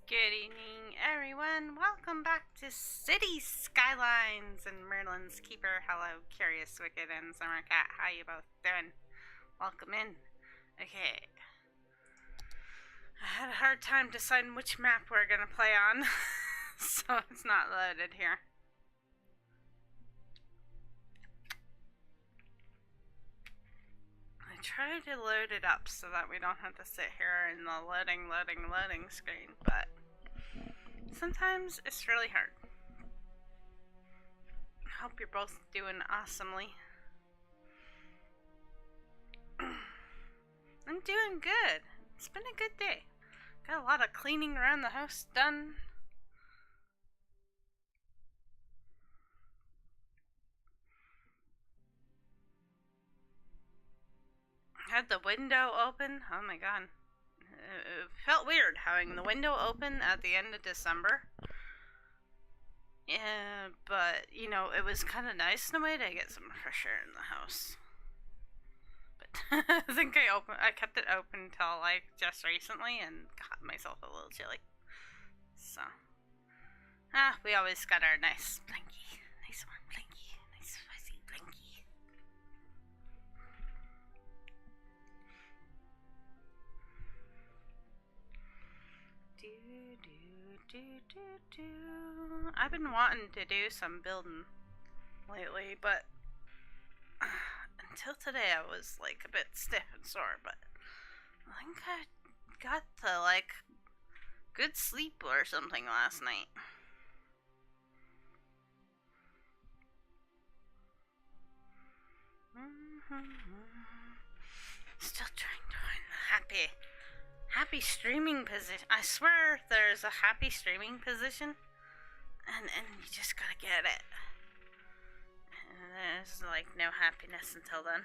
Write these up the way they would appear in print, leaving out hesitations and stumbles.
Good evening, everyone. Welcome back to City Skylines and Merlin's Keeper. Hello, Curious Wicked and Summer Cat. How you both doing? Welcome in. Okay. I had a hard time deciding which map we're gonna play on, so it's not loaded here. I try to load it up so that we don't have to sit here in the loading screen, but sometimes it's really hard. I hope you're both doing awesomely. I'm doing good. It's been a good day. Got a lot of cleaning around the house done. Had the window open. Oh my god. It felt weird having the window open at the end of December. Yeah, but, you know, it was kind of nice in a way to get some fresh air in the house. But I think I kept it open until, like, just recently and got myself a little chilly. So. We always got our nice blankie. Nice warm blankie. Nice fuzzy blankie. I've been wanting to do some building lately, but until today I was like a bit stiff and sore, but I think I got to like good sleep or something last night. Still trying to find the happy streaming position. I swear there's a happy streaming position, and you just gotta get it. And there's like no happiness until then.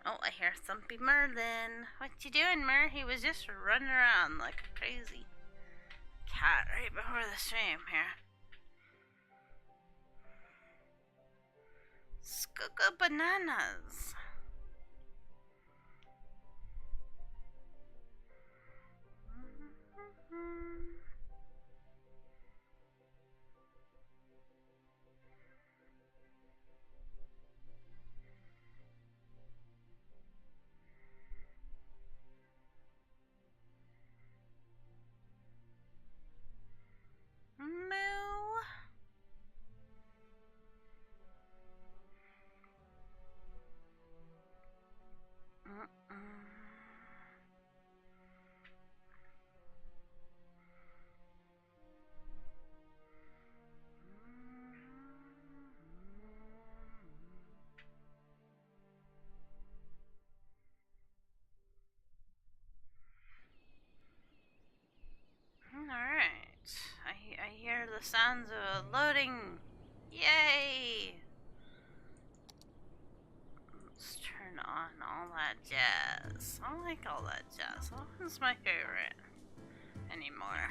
Oh, I hear Thumpy Merlin. What you doing, Mer? He was just running around like a crazy cat right before the stream here. Skugga bananas. Moo. Alright. I hear the sounds of loading. Yay! Let's turn on all that jazz. I like all that jazz. What one's my favorite anymore?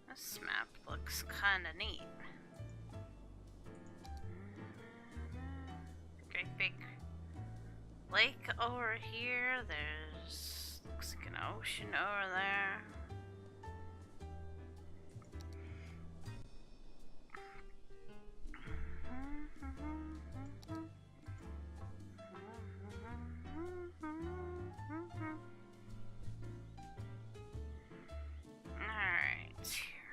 This map looks kinda neat. Great big lake over here. There's looks like an ocean over there. Alright, here.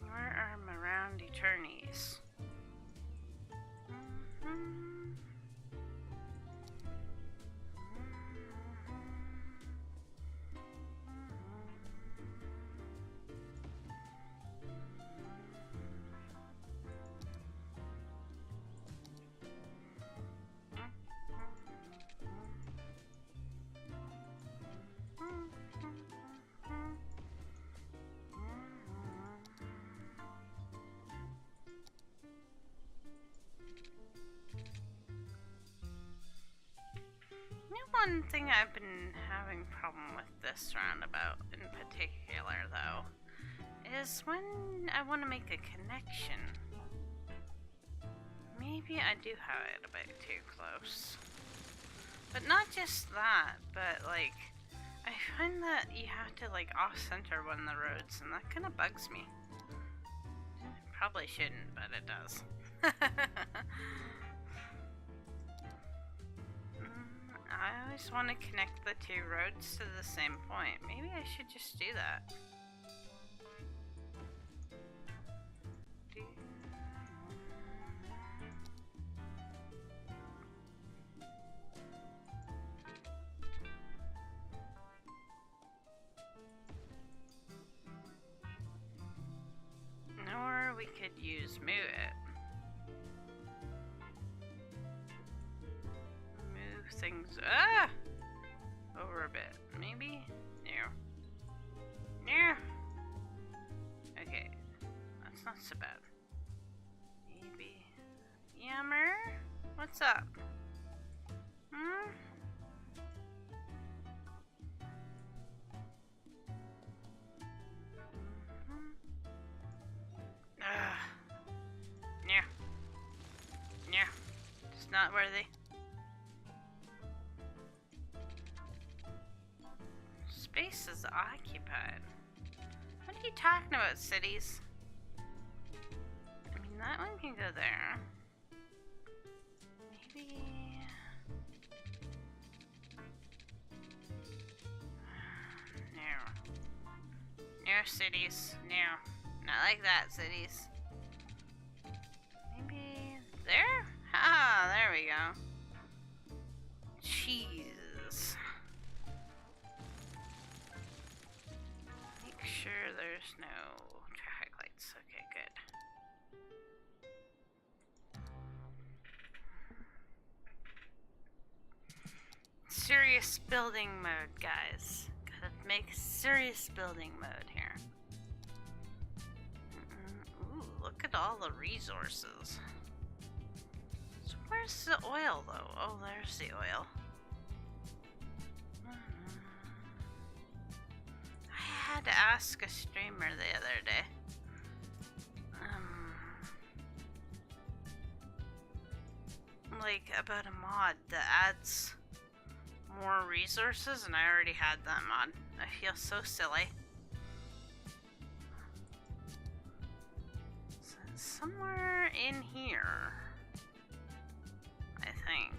Where are my roundy turnies? One thing I've been having problem with this roundabout in particular, though, is when I want to make a connection. Maybe I do have it a bit too close. But not just that, but like, I find that you have to like off-center one of the roads, and that kind of bugs me. Probably shouldn't, but it does. I always want to connect the two roads to the same point. Maybe I should just do that. Or we could use move it. Move things over a bit. Maybe? No. No. Okay. That's not so bad. Maybe. Yammer? What's up? Hmm? No. No. It's not worthy. Space is occupied. What are you talking about, cities? I mean, that one can go there. Maybe... No. No, cities. No. Not like that, cities. Maybe there? Ah, there we go. Cheese. Make sure there's no traffic lights. Okay, good. Serious building mode, guys. Gotta make serious building mode here. Ooh, look at all the resources. So where's the oil, though? Oh, there's the oil. I had to ask a streamer the other day. Like, about a mod that adds more resources, and I already had that mod. I feel so silly. So it's somewhere in here, I think.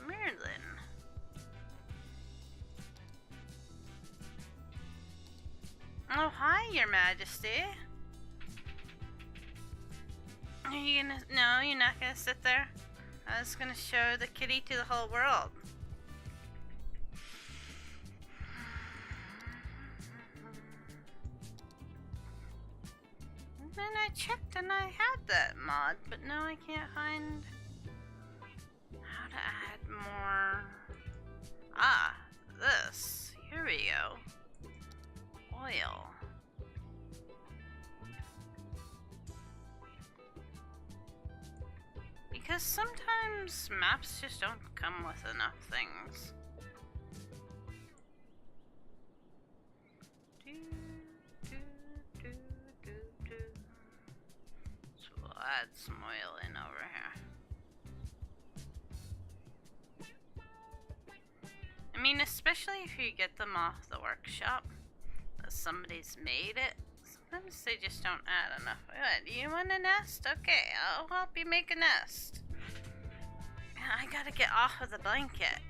Merlin. Oh, hi, Your Majesty. Are you gonna... No, you're not gonna sit there? I was gonna show the kitty to the whole world. And then I checked and I had that mod, but now I can't find how to add more. Ah, this. Here we go. Oil. Because sometimes maps just don't come with enough things. So we'll add some oil in over here. I mean, especially if you get them off the workshop, that somebody's made it. Sometimes they just don't add enough. What, do you want a nest? Okay, I'll help you make a nest. I gotta get off of the blanket.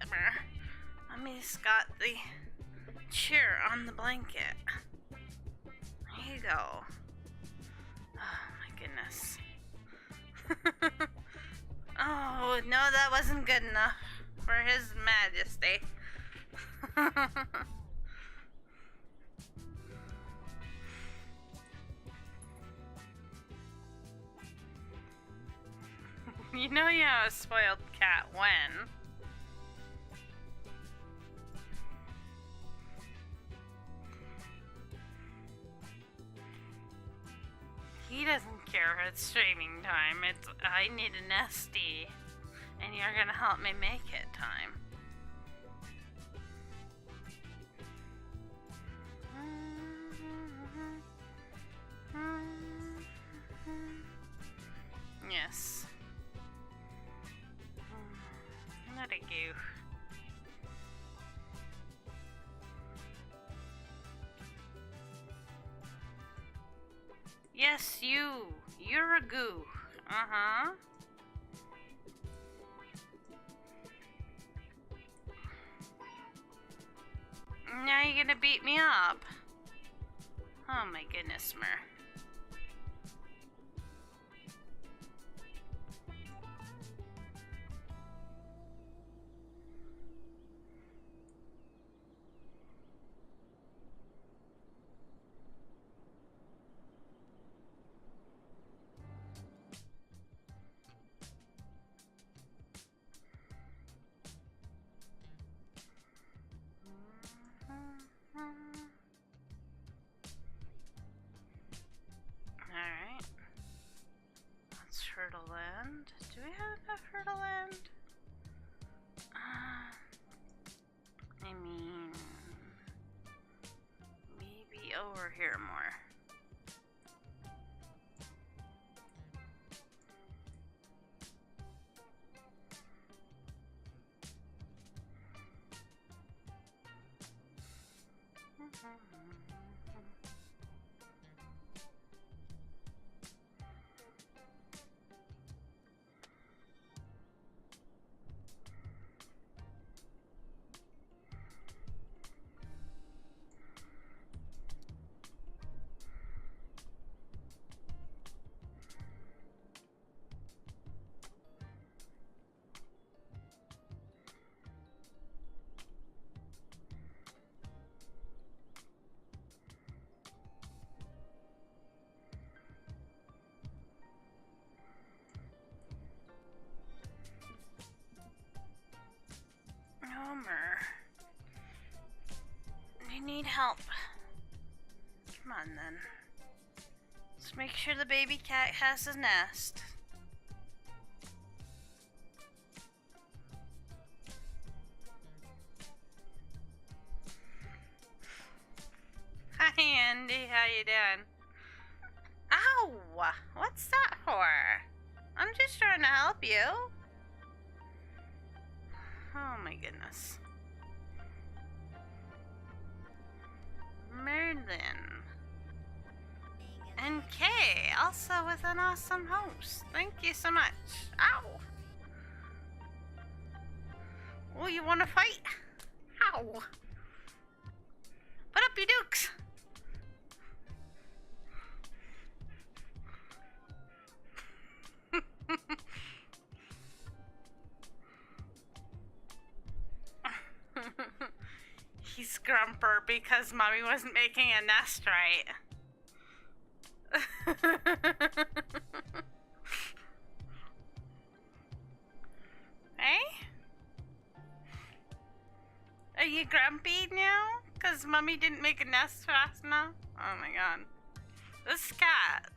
Mommy's got the chair on the blanket. There you go. Oh my goodness. Oh, no, that wasn't good enough for His Majesty. You know you have a spoiled cat when? He doesn't care if it's streaming time. It's I need a nesty. And you're gonna help me make it time. Yes. Let it go. Yes, you. You're a goo. Uh-huh. Now you're gonna beat me up. Oh my goodness, Mer. Alright. That's Turtle Land. Do we have enough Turtle Land? I mean, maybe over here more. Homer, I need help. Come on then. Let's make sure the baby cat has a nest. Hi Andy, how you doing? Ow! What's that for? I'm just trying to help you. Oh my goodness. Merlin. And Kay, also with an awesome host. Thank you so much. Ow! Oh, you wanna fight? Ow! Put up your dukes! He's grumper because mommy wasn't making a nest right. Hey? Are you grumpy now? Because mommy didn't make a nest fast enough? Oh my god. This cat.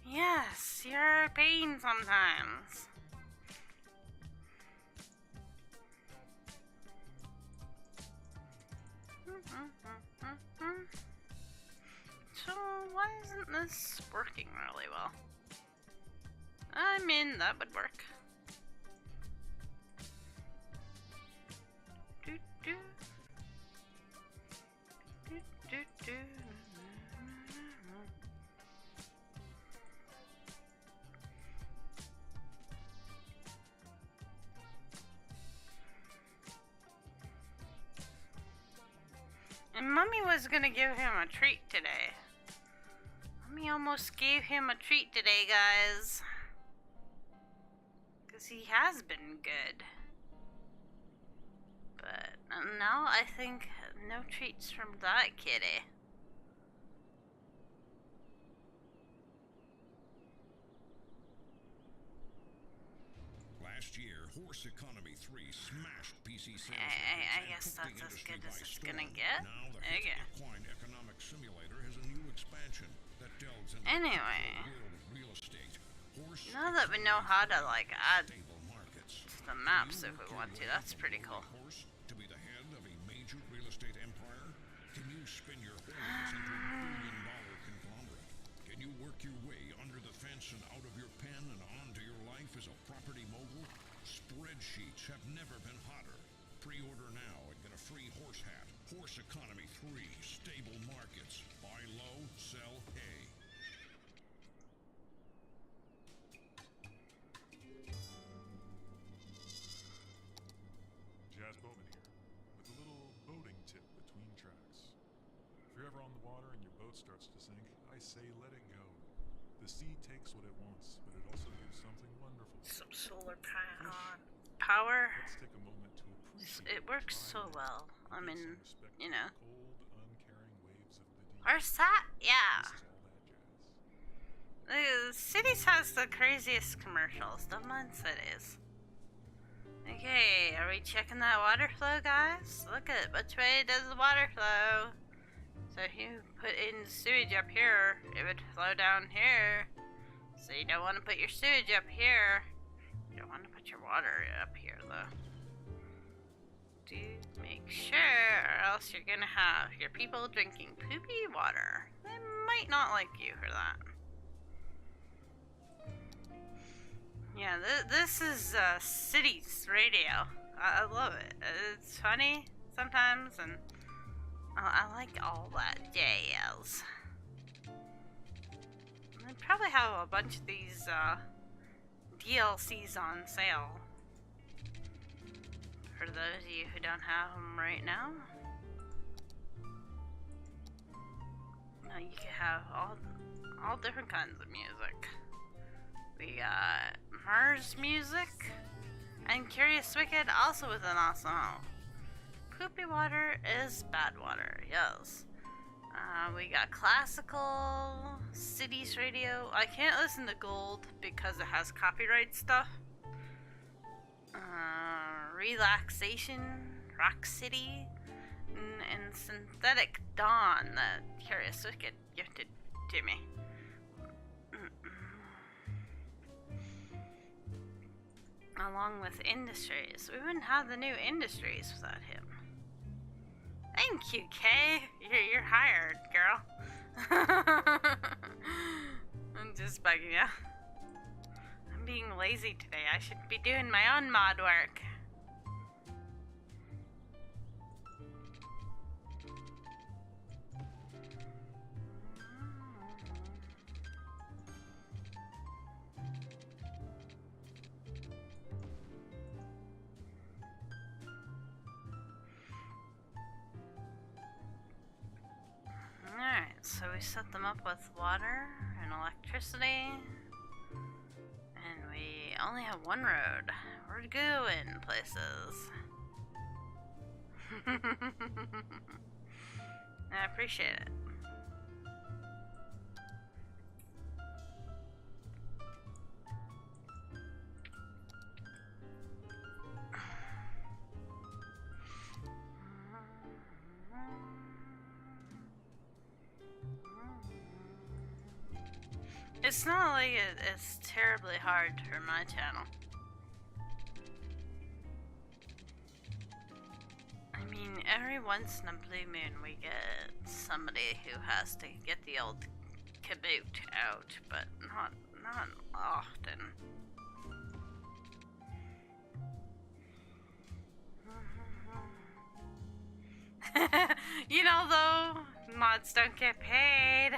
Yes, you're a pain sometimes. So, why isn't this working really well? I mean, that would work. Do, do. Do, do, do. And Mummy was gonna give him a treat today. Mummy almost gave him a treat today, guys. Because he has been good. But now I think no treats from that kitty. Last year, Horse Economy 3 smashed PC sales. I guess that's as good as it's gonna get. Now the Okay. Equine Economic Simulator has a new expansion that delves into Anyway. the world of real estate. Horse Now that we know how to like add stable markets. to the maps if we want to, that's pretty cool. Horse to be the head of a major real estate empire? Can you spin your holdings into a billion-dollar conglomerate? Can you work your way under the fence and out of your pen and onto your life as a property mogul? Spreadsheets have never been hotter. Pre-order now and get a free horse hat. Horse Economy 3 stable markets. Buy low, sell hay. Jazz Bowman here, with a little boating tip between tracks. If you're ever on the water and your boat starts to sink, I say let it go. The sea takes what it wants, but it also gives something wonderful. Some solar power. Let's take a moment to appreciate It works the so time well. I and give mean, some respect you to know. the cold, uncaring waves of the deep. Where's that? Yeah. This is all that jazz. Cities has the craziest commercials. Don't mind cities. Okay, are we checking that water flow, guys? Look at which way does the water flow. So if you put in sewage up here, it would flow down here. So you don't want to put your sewage up here. You don't want to put your water up here, though. Do make sure, or else you're gonna have your people drinking poopy water. They might not like you for that. Yeah, this is Cities Radio. I love it. It's funny sometimes, and I like all that jazz. They probably have a bunch of these DLCs on sale. For those of you who don't have them right now. Now you can have all different kinds of music. We got Mars music, and Curious Wicked also with an awesome home. Poopy water is bad water, yes. We got classical, Cities Radio. I can't listen to Gold because it has copyright stuff. Relaxation, Rock City, and Synthetic Dawn that Curious Wicked gifted to me. Along with Industries. We wouldn't have the new Industries without him. Thank you, Kay. You're hired, girl. I'm just bugging you. I'm being lazy today. I should be doing my own mod work. Alright, so we set them up with water and electricity. And we only have one road. We're going places. I appreciate it. It's not like it's terribly hard for my channel. I mean, every once in a blue moon we get somebody who has to get the old caboot out, but not often. You know, though, mods don't get paid.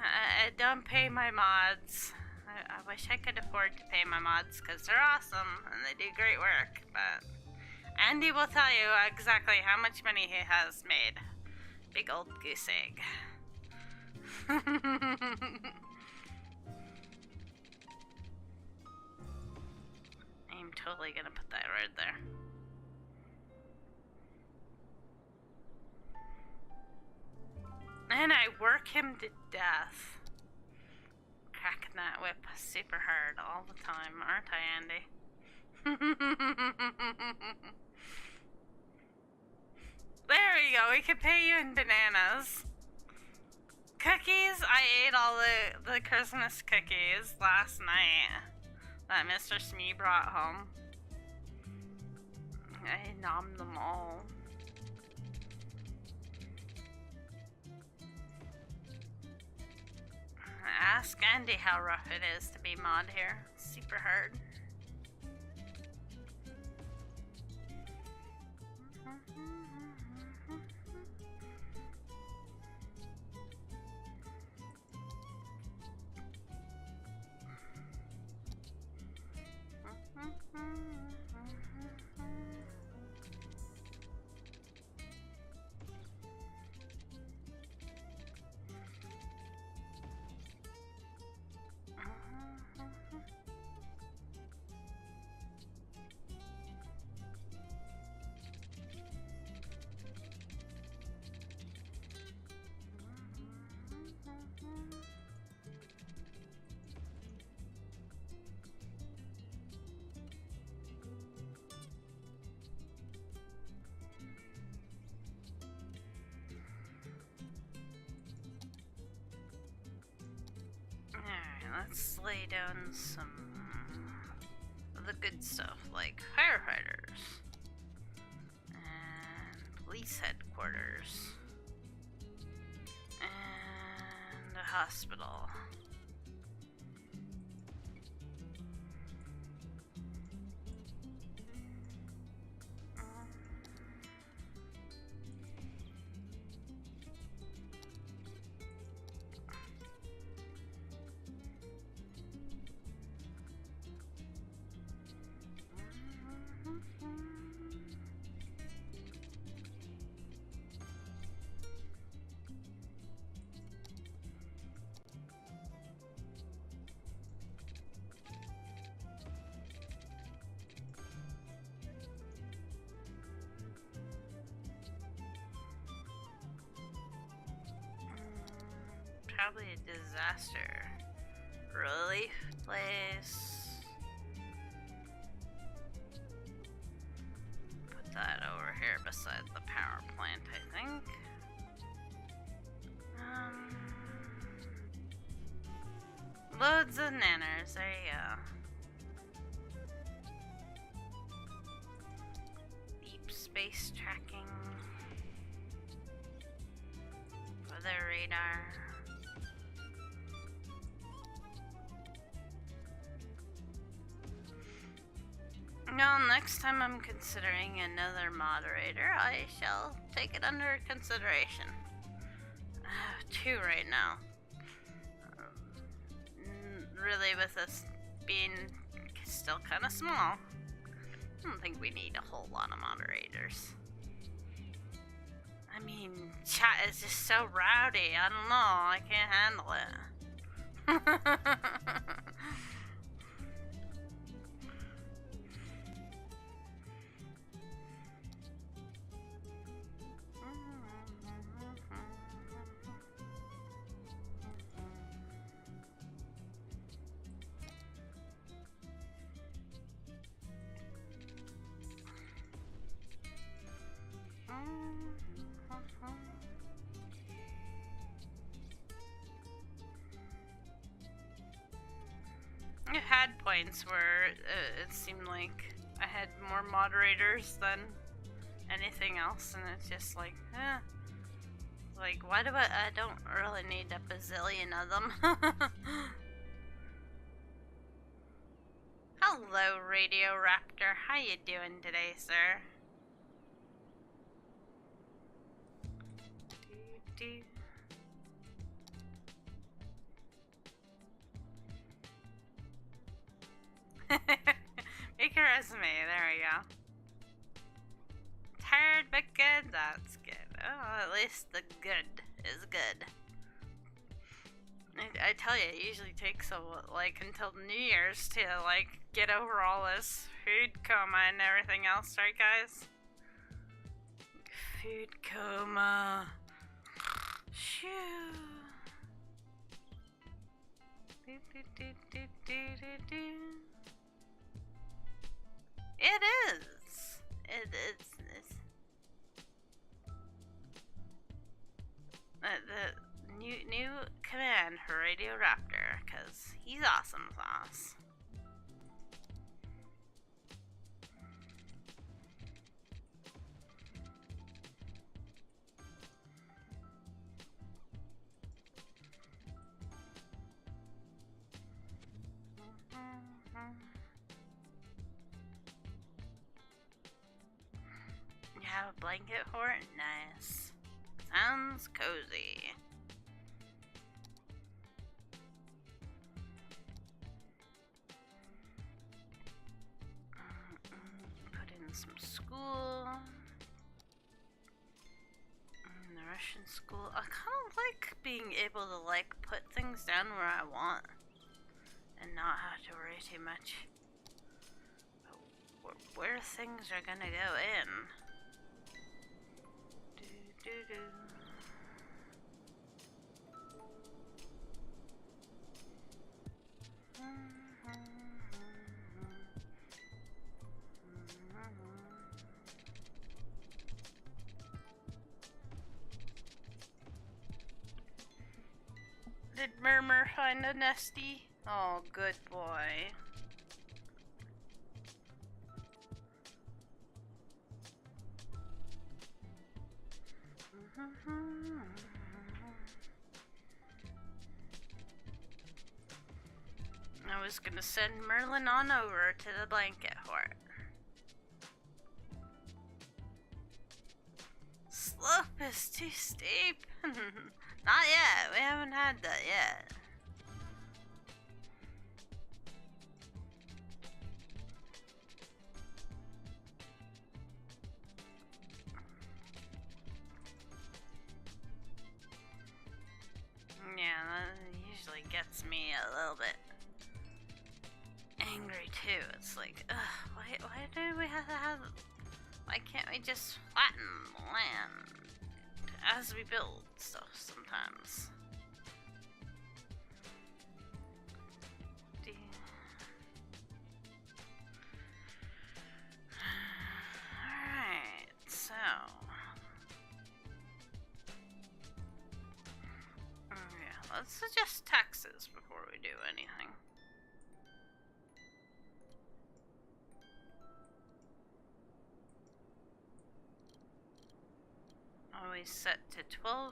I don't pay my mods. I wish I could afford to pay my mods because they're awesome and they do great work, but Andy will tell you exactly how much money he has made. Big old goose egg. I'm totally gonna put that right there. And I work him to death. Cracking that whip super hard all the time, aren't I, Andy? There we go, we can pay you in bananas. cookies? I ate all the Christmas cookies last night that Mr. Smee brought home. I nommed them all. Ask Andy how rough it is to be mod here. It's super hard. Let's lay down some of the good stuff like firefighters and police headquarters and a hospital. Probably a disaster relief place. Put that over here beside the power plant, I think. Loads of nanners, there you go. Deep space tracking for the radar. No, next time I'm considering another moderator, I shall take it under consideration. I have 2 right now. Really, with us being still kind of small, I don't think we need a whole lot of moderators. I mean, chat is just so rowdy. I don't know. I can't handle it. It had points where it seemed like I had more moderators than anything else, and it's just like, like, why do I don't really need a bazillion of them. Hello, Radio Raptor. How you doing today, sir? Make a resume. There we go. Tired but good. That's good. Oh, at least the good is good. I tell you, it usually takes like until New Year's to like get over all this food coma and everything else, right, guys? Food coma. Shoo. It is. It's the New command for Radio Raptor, because he's awesome sauce. You have a blanket for it? Nice. Sounds cozy. Put in some school. The Russian school. I kind of like being able to like put things down where I want and not have to worry too much about where things are gonna go in. Do do. Did Murmur find a nesty? Oh, good boy. I was gonna send Merlin on over to the blanket fort. Slope is too steep. Not yet. We haven't had that yet. Yeah, that usually gets me a little bit angry too. It's like, ugh, why do we have to have... Why can't we just flatten the land as we build stuff sometimes? Alright, so... yeah, let's adjust taxes before we do anything. Always set to 12%.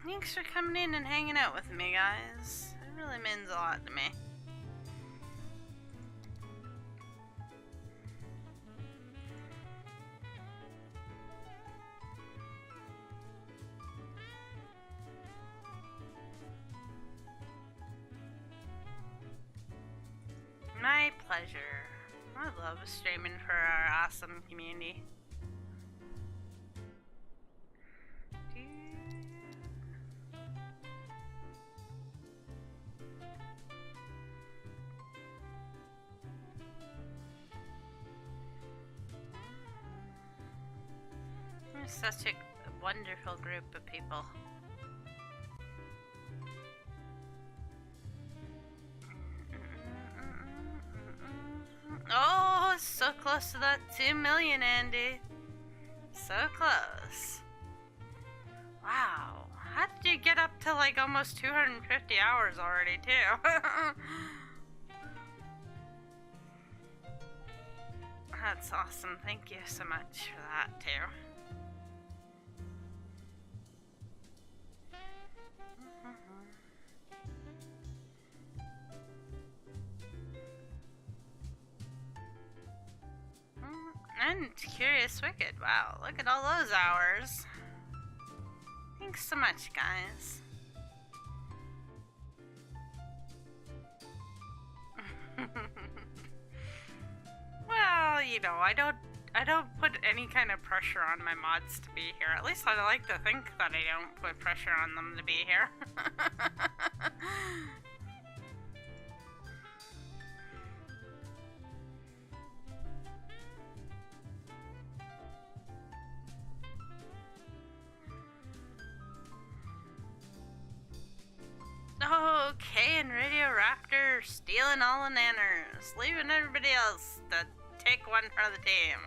Thanks for coming in and hanging out with me, guys. It really means a lot to me. My pleasure. I love streaming for our awesome community. We're such a wonderful group of people. Oh, so close to that 2 million, Andy. So close. Wow. How did you get up to like almost 250 hours already, too? that's awesome. Thank you so much for that, too. And Curious Wicked. Wow, look at all those hours. Thanks so much, guys. Well, you know, I don't put any kind of pressure on my mods to be here. At least I like to think that I don't put pressure on them to be here. Okay, and Radio Raptor stealing all the nanners, leaving everybody else to take one for the team.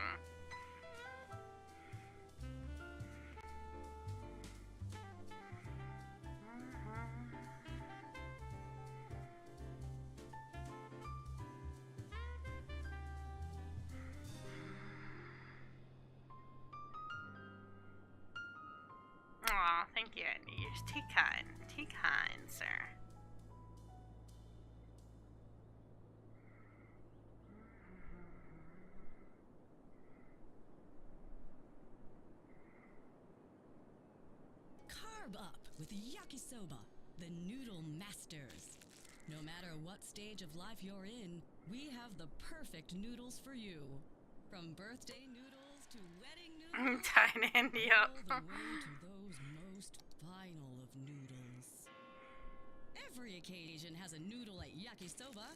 Aw, thank you, Andy. You're too kind. Too kind, sir. Carb up with Yakisoba, the noodle masters. No matter what stage of life you're in, we have the perfect noodles for you. From birthday noodles to wedding noodles, Tiny Andy all up. the way to those most final of noodles. Every occasion has a noodle at Yakisoba,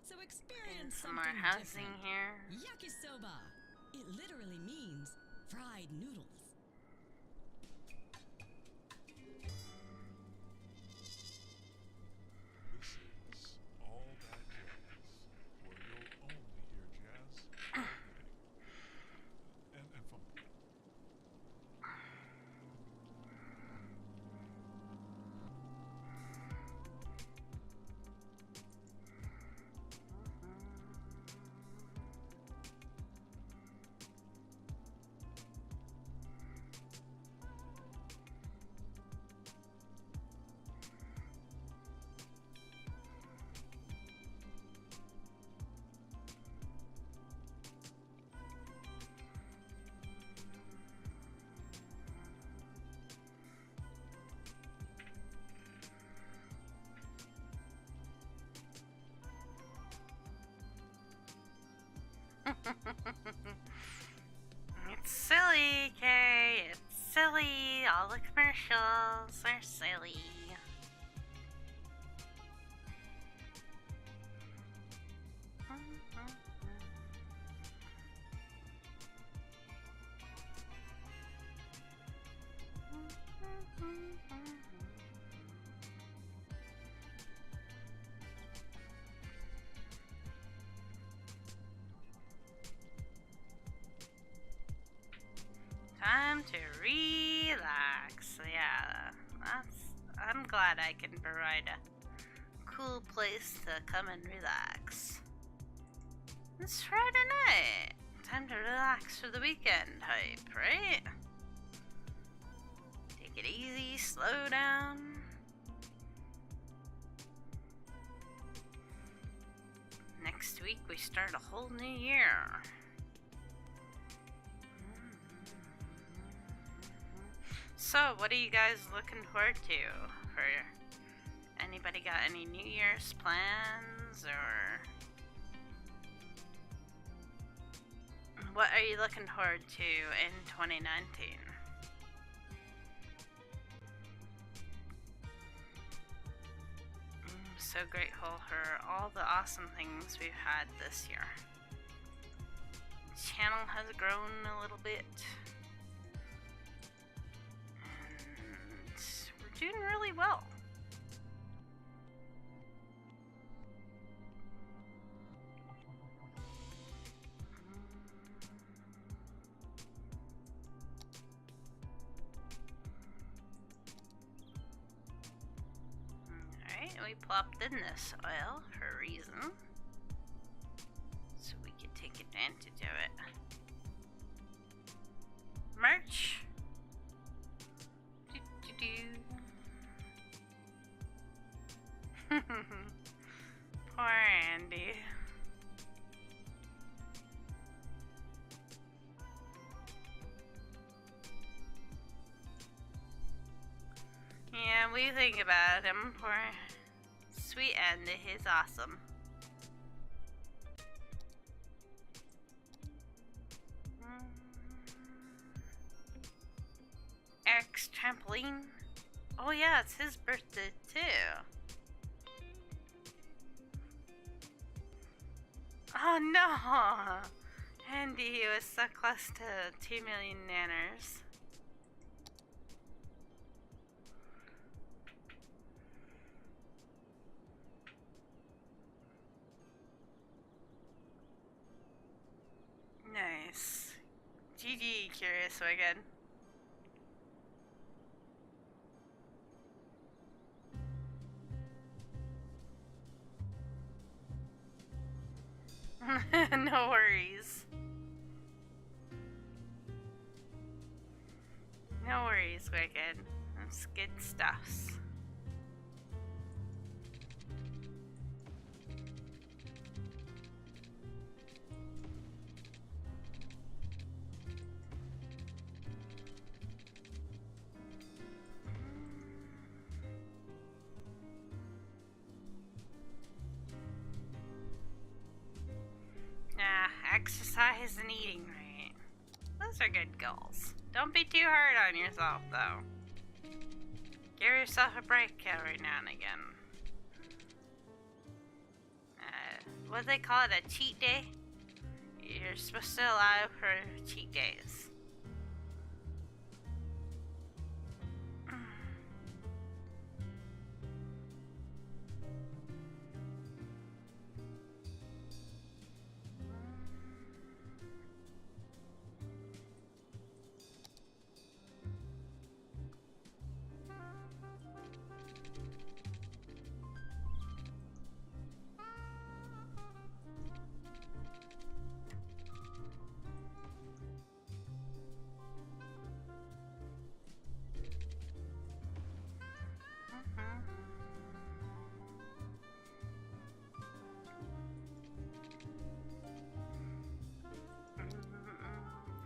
so experience Some something more housing different. here. Yakisoba. It literally means fried noodles. This is All That Jazz, where you'll only hear jazz all day. And fun. It's silly, Kay. It's silly. All the commercials are silly. Time to relax. Yeah, I'm glad I can provide a cool place to come and relax. It's Friday night. Time to relax for the weekend hype, right? Take it easy, slow down. Next week we start a whole new year. So, what are you guys looking forward to? For anybody got any New Year's plans, or what are you looking forward to in 2019? I'm so grateful for all the awesome things we've had this year. The channel has grown a little bit. We're doing really well. Alright, we plopped in this oil for a reason, so we could take advantage of it. Andy. Yeah, we think about him. Poor sweet Andy, he's awesome. Eric's trampoline. Oh yeah, it's his birthday too. Oh no! Andy was so close to 2 million nanners. Nice. GG, Curious Wicked. No worries. No worries, Wicked. That's good stuff. Exercise and eating right. Those are good goals. Don't be too hard on yourself, though. Give yourself a break every now and again. What do they call it? A cheat day? You're supposed to allow for cheat days.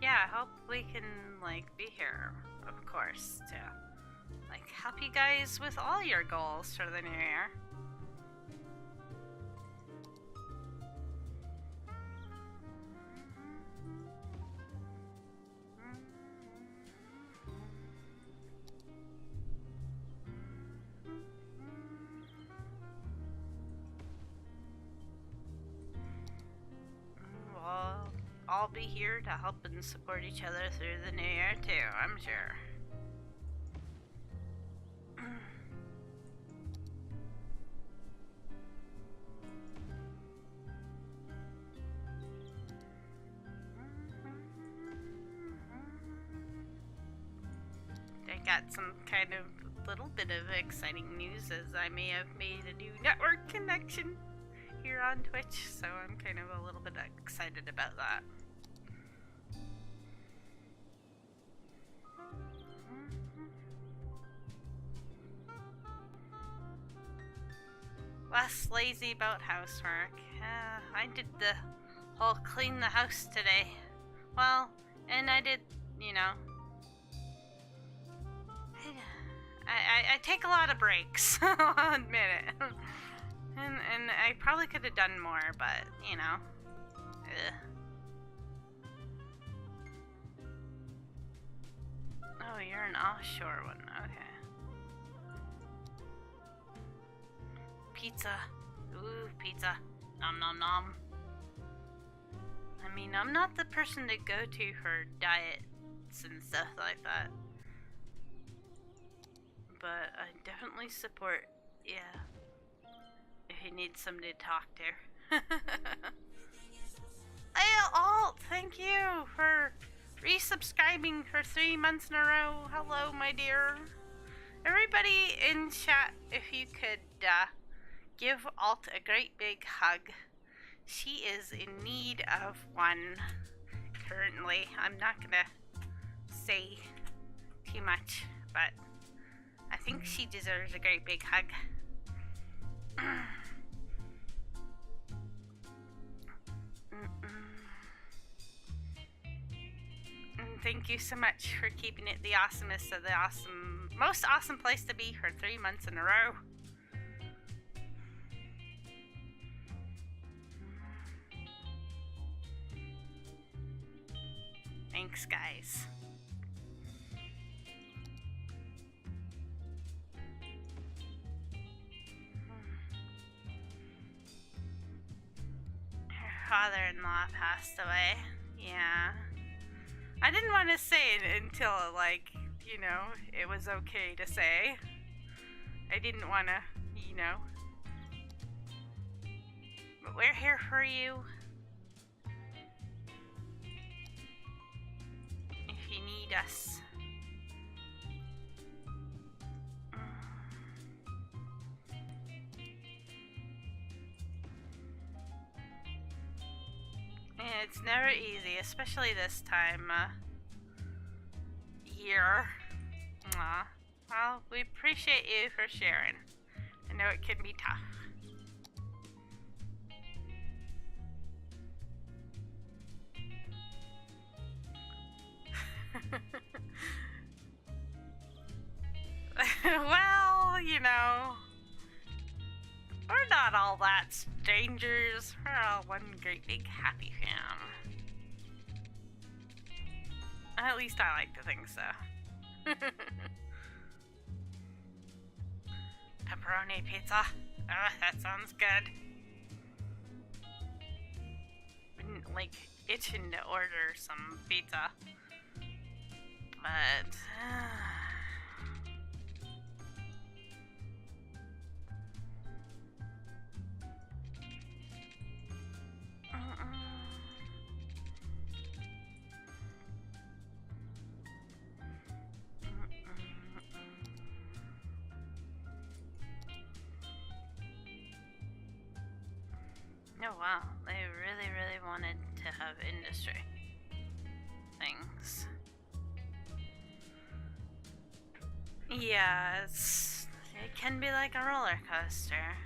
Yeah, I hope we can, like, be here, of course, to, like, help you guys with all your goals for the new year. We'll all be here to help and support each other through the new year too, I'm sure. I got some kind of little bit of exciting news as I may have made a new network connection here on Twitch, so I'm kind of a little bit excited about that. Less lazy about housework. I did the whole clean the house today. Well, and I did, you know, I take a lot of breaks, I'll admit it. And I probably could have done more, but, you know. Ugh. Oh, you're an offshore one, okay. Pizza. Ooh, pizza. Nom nom nom. I mean, I'm not the person to go to for diets and stuff like that. But I definitely support, yeah, if you need somebody to talk to. Hey, Alt, thank you for resubscribing for 3 months in a row. Hello, my dear. Everybody in chat, if you could give Alt a great big hug. She is in need of one currently. I'm not gonna say too much, but I think she deserves a great big hug. thank you so much for keeping it the awesomest of the awesome, most awesome place to be for 3 months in a row. Thanks, guys. Her father-in-law passed away. Yeah. I didn't want to say it until, like, you know, it was okay to say. I didn't want to, you know. But we're here for you. If you need us. Yeah, it's never easy, especially this time year. Aw. Well, we appreciate you for sharing. I know it can be tough. Well, you know, we're not all that strangers. We're all one great big happy fam. At least I like to think so. Pepperoni pizza. That sounds good. Been, like, itching to order some pizza. But... Oh wow, they really, really wanted to have industry things. Yeah, it can be like a roller coaster.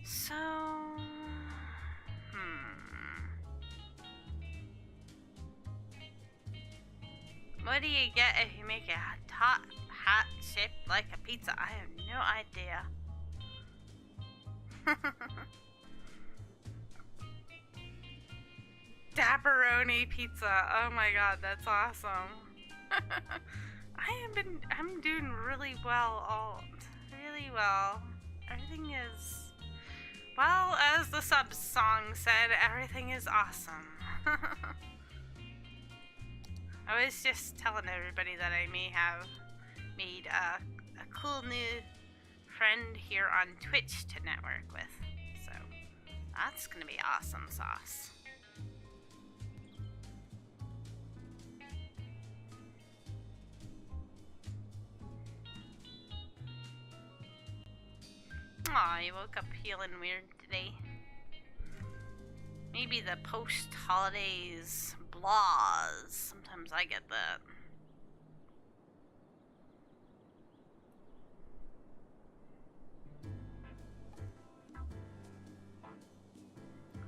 So, what do you get if you make a hot hat shaped like a pizza? I have no idea. Dapperoni pizza. Oh my god, that's awesome. I'm doing really well, really well. Everything is, well, as the sub song said, everything is awesome. I was just telling everybody that I may have made a cool new friend here on Twitch to network with. So that's gonna be awesome sauce. Aw, you woke up feeling weird today. Maybe the post-holidays blahs. Sometimes I get that.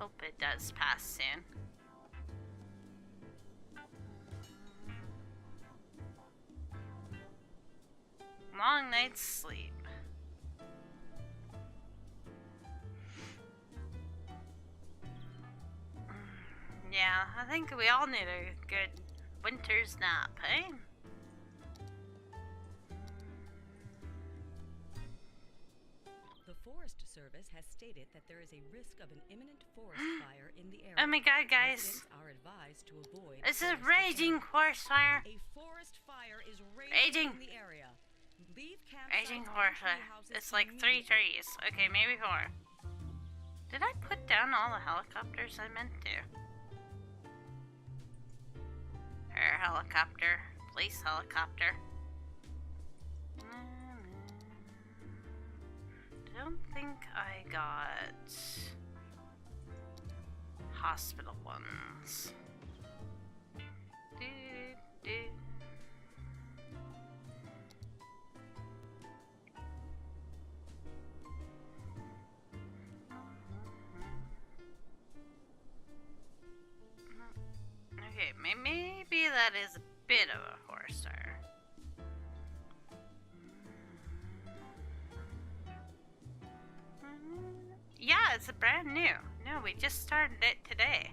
Hope it does pass soon. Long night's sleep. Yeah, I think we all need a good winter's nap, eh? The Forest Service has stated that there is a risk of an imminent forest fire in the area. Oh my god, guys. Residents are advised to avoid This is forest raging fires. forest fire. A forest fire is Raging. raging in the area. Leave Raging campsites forest and fire. tree houses It's like 3 immediately. trees. Okay, maybe 4. Did I put down all the helicopters I meant to? Air helicopter. Police helicopter. Don't think I got hospital ones. Do, do. maybe that is a bit of a 4-star. Yeah, it's a brand new. No, we just started it today.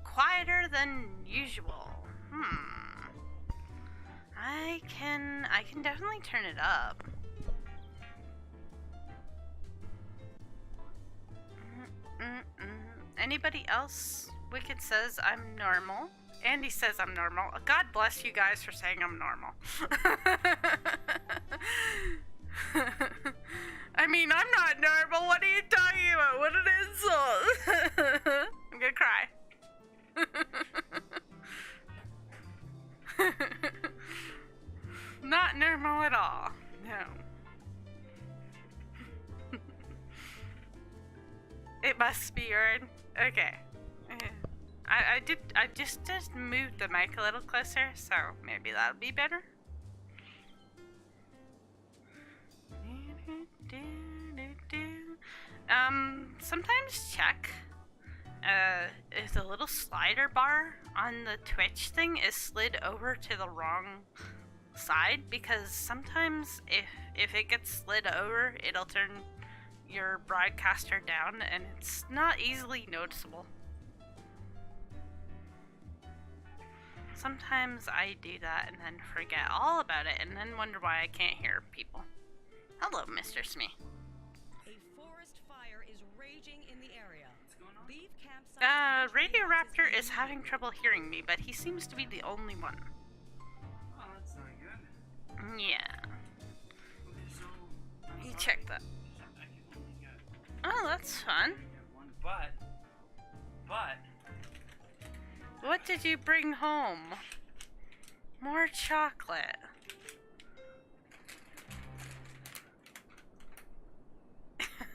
Quieter than usual. I can definitely turn it up. Anybody else? Wicked says I'm normal. Andy says I'm normal. God bless you guys for saying I'm normal. I mean, I'm not normal. What are you talking about? What an insult. I'm gonna cry. Not normal at all. No. It must be yours. Okay. I just moved the mic a little closer, so maybe that'll be better. Sometimes check if the little slider bar on the Twitch thing is slid over to the wrong side, because sometimes if it gets slid over, it'll turn your broadcaster down, and it's not easily noticeable. Sometimes I do that and then forget all about it and then wonder why I can't hear people. Hello, Mr. Smee. A forest fire is raging in the area. What's going on? Leave campsite. Radio Raptor is having trouble hearing me, but he seems to be the only one. Oh, that's not good. Yeah. Okay, so You check that. I can only get Oh, that's fun. one, but What did you bring home? More chocolate.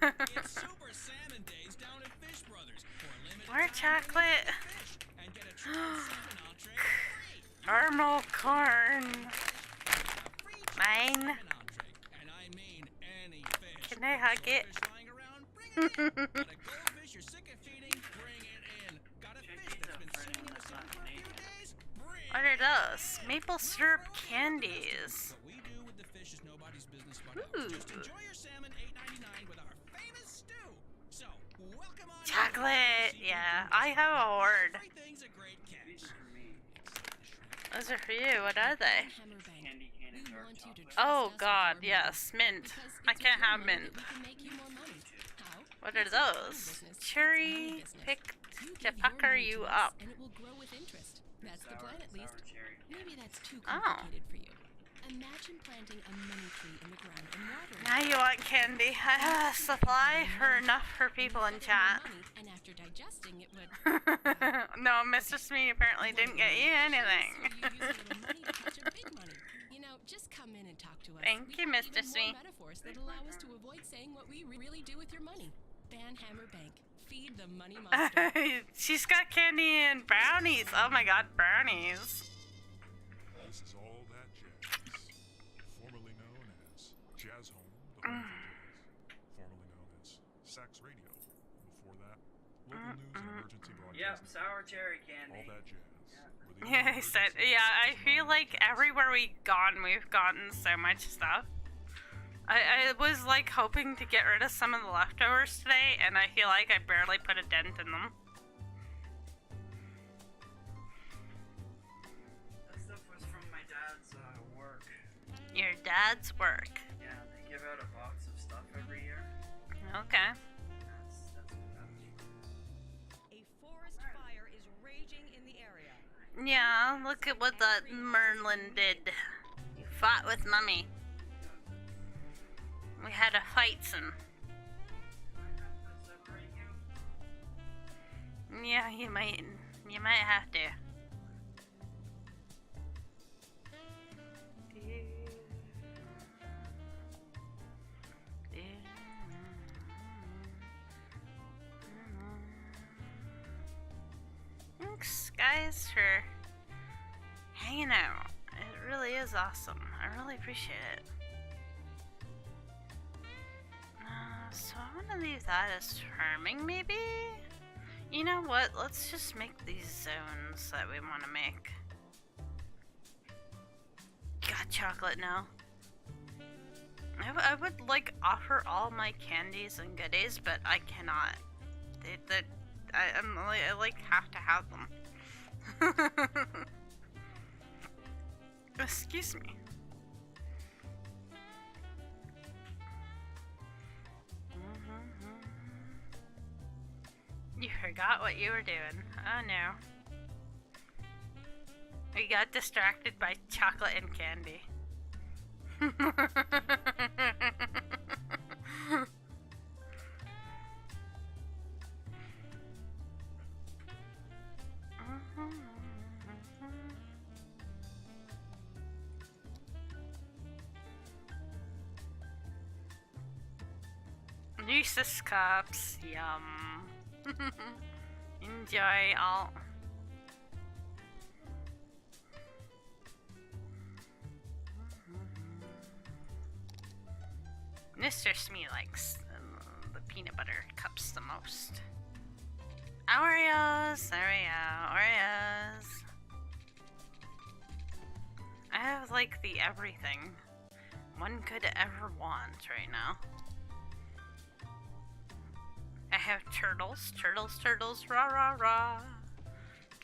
It's Super Salmon Days down at Fish Brothers. For a limited More time, chocolate. fish and get a trout salmon entree free. Caramel corn. Free Mine. salmon entree, and I mean any fish. Can I hug it? Fish lying around, bring it in. Got a goldfish you're sick of feeding, bring it in. Got a fish that's been sitting in the sun for a few days, bring What are those? Maple syrup candies. What we do with the fish is nobody's business but Ooh. ours. Just enjoy your salmon $8.99 with our famous stew. So, welcome on Chocolate. Yeah, I have a word. Everything's a great these catch. are for me. Those are for you. What are they? Hammerbank. Candy cane and We dark want you to chocolate. trust Oh us with God, your money. yes, mint. Because I it's can't with your have money mint. that we can make you more money. How? What are It's not our those? business, it's Cherry money business. picked You to give your pucker money you to us, up. and it will grow with interest. That's the plan, at least. Sour cherry. Maybe that's too Oh. complicated for you. Imagine planting a mini tree in the ground and watering Now you want candy. I have a supply for enough for people in chat. and after digesting it would No, Mr. Smee apparently didn't get you anything. So you use a little money to catch a big money. You know, just come in and talk to us. Thank We you, have Mr. even Smee. more metaphors that allow us to avoid saying what we really do with your money. Ban Hammer Bank. Feed the money monster. She's got candy and brownies. Oh my God, brownies. This is all that jazz, formerly known as Jazz Home, the home for jazz, formerly known as Sax Radio. Before that, local news and emergency Yep, broadcasting. sour cherry All candy. that jazz. were the Yeah, only I said, emergency yeah, I services feel known like to everywhere we've gone, we've gotten so much stuff. I was like hoping to get rid of some of the leftovers today, and I feel like I barely put a dent in them. That stuff was from my dad's work. Your dad's work. Yeah, they give out a box of stuff every year. Okay. That's what that was from. A forest fire is raging in the area. Yeah, look at what that Merlin did. He fought with Mummy. We had a fight some. Yeah, you might have to. Thanks, guys, for hanging out. It really is awesome. I really appreciate it. So I want to leave that as farming, maybe? You know what? Let's just make these zones that we want to make. Got chocolate now. I would like offer all my candies and goodies, but I cannot. I like have to have them. Excuse me. You forgot what you were doing. Oh no. We got distracted by chocolate and candy. Reese's cups, yum. Enjoy all. Mr. Smee likes the peanut butter cups the most. Oreos, there we go, Oreos. I have like the everything one could ever want right now. I have turtles, turtles, rah rah rah.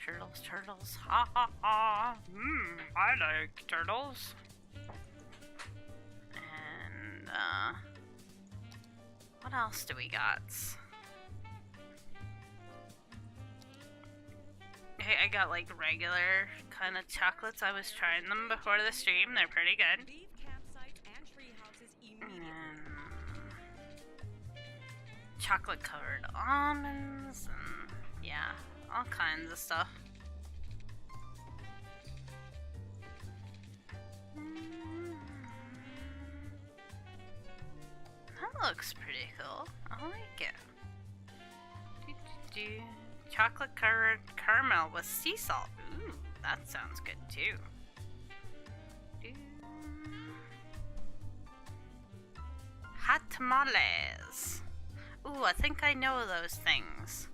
Turtles, ha ha ha. I like turtles. And, what else do we got? Hey, I got like regular kind of chocolates. I was trying them before the stream. They're pretty good. Leave campsite and tree houses immediately. Chocolate covered almonds and yeah, all kinds of stuff. That looks pretty cool. I like it. Chocolate covered caramel with sea salt. Ooh, that sounds good too. Hot tamales. Ooh, I think I know those things.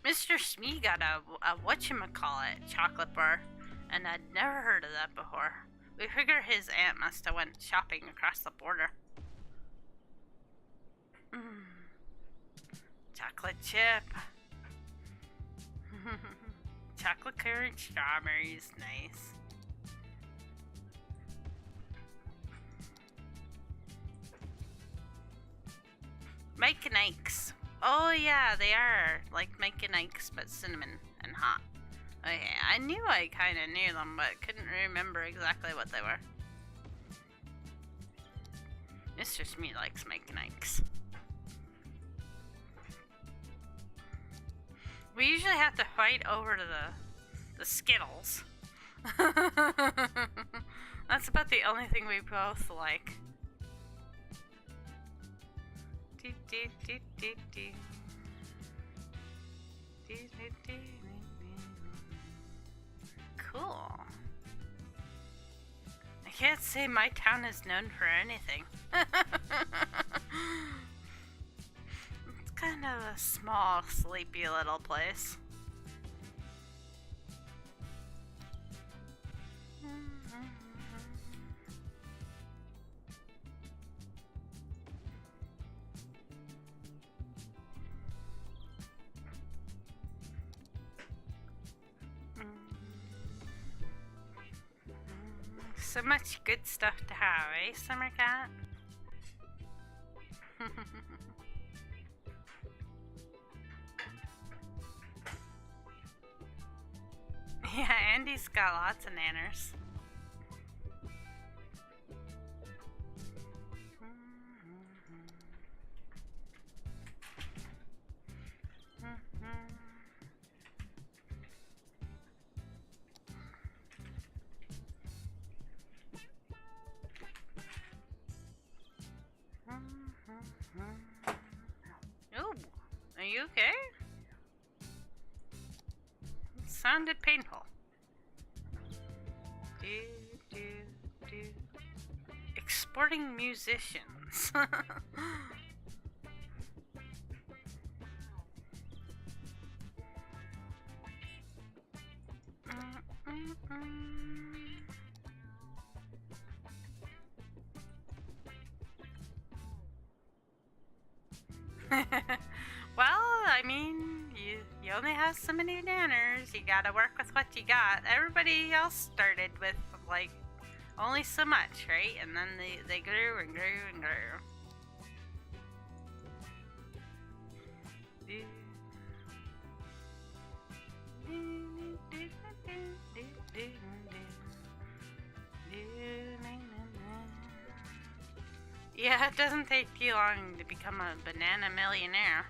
Mr. Smee got a whatchamacallit chocolate bar, and I'd never heard of that before. We figure his aunt must have went shopping across the border. Chocolate chip. Chocolate covered strawberries, nice. Mike and Ike's. Oh yeah, they are like Mike and Ike's, but cinnamon and hot. Okay, I knew I kind of knew them, but couldn't remember exactly what they were. Mr. Smee likes Mike and Ike's. We usually have to fight over the Skittles. That's about the only thing we both like. Cool. I can't say my town is known for anything. It's kind of a small, sleepy little place. So much good stuff to have, eh, Summer Cat? Yeah, Andy's got lots of nanners. Oh, are you okay? It sounded painful. sporting musicians. Well, I mean, you only have so many bananas. You gotta work with what you got. Everybody else started with, like, only so much, right? And then they grew and grew and grew. Yeah, it doesn't take too long to become a banana millionaire.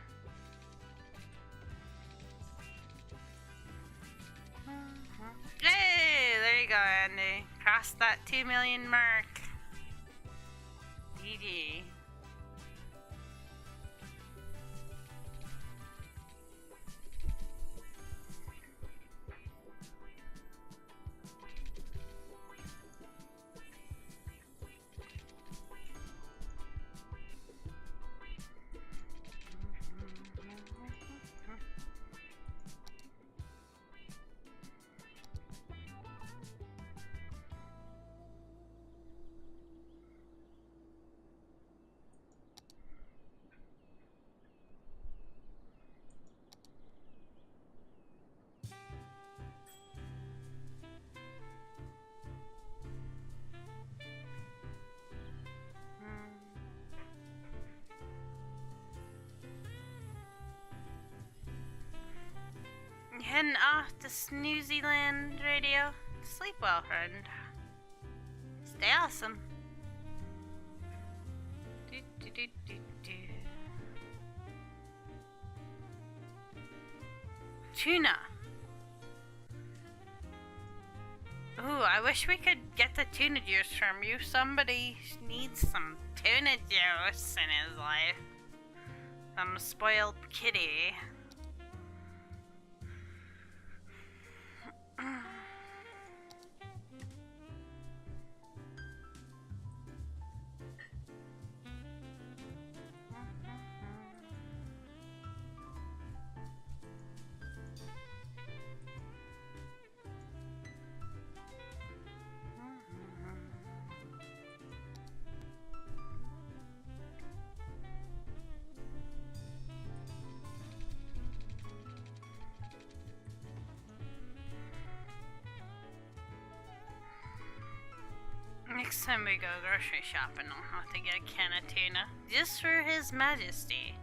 Hey, there you go, Andy. Crossed that 2 million mark. GG. Heading off to Snoozy Land Radio. Sleep well, friend. Stay awesome. Do, do, do, do, do. Tuna. Ooh, I wish we could get the tuna juice from you. Somebody needs some tuna juice in his life. Some spoiled kitty. Next time we go grocery shopping, I'll have to get a can of tuna. Just for His Majesty.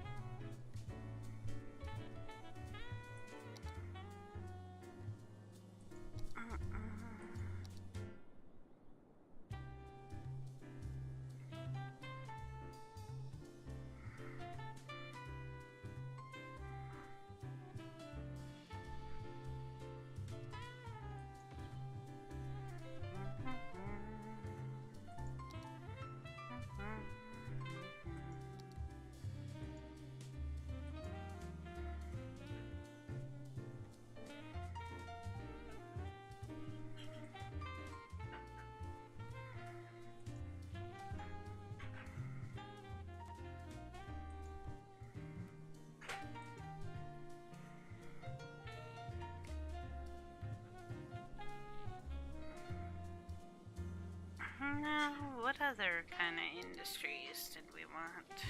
Now, what other kind of industries did we want?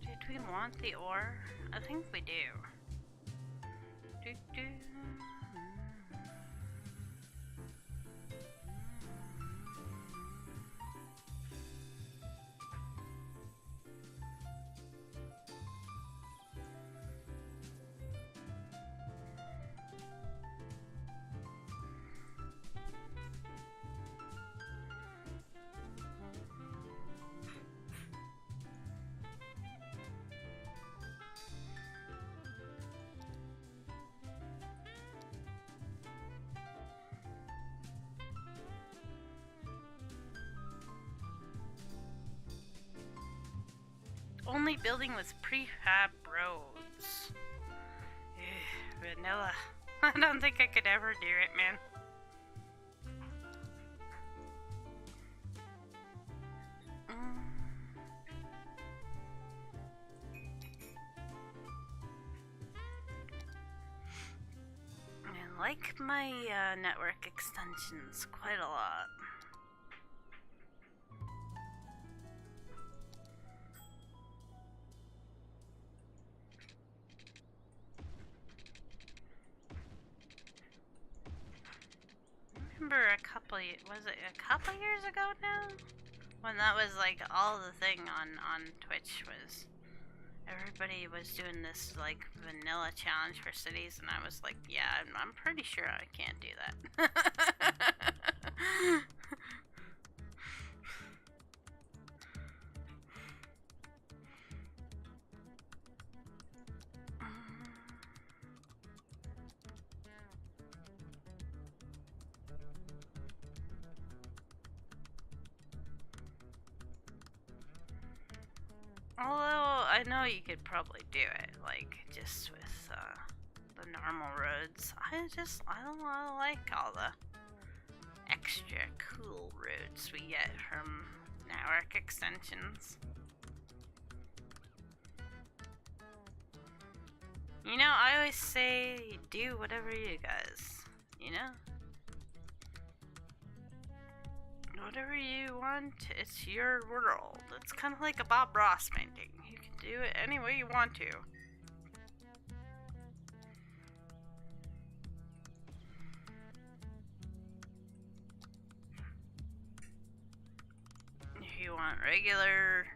Did we want the ore? I think we do. Do-do. Only building with prefab roads. Ugh, vanilla. I don't think I could ever do it, man. like my network extensions quite a lot. Remember was it a couple years ago now? When that was like all the thing on Twitch was everybody was doing this like vanilla challenge for cities, and I was like, yeah, I'm pretty sure I can't do that. Although I know you could probably do it, like just with the normal roads. I don't like all the extra cool roads we get from network extensions. You know, I always say do whatever you guys, you know? Whatever you want, it's your world. It's kind of like a Bob Ross painting. You can do it any way you want to. If you want regular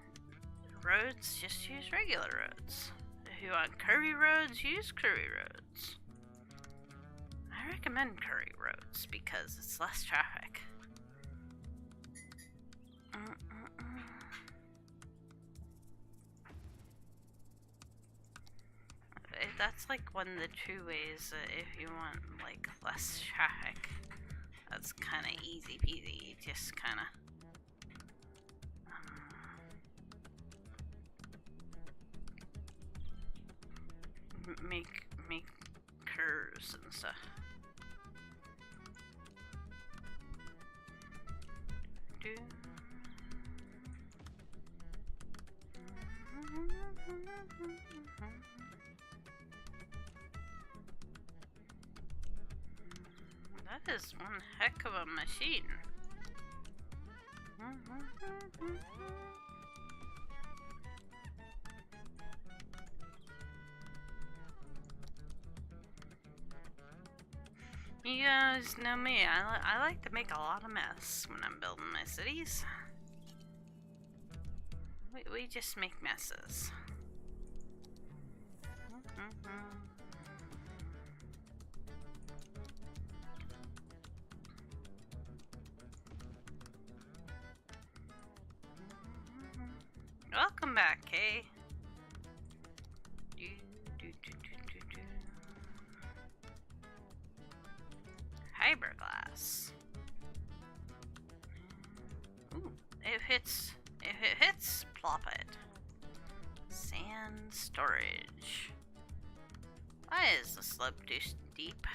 roads, just use regular roads. If you want curvy roads, use curvy roads. I recommend curvy roads because it's less traffic. That's like one of the true ways if you want like less traffic. That's kind of easy peasy. You just kind of make curves and stuff. That is one heck of a machine. You guys know me, I like to make a lot of mess when I'm building my cities. We just make messes. Welcome back, Kay. Fiberglass. Ooh, if it hits, plop it. Sand storage. Why is the slope too steep?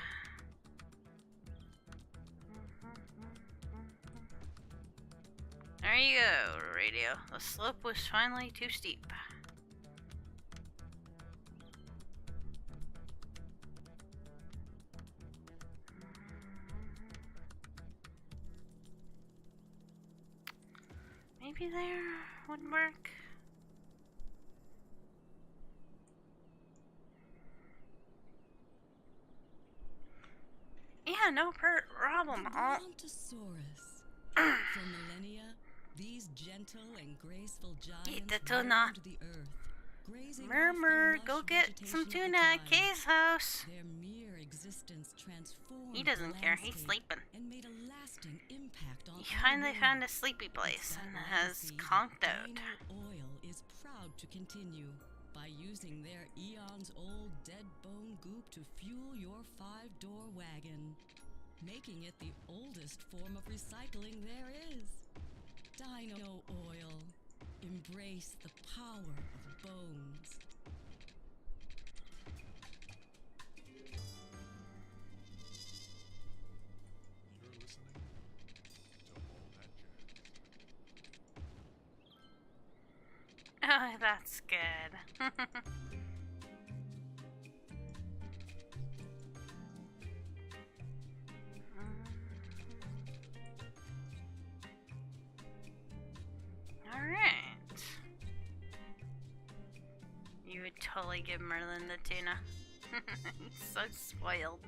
There you go, radio. The slope was finally too steep. Maybe there would work. Yeah, no problem. Brontosaurus. For millennia, these gentle and graceful giants roamed the earth, grazing Murmur, off the go lush get some vegetation tuna of at the time. Kay's house. Their mere existence transformed He doesn't the care, he's landscape sleeping. and made a lasting impact on He our finally world. found a sleepy It's place that and has legacy conked that out. Dino Oil is proud to continue by using their eons-old dead bone goop to fuel your 5-door wagon, making it the oldest form of recycling there is. Dino Oil. Embrace the power of bones. You're listening to all that jazz. Oh, that's good. totally give Merlin the tuna. He's so spoiled.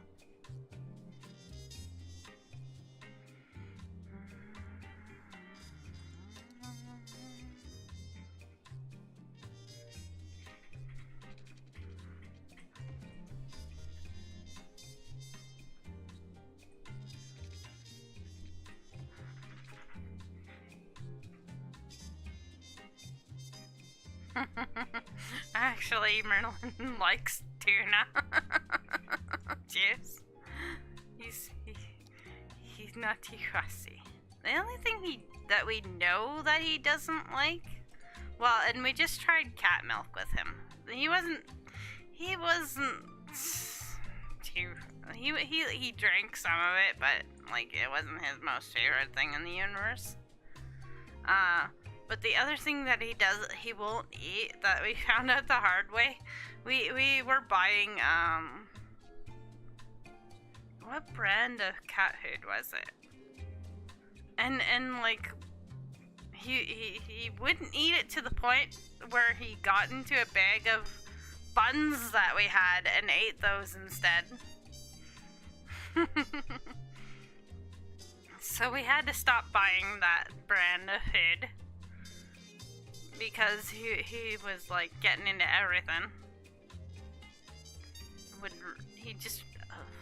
Actually, Merlin likes tuna. Juice. He's not too fussy. The only thing that we know that he doesn't like, well, and we just tried cat milk with him. He wasn't too. He drank some of it, but like it wasn't his most favorite thing in the universe. But the other thing that he won't eat, that we found out the hard way, we were buying, what brand of cat food was it? And like, he wouldn't eat it to the point where he got into a bag of buns that we had and ate those instead. So we had to stop buying that brand of food. Because he was like getting into everything. He just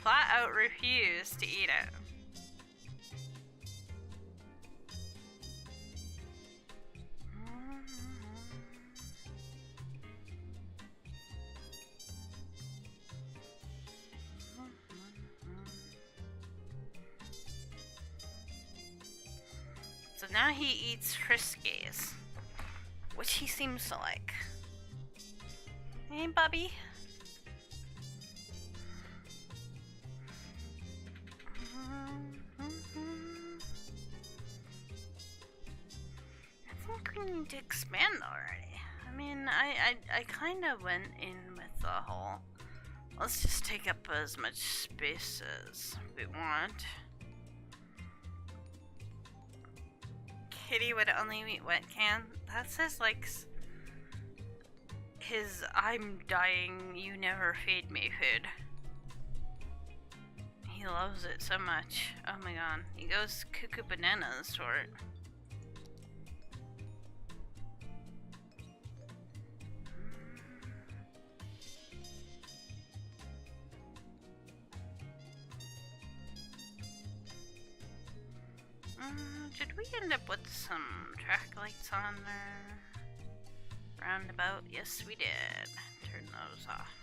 flat out refused to eat it. So now he eats Friskies, which he seems to like. Hey, Bubby. I think we need to expand already. I mean, I kind of went in with the whole, let's just take up as much space as we want. Kitty would only eat wet can. That says like his "I'm dying, you never feed me" food. He loves it so much. Oh my god. He goes cuckoo bananas for it. Did we end up with some track lights on there? Roundabout? Yes, we did. Turn those off.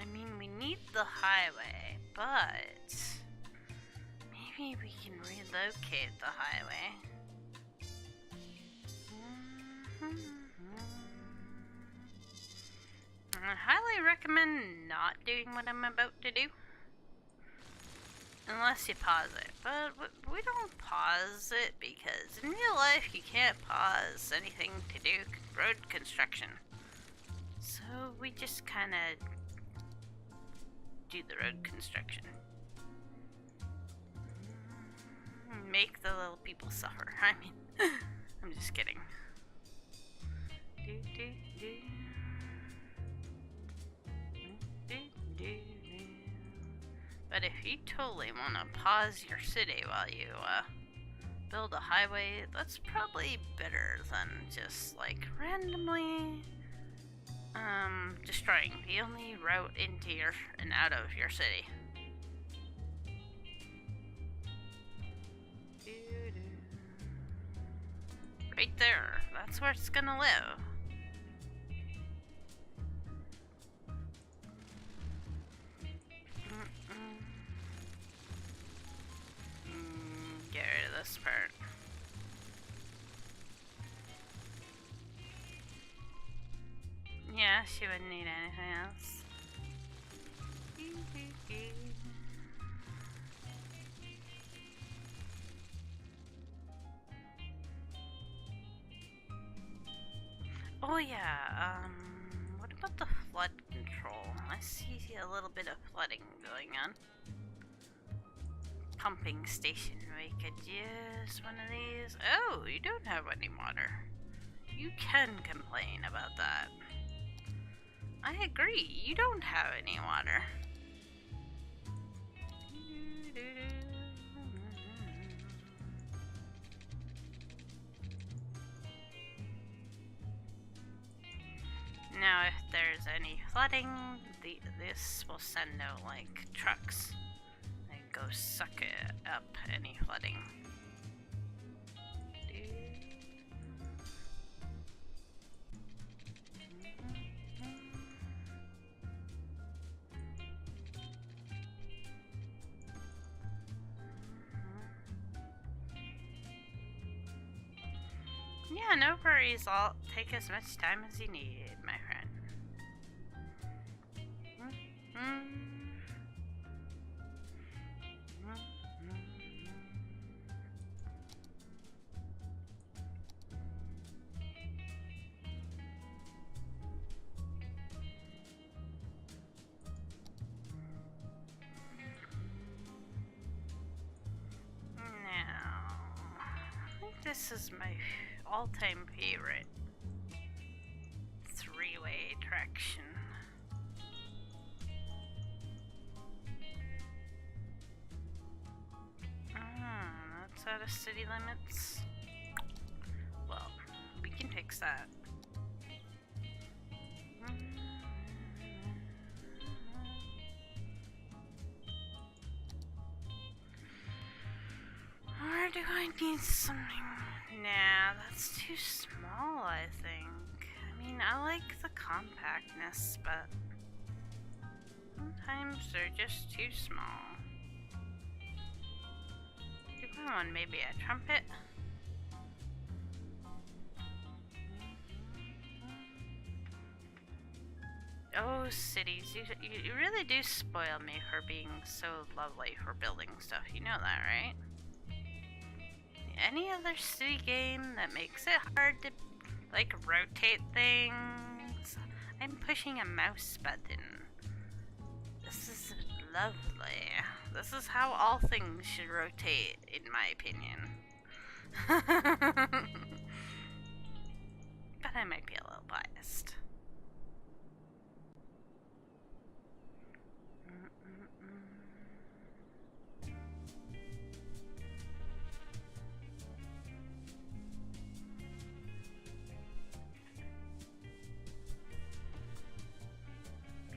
I mean, we need the highway, but maybe we can relocate the highway. I highly recommend not doing what I'm about to do. Unless you pause it. But we don't pause it because in real life you can't pause anything to do road construction. So we just kind of do the road construction. Make the little people suffer. I mean, I'm just kidding. But if you totally want to pause your city while you build a highway, that's probably better than just like randomly destroying the only route into your and out of your city. Right there, that's where it's gonna live. Get rid of this part. Yeah, she wouldn't need anything else. Oh yeah, what about the flood control? I see a little bit of flooding going on. pumping station. We could use one of these. Oh, you don't have any water. You can complain about that. I agree, you don't have any water. Now, if there's any flooding, this will send out like trucks and go suck it up any flooding. Yeah, no worries. I'll take as much time as you need, my friend. Now, I think this is my all-time favorite three-way direction. That's out of city limits. Well, we can fix that. Or do I need something? Nah, that's too small, I think. I mean, I like the compactness, but sometimes they're just too small. Do I want maybe a trumpet? Oh, cities. You really do spoil me for being so lovely for building stuff. You know that, right? Any other city game that makes it hard to, like, rotate things? I'm pushing a mouse button. This is lovely. This is how all things should rotate, in my opinion. But I might be a little biased.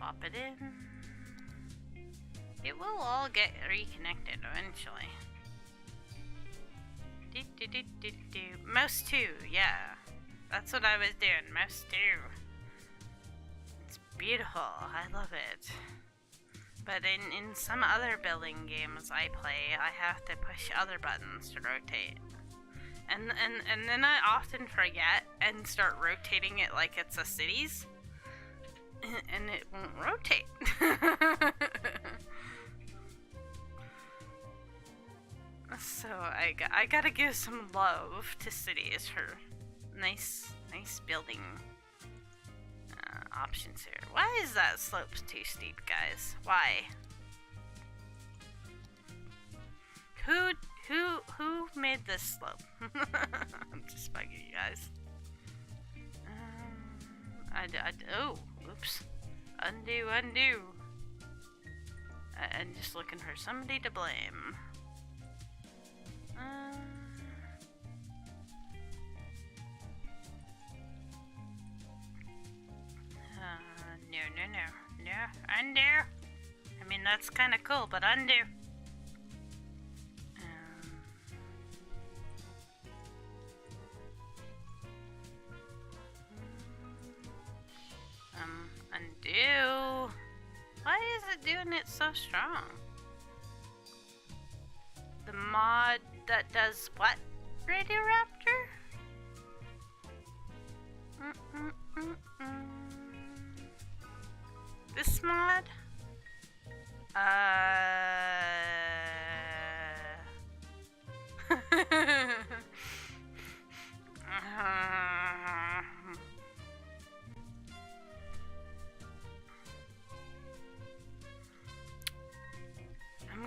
Pop it in. It will all get reconnected eventually. Mouse 2, yeah. That's what I was doing, Mouse 2. It's beautiful, I love it. But in some other building games I play, I have to push other buttons to rotate. And then I often forget and start rotating it like it's a cities. And it won't rotate. So I gotta give some love to cities for nice building options here. Why is that slope too steep, guys? Why? Who made this slope? I'm just bugging you guys. Oh, oops. Undo. I'm just looking for somebody to blame. No. Undo. I mean, that's kind of cool, but undo. Undo. Why is it doing it so strong? The mod that does what? Radioraptor? This mod? I'm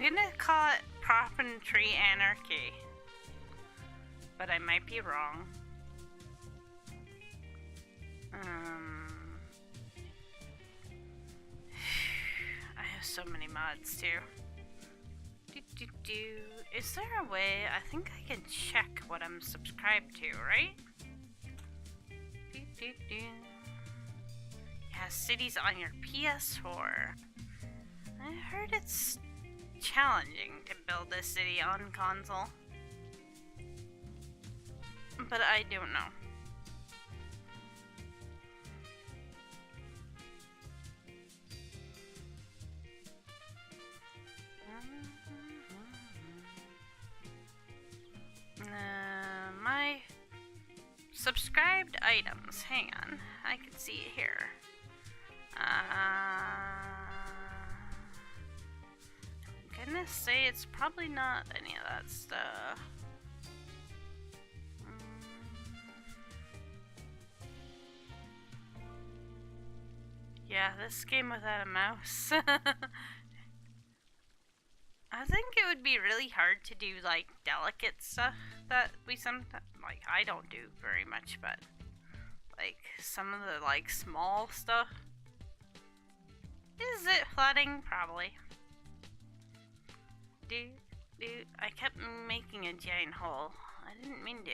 gonna call it dropping tree anarchy. But I might be wrong. I have so many mods too. Is there a way? I think I can check what I'm subscribed to, right? Yeah, cities on your PS4. I heard it's challenging to build a city on console. But I don't know. My subscribed items. Hang on. I can see it here. I'm gonna say it's probably not any of that stuff. Yeah, this game without a mouse. I think it would be really hard to do like delicate stuff that we sometimes, like, I don't do very much, but like some of the like small stuff. Is it flooding? Probably. I kept making a giant hole. I didn't mean to.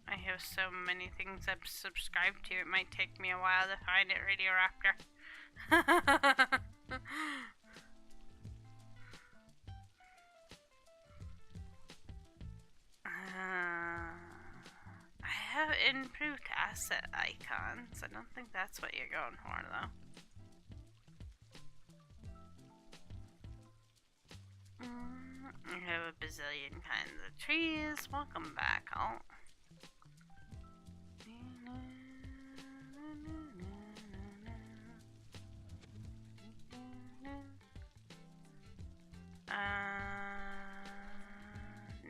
I have so many things I've subscribed to, it might take me a while to find it, Radioraptor. I have improved asset icons. I don't think that's what you're going for, though. I have a bazillion kinds of trees. Welcome back, alt.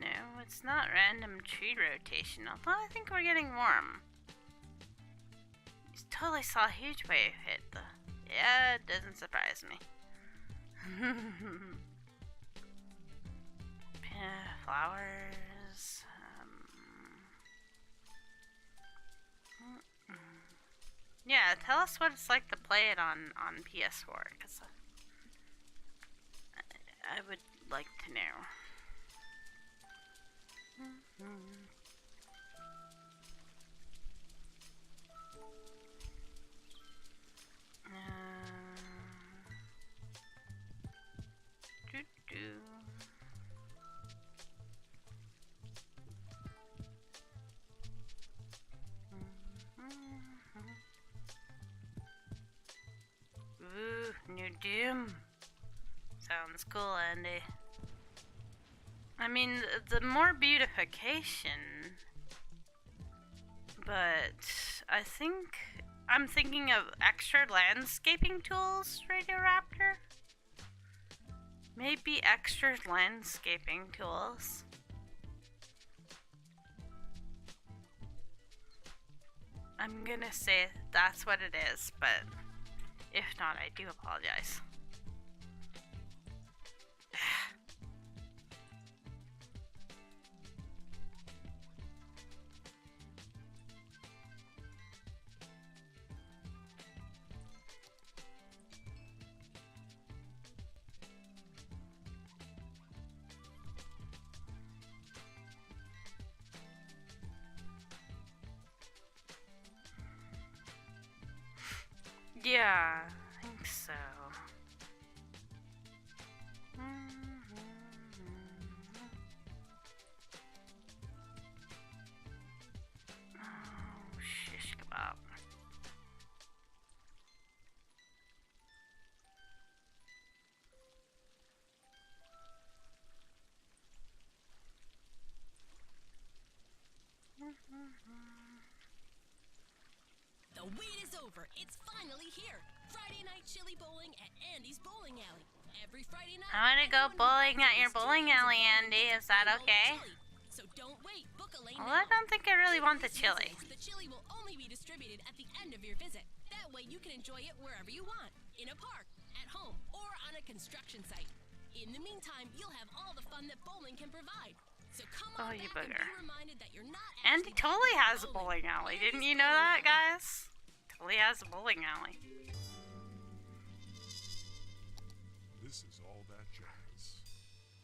No, it's not random tree rotation, although I think we're getting warm. You totally saw a huge wave hit the... Yeah, it doesn't surprise me. Flowers. Yeah, tell us what it's like to play it on PS4, because I would like to know. Ooh, new Doom. Sounds cool, Andy. I mean, the more beautification, but I think I'm thinking of extra landscaping tools, Radioraptor? Maybe extra landscaping tools. I'm gonna say that's what it is, but if not, I do apologize. Yeah, I think so. Oh, shish kebab. The wait is over. It's finally here. Friday night chili bowling at Andy's Bowling Alley. Every Friday night. I want to go bowling at your bowling alley, Andy. Is that okay? So don't wait. Book a lane Well, now. I don't think I really want the chili. The chili will only be distributed at the end of your visit. That way you can enjoy it wherever you want. In a park, at home, or on a construction site. In the meantime, you'll have all the fun that bowling can provide. So come on You back and booger. be reminded that you're not And actually he totally going has a bowling alley. Didn't you know that, guys? Totally has a bowling alley. This is all that jazz.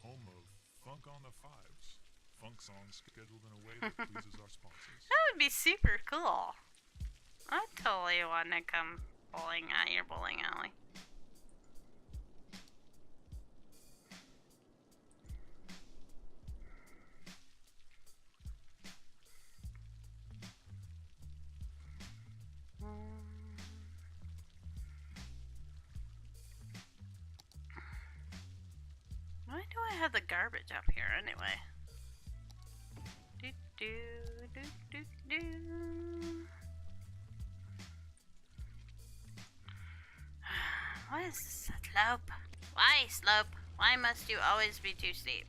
Home of Funk on the Fives. Funk songs scheduled in a way that pleases our sponsors. That would be super cool. I totally want to come bowling at your bowling alley. Why do I have the garbage up here anyway? Do do do do do. Why is this a slope? Why, slope? Why must you always be too steep?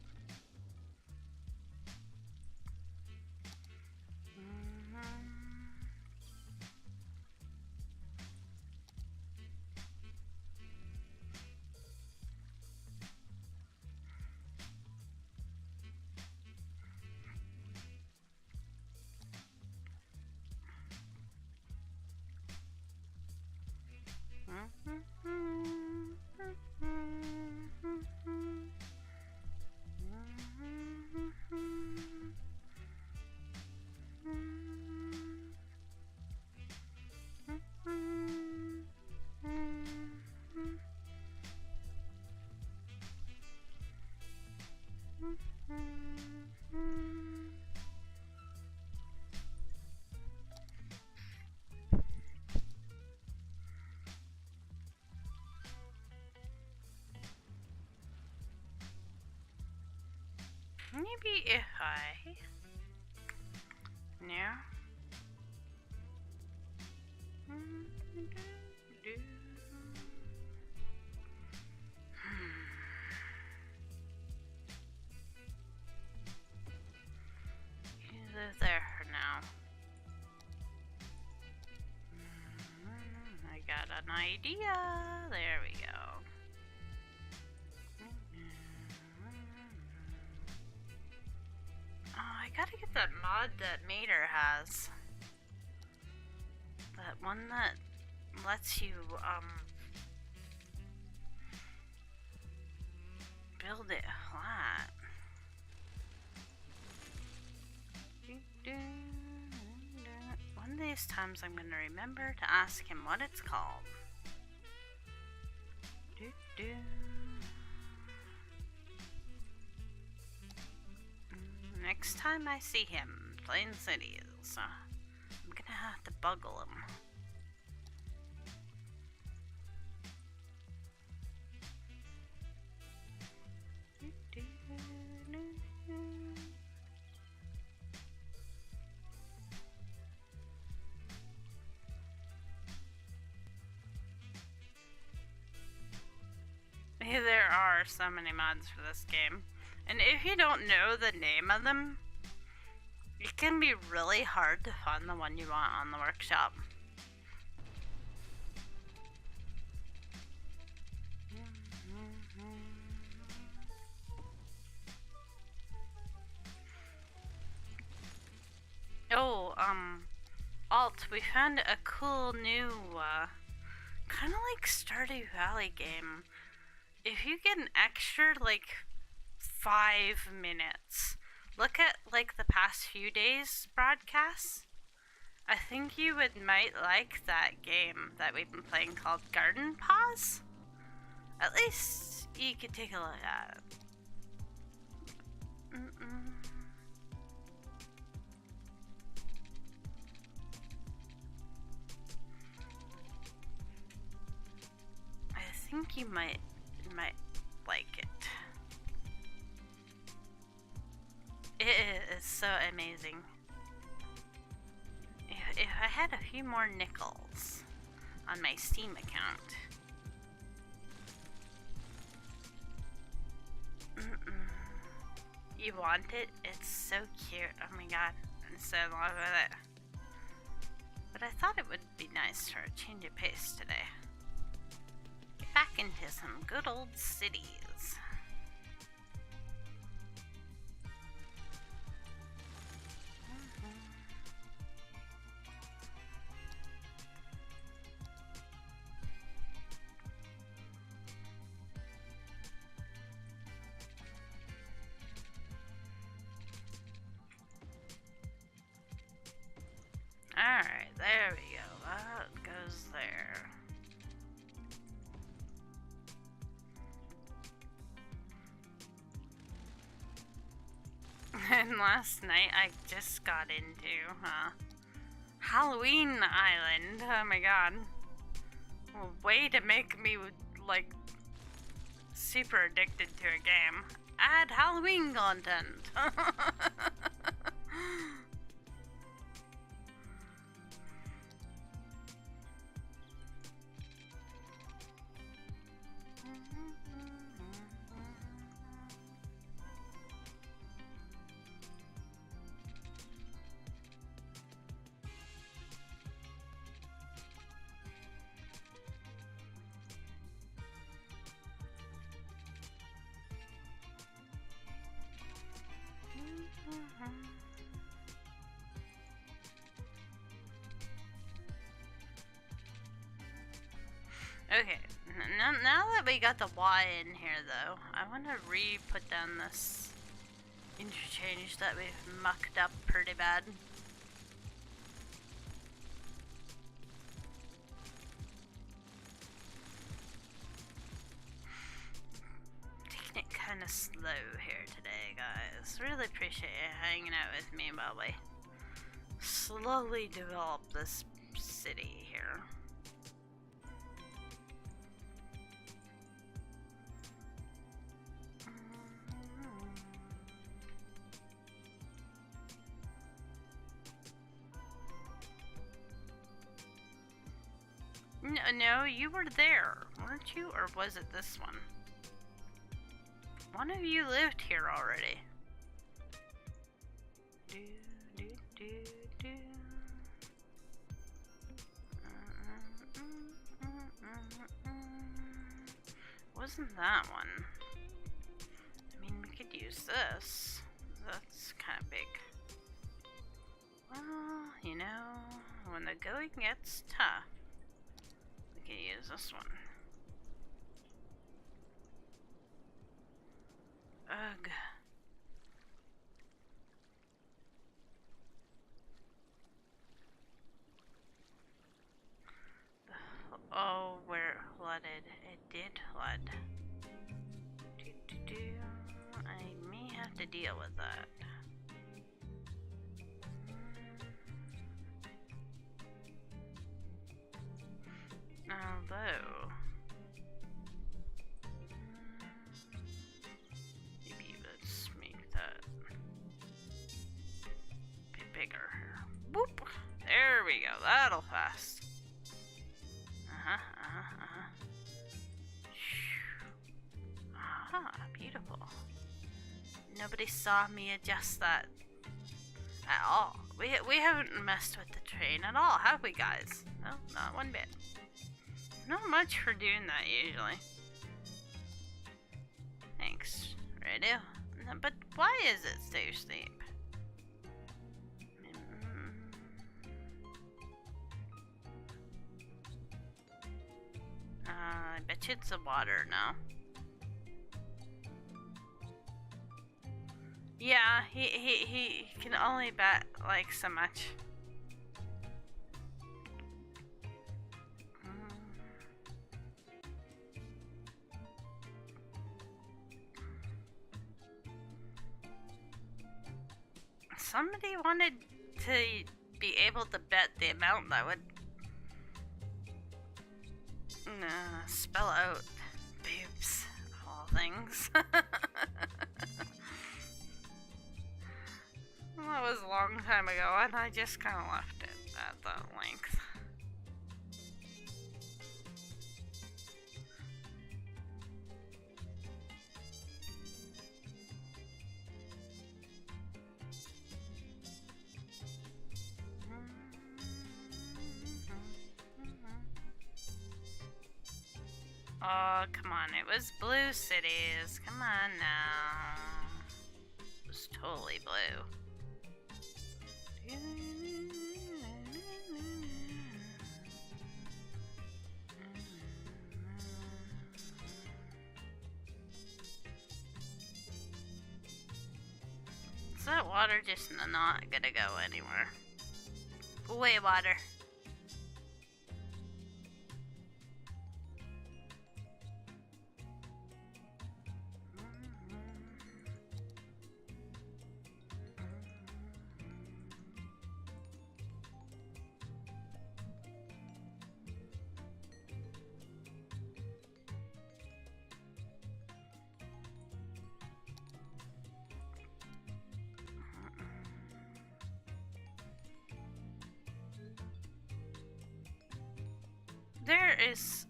Maybe if I... No. You live there for now. I got an idea. There we go. Oh, I gotta get that mod that Mater has. That one that lets you, build it flat. One of these times I'm gonna remember to ask him what it's called. Next time I see him, Plain Cities, I'm gonna have to buggle him. There are so many mods for this game. And if you don't know the name of them, it can be really hard to find the one you want on the workshop. Oh, Alt, we found a cool new, kind of like Stardew Valley game. If you get an extra, like, 5 minutes, look at, like, the past few days' broadcasts. I think you might like that game that we've been playing called Garden Paws. At least you could take a look at it. I think you might like it. It is so amazing. If I had a few more nickels on my Steam account. You want it? It's so cute. Oh my god. I'm so in love with it. But I thought it would be nice for a change of pace today. Get back into some good old cities. Alright, there we go. That goes there. And last night I just got into Halloween Island. Oh my god. Way to make me like super addicted to a game. Add Halloween content. Okay, now that we got the Y in here though, I want to put down this interchange that we've mucked up pretty bad. Taking it kind of slow here today, guys. Really appreciate you hanging out with me while we slowly develop this city here. No, you were there, weren't you? Or was it this one? One of you lived here already. Do, do, do, do. Wasn't that one? I mean, we could use this. That's kind of big. Well, you know, when the going gets tough, we can use this one. Ugh. Oh, where it flooded. It did flood. I may have to deal with that. Although, maybe let's make that be bigger here. Boop! There we go. That'll fast. Ah, beautiful. Nobody saw me adjust that at all. We haven't messed with the train at all, have we, guys? No, not one bit. Not much for doing that usually. Thanks, radio. But why is it so steep? I bet you it's the water now. Yeah, he can only bet like so much. Somebody wanted to be able to bet the amount that would spell out boobs, of all things. That was a long time ago, and I just kind of left it at that length. Oh, come on. It was blue cities. Come on now. It was totally blue. Is that water just not gonna go anywhere? Away, water.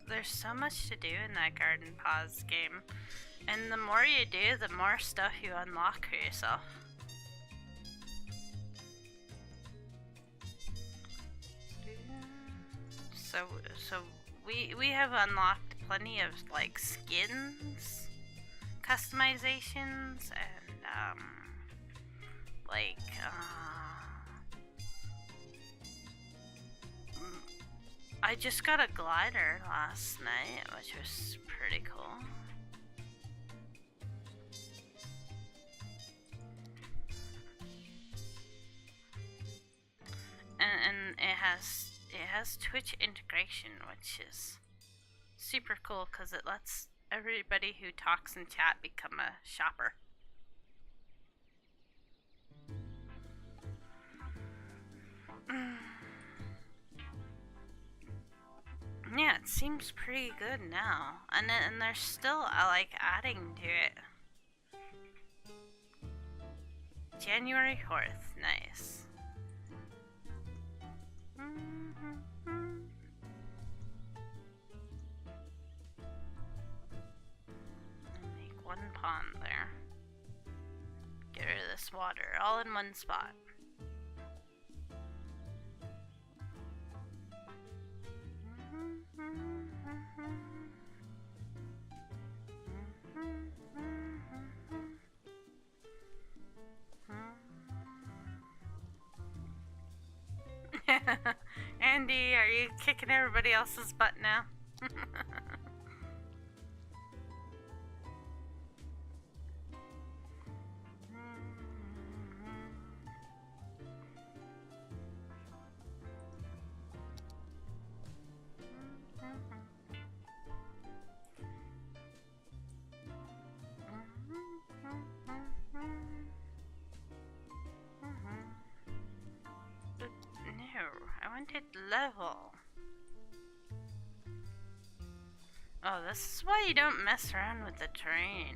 There's so much to do in that Garden Pause game. And the more you do, the more stuff you unlock for yourself. So we have unlocked plenty of like skins, customizations, and like I just got a glider last night, which was pretty cool. And it has Twitch integration, which is super cool because it lets everybody who talks in chat become a shopper. Yeah, it seems pretty good now, and they're still like adding to it. January 4th, nice. Make one pond there. Get rid of this water, all in one spot. Andy, are you kicking everybody else's butt now? I wanted level. Oh, this is why you don't mess around with the terrain.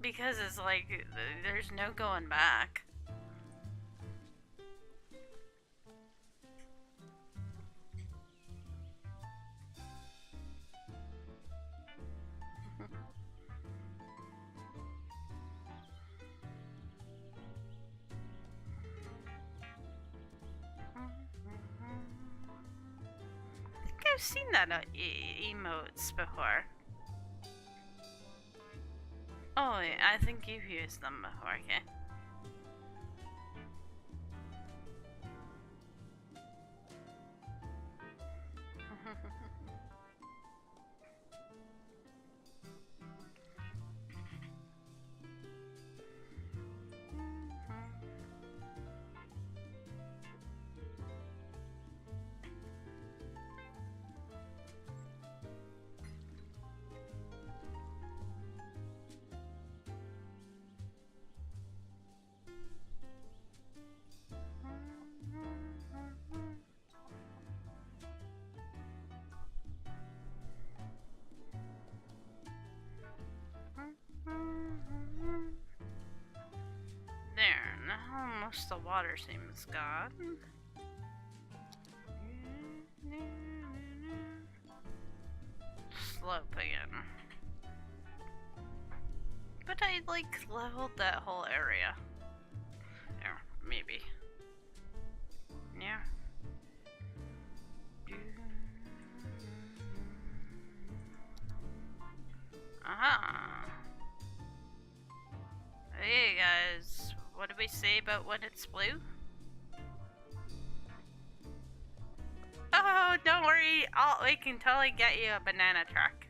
Because it's like, there's no going back. I've seen that emotes before. Oh, I think you've used them before, okay. There, now most of the water seems gone. Slope again. But I like leveled that whole area. There, maybe. Yeah. Hey guys, what did we say about when it's blue? Oh, don't worry. We can totally get you a banana truck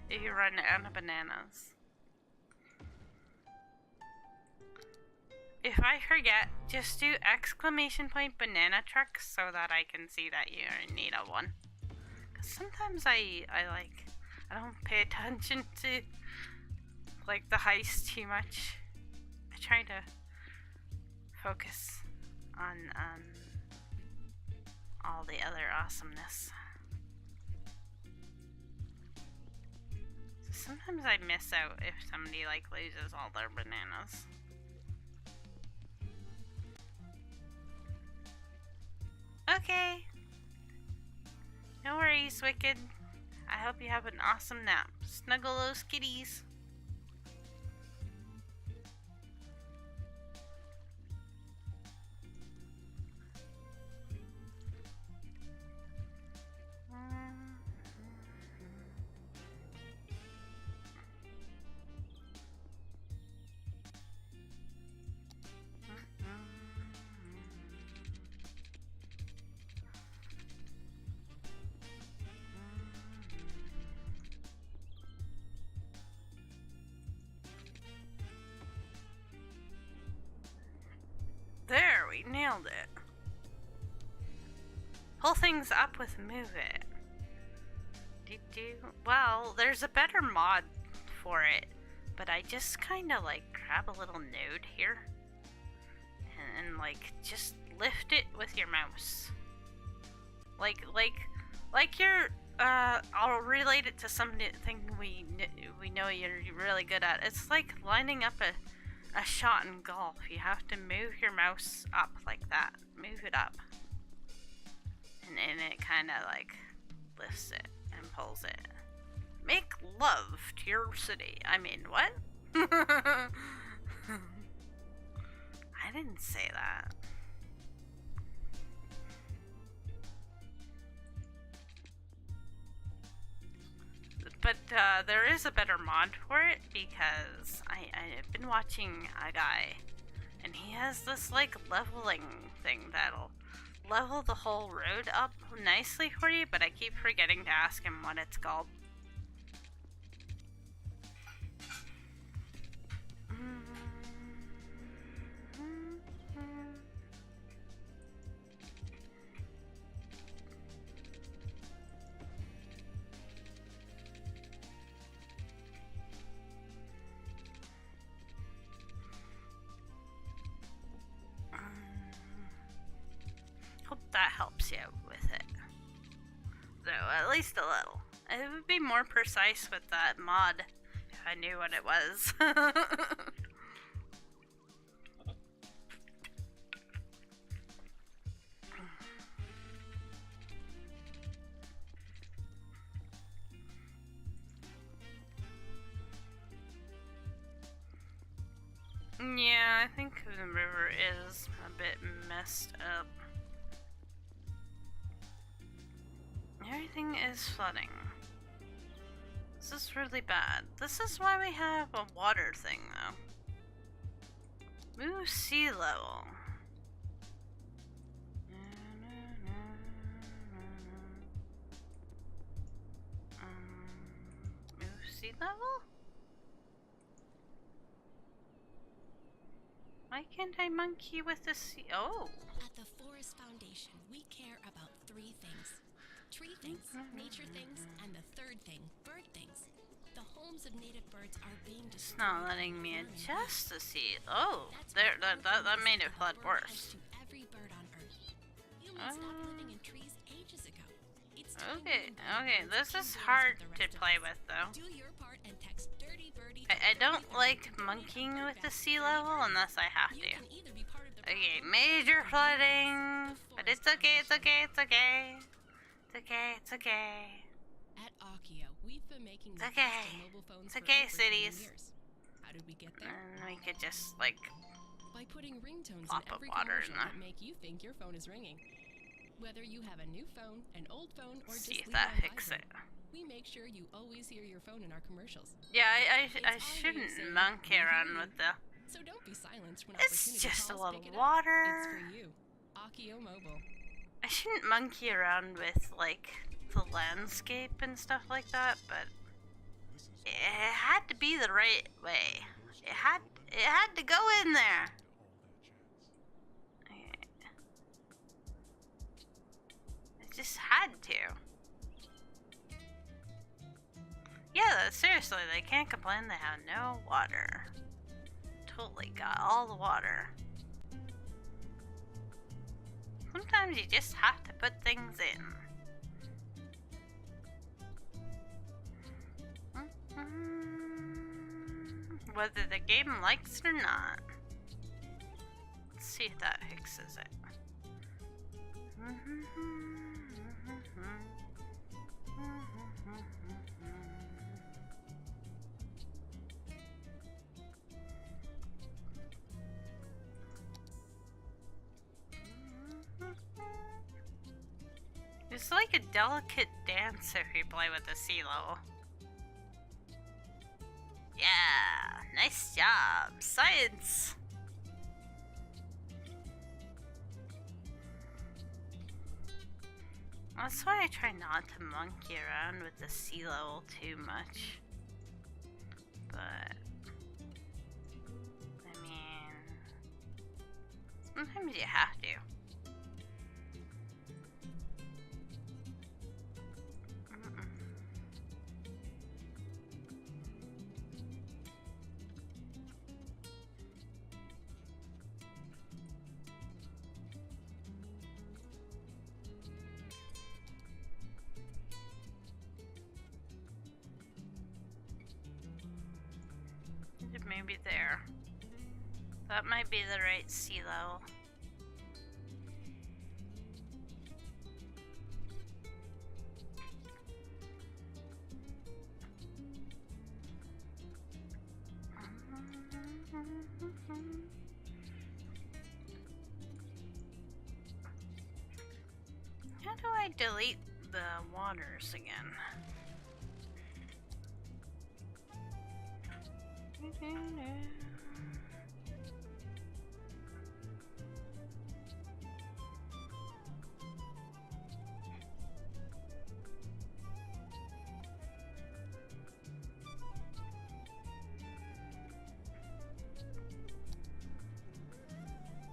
if you run out of bananas. If I forget, just do ! banana truck so that I can see that you need a one. Cause sometimes I don't pay attention to like the heist too much. I try to focus on all the other awesomeness. So sometimes I miss out if somebody like loses all their bananas. Okay. No worries, Wicked. I hope you have an awesome nap. Snuggle those kitties. There, we nailed it. Pull things up with move it. Well, there's a better mod for it, but I just kind of like grab a little node here and like just lift it with your mouse. Like you're I'll relate it to something we know you're really good at. It's like lining up a shot in golf. You have to move your mouse up like that. Move it up. And it kind of like lifts it and pulls it. Make love to your city. I mean, what? I didn't say that. But there is a better mod for it because I've been watching a guy and he has this like leveling thing that'll level the whole road up nicely for you, but I keep forgetting to ask him what it's called. Hope that helps you with it. So, at least a little. It would be more precise with that mod if I knew what it was. Yeah, I think the river is a bit messed up. Everything is flooding. This is really bad. This is why we have a water thing, though. Move sea level. Move sea level? Why can't I monkey with the sea? Oh! At the Forest Foundation, we care about three things. Tree things, nature things, and the third thing, bird things. The homes of native birds are being It's destroyed. not letting me adjust the sea. Oh! There, that made it flood worse. To every bird on Earth. Humans stopped living in trees ages ago. It's time Okay, we invite okay, birds this to is deal hard with the to rest of play us. with, though. Do your part and text Dirty Birdie. I don't like monkeying with the sea level unless I have You to. can either be part of the Okay, problem major or flooding! the But it's forest okay, it's foundation. okay, it's okay. It's okay, it's okay. At Akio, we've been making the It's okay. best of mobile phones It's for okay, over 20 cities. years. How did we get there? And we could just, like, By putting ringtones Plop in of every water in commercial there. that make you think your phone is ringing. Whether you have a new phone, an old phone, or just See if leave that on fixes it. vibrate, we make sure you always hear your phone in our commercials. Yeah, I It's our way of shouldn't saying, monkey "We hear around you." with the. So don't be silenced when It's opportunity just a calls. little Pick it up. water. It's for you. Akio Mobile. I shouldn't monkey around with like the landscape and stuff like that, but This is it had to be the right way. It had to go in there. all that jazz. It just had to. Yeah, seriously, they can't complain they have no water. Totally got all the water. Sometimes you just have to put things in. Whether the game likes it or not. Let's see if that fixes it. It's like a delicate dance if you play with the sea level. Yeah, nice job, science. That's why I try not to monkey around with the sea level too much. But I mean, sometimes you have to. Maybe there. That might be the right sea level. How do I delete the waters again?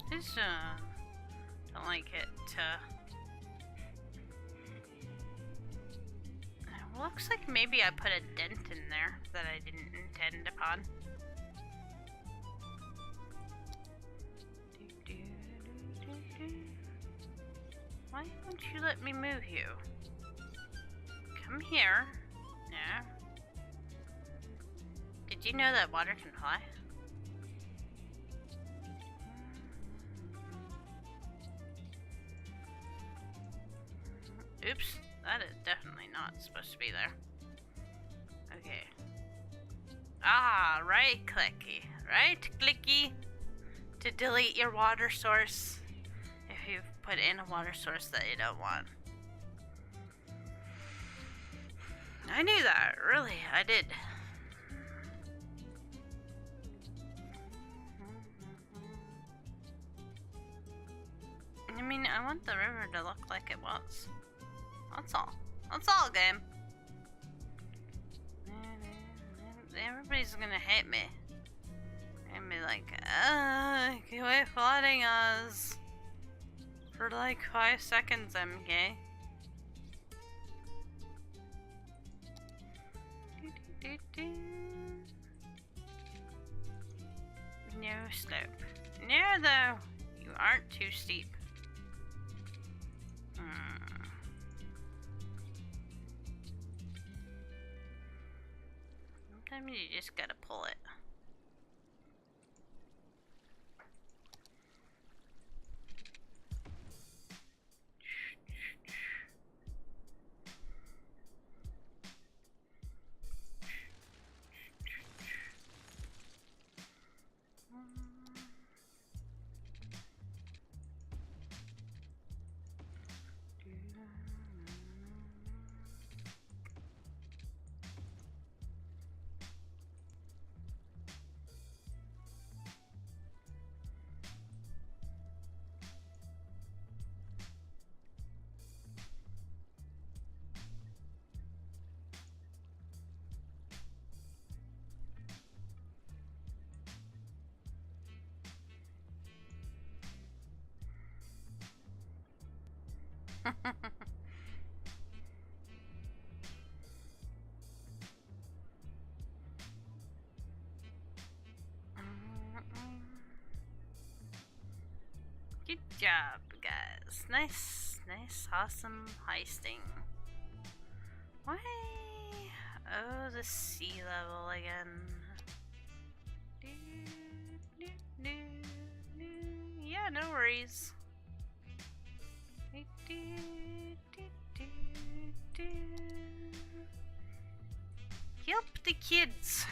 Just don't like it. Looks like maybe I put a dent in there that I didn't intend upon. Why won't you let me move you? Come here. No. Did you know that water can fly? Oops, that is definitely not supposed to be there. Okay. Ah, right clicky to delete your water source if you've put in a water source that you don't want. I knew that, really, I did. I mean, I want the river to look like it was. That's all. That's all, game. Everybody's gonna hate me. And be like, quit flooding us. For like 5 seconds, MK. No slope. No, though. You aren't too steep. Sometimes you just gotta pull it. Good job, guys. Nice, awesome heisting. Why? Oh, the sea level again. Yeah, no worries. Help the kids.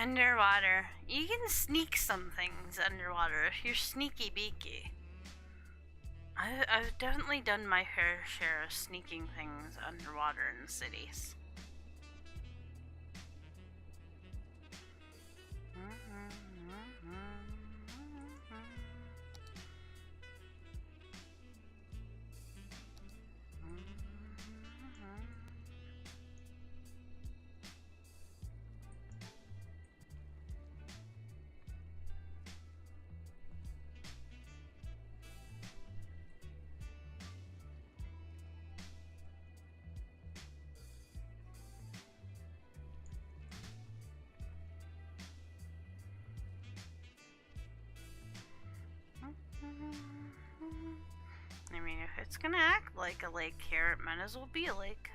Underwater. You can sneak some things underwater if you're sneaky beaky. I've definitely done my fair share of sneaking things underwater in cities. I mean, if it's gonna act like a lake here, it might as well be a lake.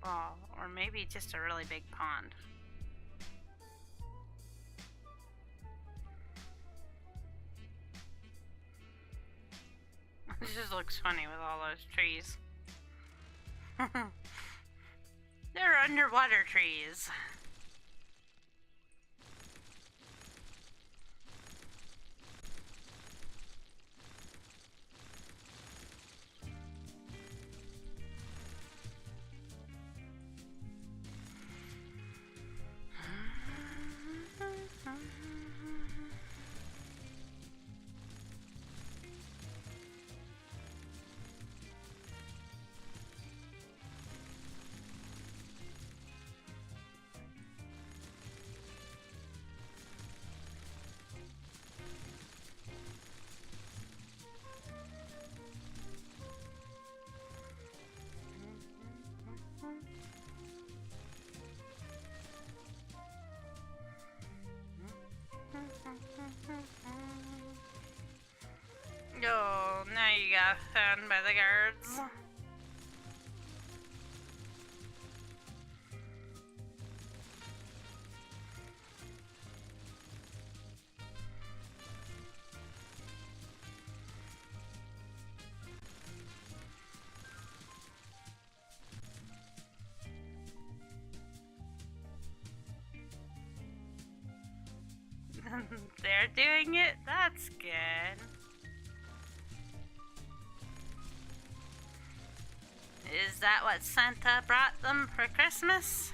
Oh, or maybe just a really big pond. It just looks funny with all those trees. They're underwater trees. Oh, now you got found by the guards. They're doing it? That's good. Is that what Santa brought them for Christmas?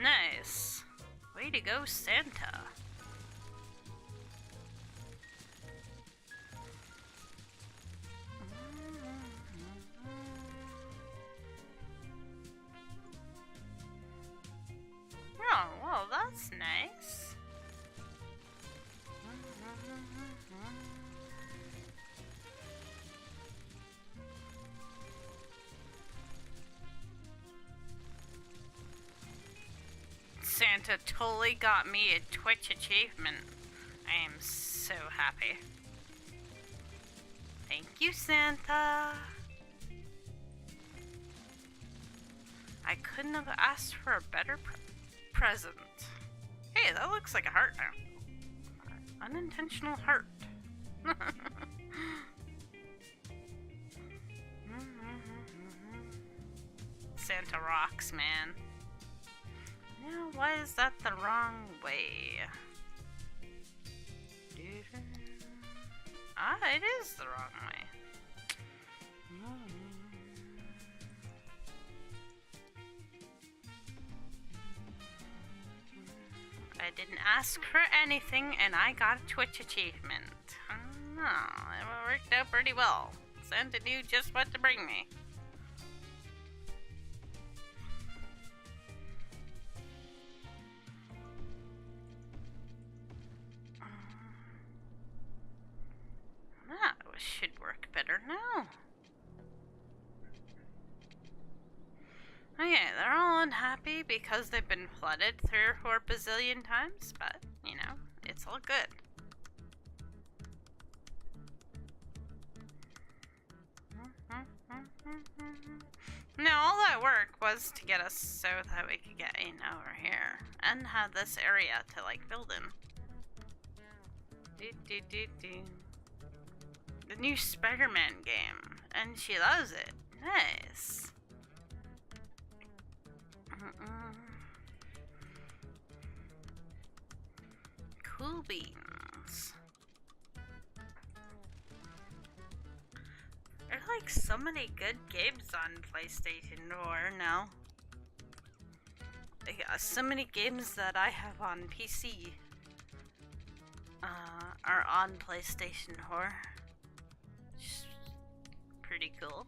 Nice. Way to go, Santa. That's nice. Santa totally got me a Twitch achievement. I am so happy. Thank you, Santa. I couldn't have asked for a better present. Hey, that looks like a heart now. Unintentional heart. Santa rocks, man. Now, why is that the wrong way? Ah, it is the wrong way. I didn't ask for anything and I got a Twitch achievement. Oh, it worked out pretty well. Santa knew just what to bring me. That should work better now. Okay, they're all unhappy because they've been flooded 3 or 4 bazillion times, but, you know, it's all good. Now, all that work was to get us so that we could get in over here and have this area to, like, build in. The new Spider-Man game, and she loves it. Nice. Cool beans. There are like so many good games on PlayStation 4 now. Like, so many games that I have on PC are on PlayStation 4. Just pretty cool.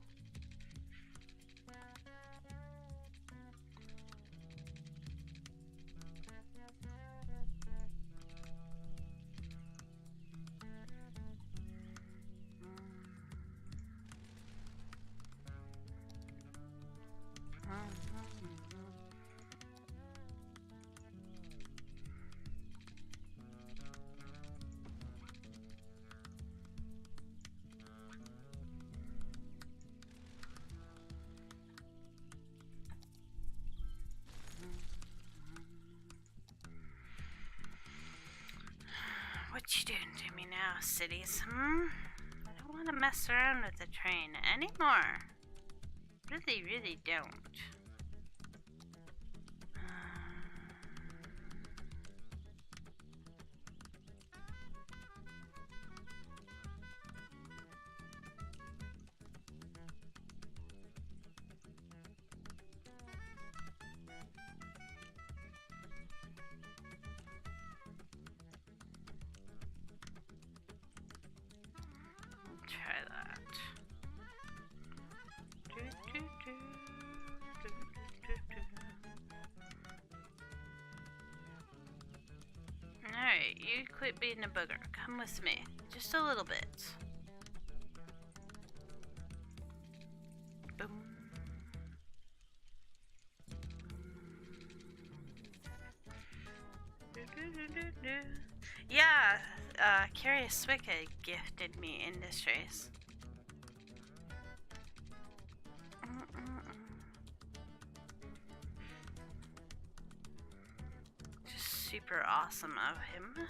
What you doing to me now, cities? I don't want to mess around with the train anymore. Really, really don't. Try that. Alright, you quit being a booger. Come with me. Just a little bit. Boom. Yeah, Curious Wicked gifted me Industries. Just super awesome of him.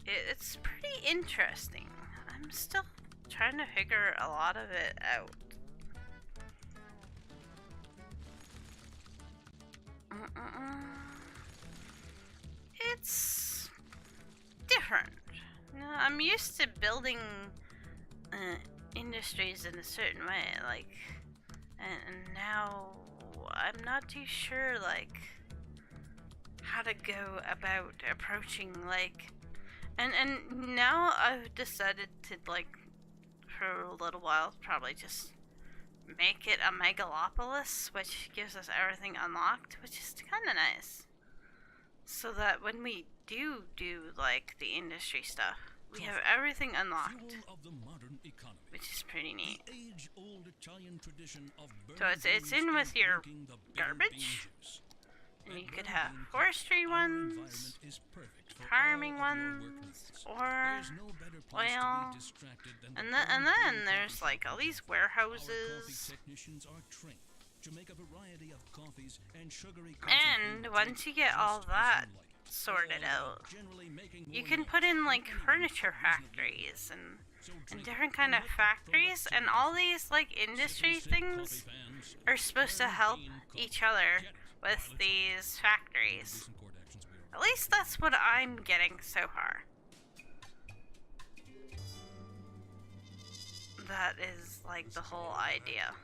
It's pretty interesting. I'm still trying to figure a lot of it out. It's different. I'm used to building industries in a certain way, like, and now I'm not too sure, like, how to go about approaching, like, and now I've decided to, like, for a little while, probably just make it a megalopolis, which gives us everything unlocked, which is kind of nice. so that when we do like the industry stuff, we have everything unlocked, Fuel of the modern economy. which is pretty neat. The age-old Italian tradition of So it's in with your garbage, and you could have forestry ones, farming ones, or oil, and then there's like all these warehouses. To make a variety of coffees and sugary And once you get all that sorted out, you can put in like furniture factories and different kind of factories, and all these like industry things are supposed to help each other with these factories. At least that's what I'm getting so far. That is like the whole idea.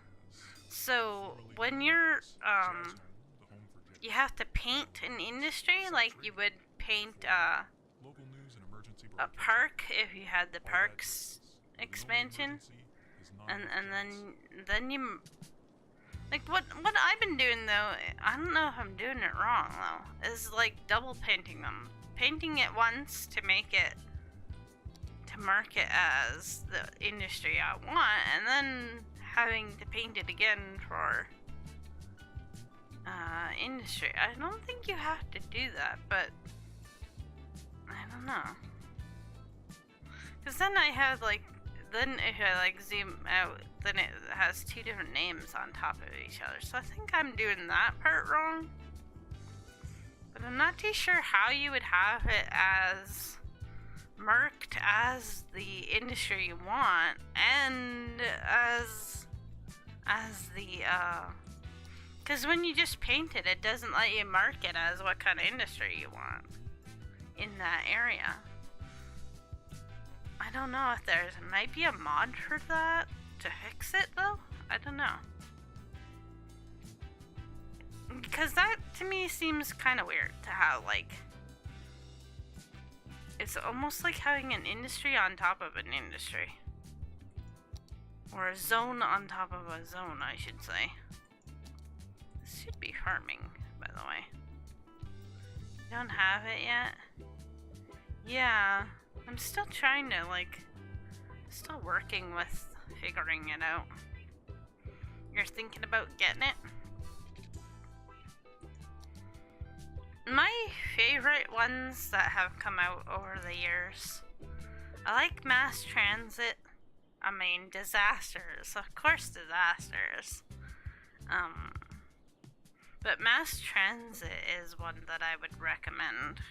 So when you're you have to paint an industry like you would paint Local news and emergency a park if you had the parks expansion, and then you like what I've been doing though, I don't know if I'm doing it wrong though, is like double painting them, painting it once to make it to mark it as the industry I want, and then having to paint it again for industry. I don't think you have to do that, but I don't know. Because then I have like, then if I like zoom out, then it has two different names on top of each other. So I think I'm doing that part wrong. But I'm not too sure how you would have it as marked as the industry you want and as the because when you just paint it, it doesn't let you mark it as what kind of industry you want in that area. I don't know if there's might be a mod for that to fix it though. I don't know, because that to me seems kind of weird to have like, it's almost like having an industry on top of an industry. Or a zone on top of a zone, I should say. This should be farming, by the way. You don't have it yet? Yeah, I'm still trying to, like, still working with figuring it out. You're thinking about getting it? My favorite ones that have come out over the years, I like mass transit. I mean, disasters. Of course, disasters. But mass transit is one that I would recommend.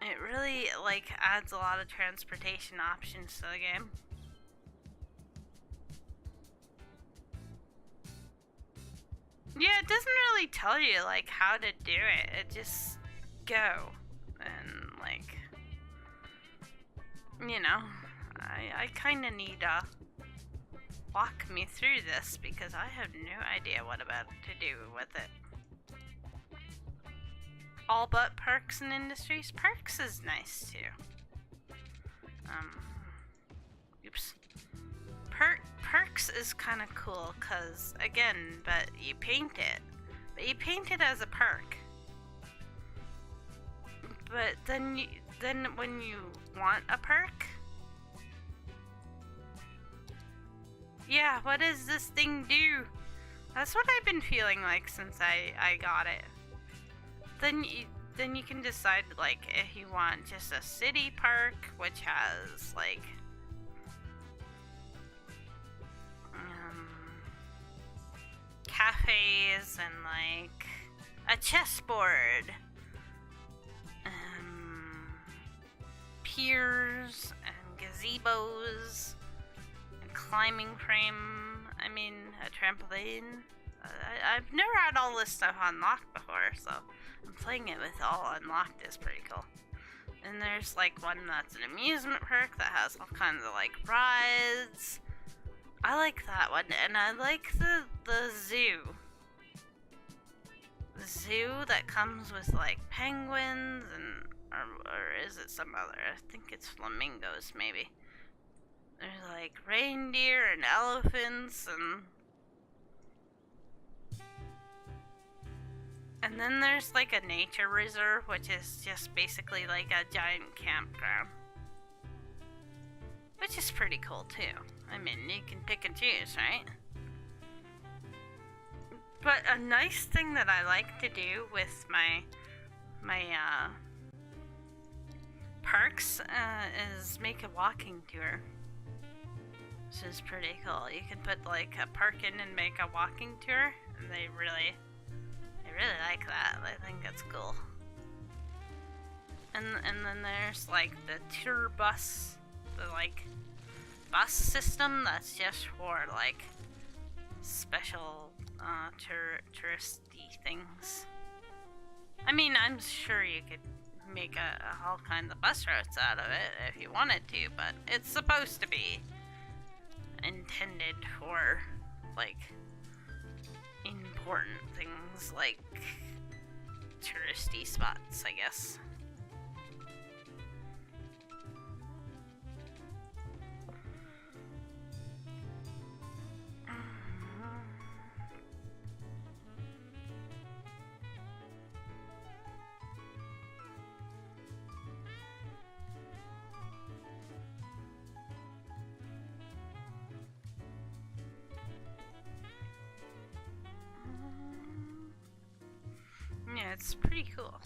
It really, like, adds a lot of transportation options to the game. Yeah, it doesn't really tell you, like, how to do it. It just go. And, like, you know, I kind of need to walk me through this because I have no idea what about to do with it. All but parks and industries. Parks is nice too. Oops. Parks is kind of cool because, again, but you paint it. But you paint it as a park. But then when you want a park, yeah, what does this thing do? That's what I've been feeling like since I got it. Then you can decide, like, if you want just a city park, which has, like, cafes and, like, a chessboard, piers and gazebos, and climbing frame, I mean, a trampoline. I've never had all this stuff unlocked before, so I'm playing it with all unlocked is pretty cool. And there's like one that's an amusement park that has all kinds of like rides. I like that one, and I like the zoo. The zoo that comes with like penguins and or is it some other? I think it's flamingos maybe. There's like reindeer and elephants And then there's like a nature reserve, which is just basically like a giant campground. Which is pretty cool too. I mean, you can pick and choose, right? But a nice thing that I like to do with my parks is make a walking tour. This is pretty cool. You can put like a park in and make a walking tour, and they really like that. I think it's cool. And then there's like the tour bus, the like bus system that's just for like special touristy things. I mean, I'm sure you could make all kinds of bus routes out of it if you wanted to, but it's supposed to be intended for like important things like touristy spots, I guess. Yeah, it's pretty cool.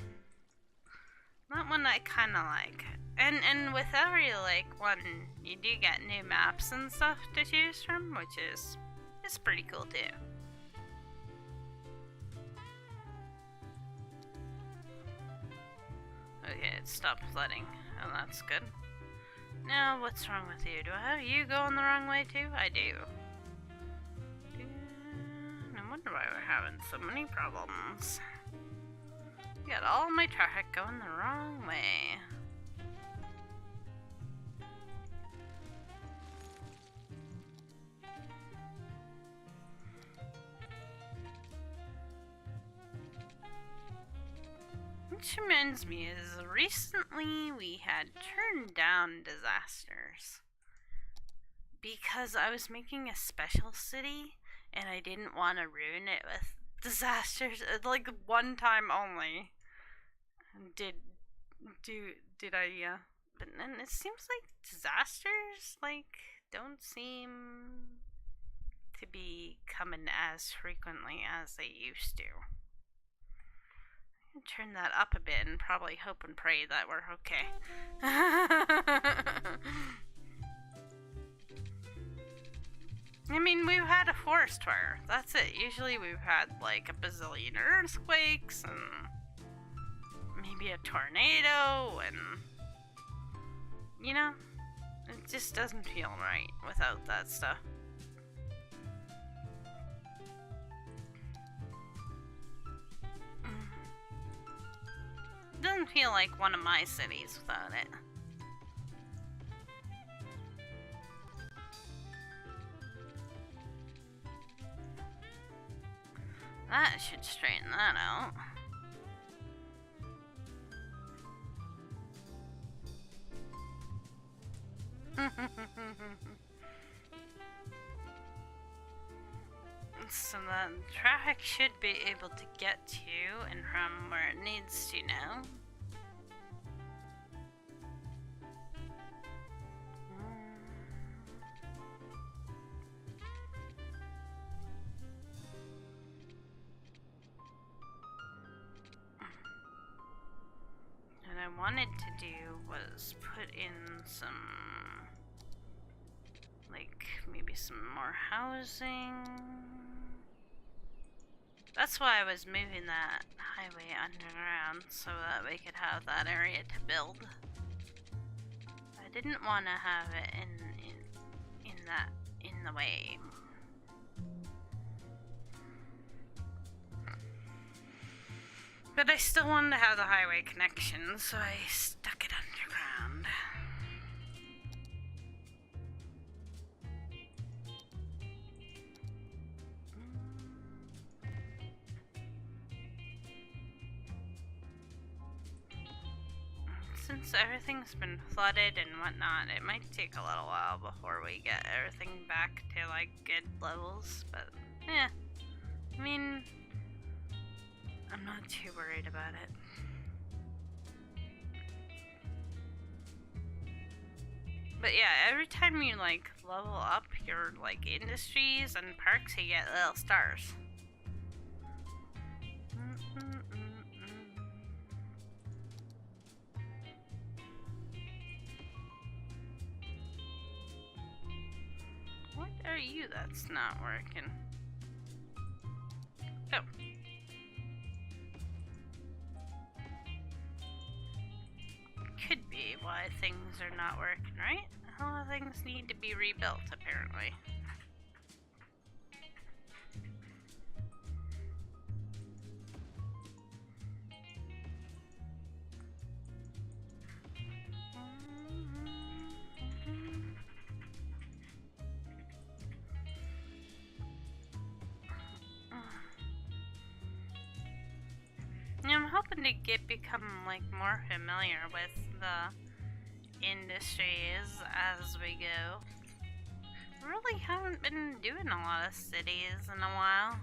That one I kind of like. And with every like one, you do get new maps and stuff to choose from, which is pretty cool too. Okay, it stopped flooding. Oh, that's good. Now, what's wrong with you? Do I have you going the wrong way too? I do. No wonder why we're having so many problems. Got all my traffic going the wrong way. Which reminds me is recently we had turned down disasters because I was making a special city and I didn't want to ruin it with disasters. Like one time only did I but then it seems like disasters like don't seem to be coming as frequently as they used to. I can turn that up a bit and probably hope and pray that we're okay. I mean, we've had a forest fire. That's it. Usually we've had like a bazillion earthquakes and maybe a tornado and, you know, it just doesn't feel right without that stuff. It doesn't feel like one of my cities without it. That should straighten that out. So the traffic should be able to get to and from where it needs to now. What I wanted to do was put in some, like, maybe some more housing. That's why I was moving that highway underground, so that we could have that area to build. I didn't want to have it in the way. But I still wanted to have the highway connection, so I stuck it underground. Since everything's been flooded and whatnot, it might take a little while before we get everything back to like good levels, but yeah. I mean, I'm not too worried about it. But yeah, every time you like level up your like industries and perks, you get little stars. What are you that's not working? Oh. Could be why things are not working, right? A lot of things need to be rebuilt, apparently. Yeah, I'm hoping to become like more familiar with the industries as we go. Really haven't been doing a lot of cities in a while.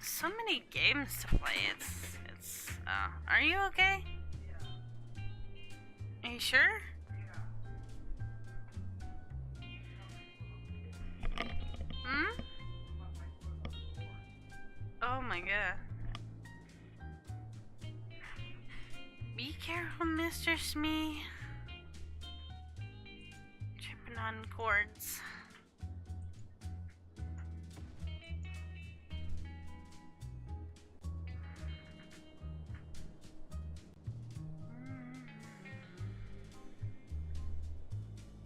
So many games to play. It's. Are you okay? Are you sure? Hmm? Oh my god. Be careful, Mr. Smee. Tripping on cords.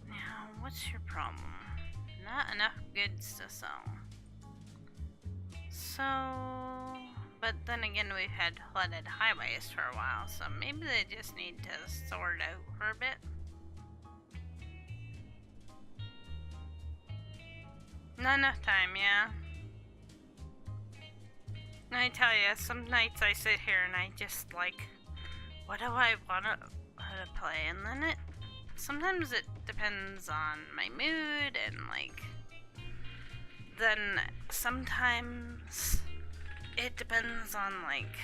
Now, what's your problem? Not enough goods to sell. So, but then again, we've had flooded highways for a while, so maybe they just need to sort out for a bit. Not enough time, yeah. I tell you, some nights I sit here and I just like, what do I want to play? And then sometimes it depends on my mood and like, then sometimes it depends on like,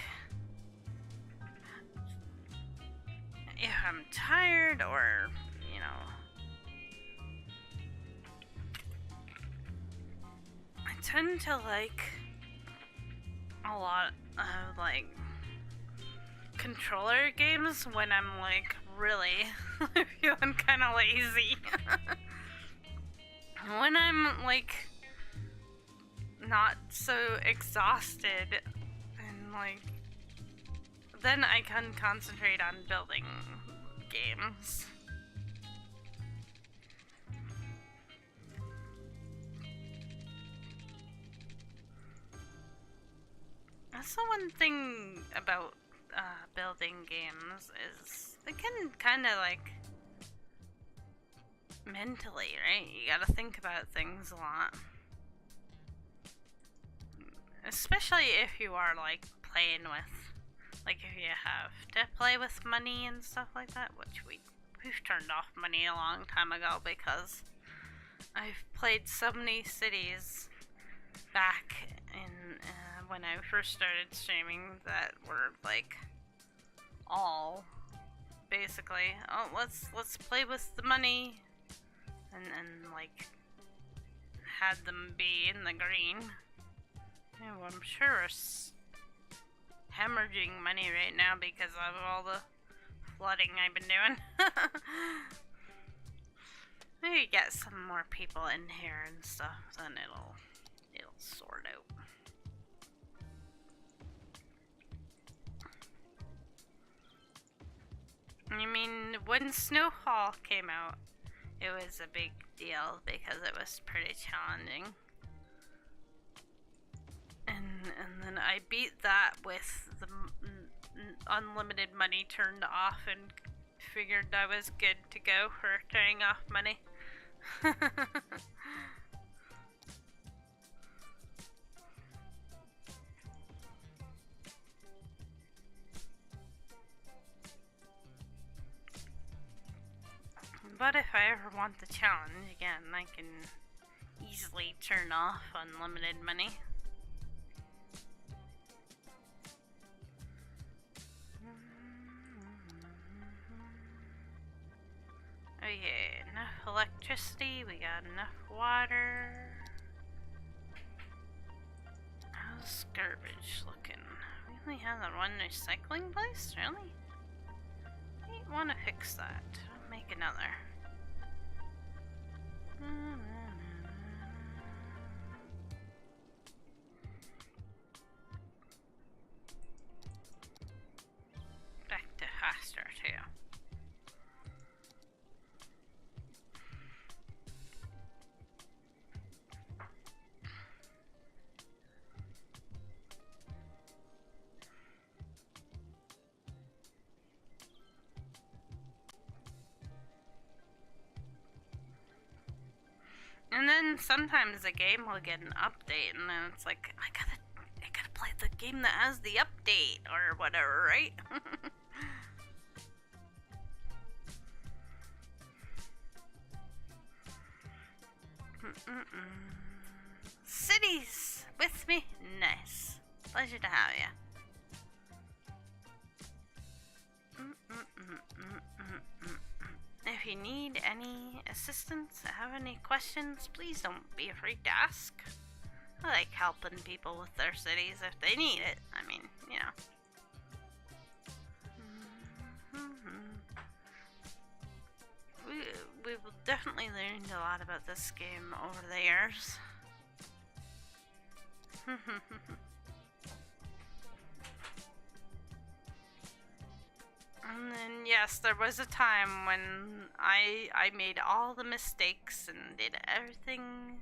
if I'm tired or, you know, I tend to like a lot of like controller games when I'm like really feeling kind of lazy. When I'm like not so exhausted and like then I can concentrate on building games. That's the one thing about building games is they can kind of like mentally, right? You gotta think about things a lot. Especially if you are like playing with, like if you have to play with money and stuff like that, which we've turned off money a long time ago because I've played so many cities back in when I first started streaming that were like all basically, oh let's play with the money and like had them be in the green. Oh, I'm sure it's hemorrhaging money right now because of all the flooding I've been doing. Maybe get some more people in here and stuff, then it'll sort out. I mean, when Snowfall came out, it was a big deal because it was pretty challenging. And then I beat that with the unlimited money turned off and figured I was good to go for turning off money. But if I ever want the challenge again, I can easily turn off unlimited money. Okay, enough electricity, we got enough water. How's garbage looking? We only have that one recycling place, really? I want to fix that. I'll make another. Back to faster too. And then sometimes the game will get an update, and then it's like, I gotta play the game that has the update or whatever, right? Cities with me, nice. Pleasure to have you. If you need any assistance, have any questions, please don't be afraid to ask. I like helping people with their cities if they need it. I mean, you know. We've definitely learned a lot about this game over the years. And then, yes, there was a time when I made all the mistakes and did everything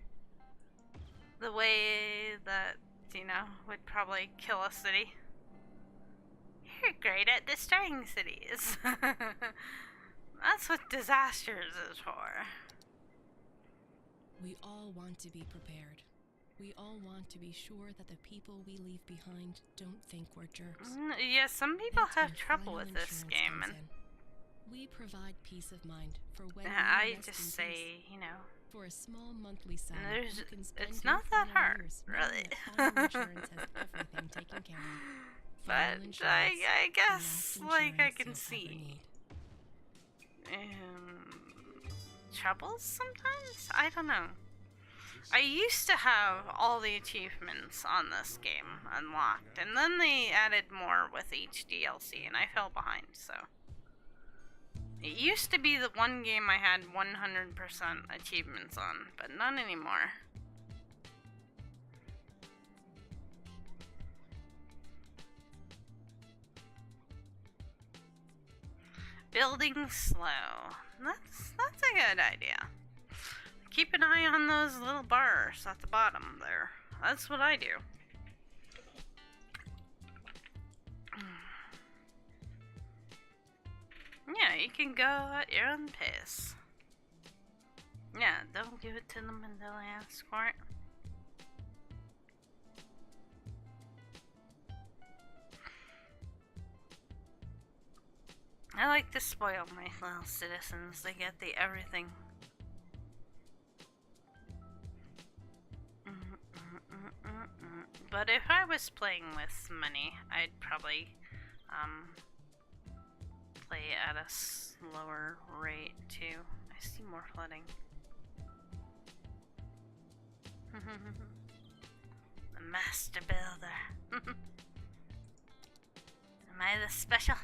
the way that, you know, would probably kill a city. You're great at destroying cities. That's what disasters is for. We all want to be prepared. We all want to be sure that the people we leave behind don't think we're jerks. Yeah, some people That's have where trouble final with this insurance game, comes and in. We provide peace of mind for when I you rest just in say, peace. you know, For a small monthly sum, there's, you can spend it's your not that final hard, years knowing really. that final insurance has everything taken care of. But Final I insurance, guess, the last like, I insurance can you'll see ever need. troubles sometimes? I don't know. I used to have all the achievements on this game unlocked, and then they added more with each DLC, and I fell behind, so. It used to be the one game I had 100% achievements on, but not anymore. Building slow. That's a good idea. Keep an eye on those little bars at the bottom there. That's what I do. Yeah, you can go at your own pace. Yeah, don't give it to them until they ask for it. I like to spoil my little citizens. They get the everything. But if I was playing with money, I'd probably play at a slower rate too. I see more flooding. The master builder. Am I the special?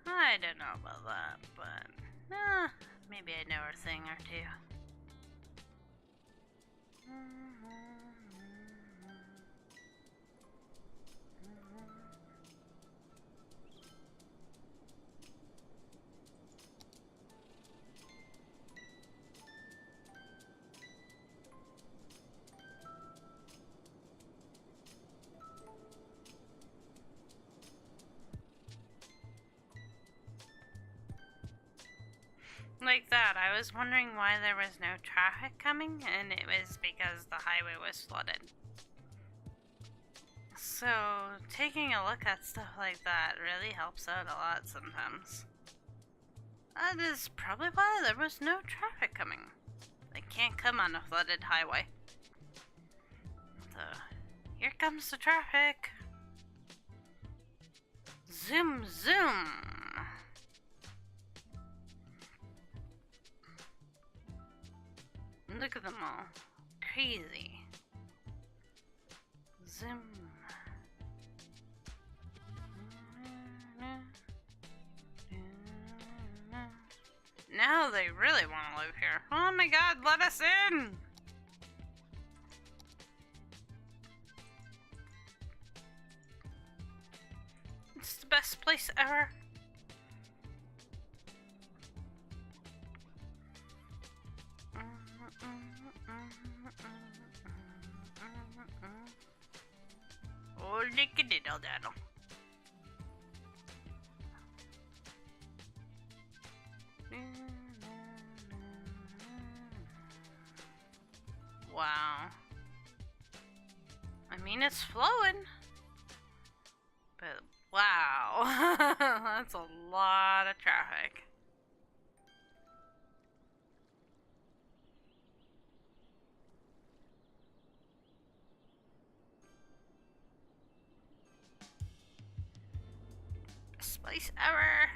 I don't know about that, but maybe I know a thing or two. Like that, I was wondering why there was no traffic coming, and it was because the highway was flooded. So, taking a look at stuff like that really helps out a lot sometimes. That is probably why there was no traffic coming. They can't come on a flooded highway. So, here comes the traffic. Zoom, zoom. Look at them all. Crazy. Zoom. Now they really want to live here. Oh my god, let us in! It's the best place ever. Oh, look at diddle daddle. Wow. I mean, it's flowing. But wow. That's a lot of traffic. Best place ever.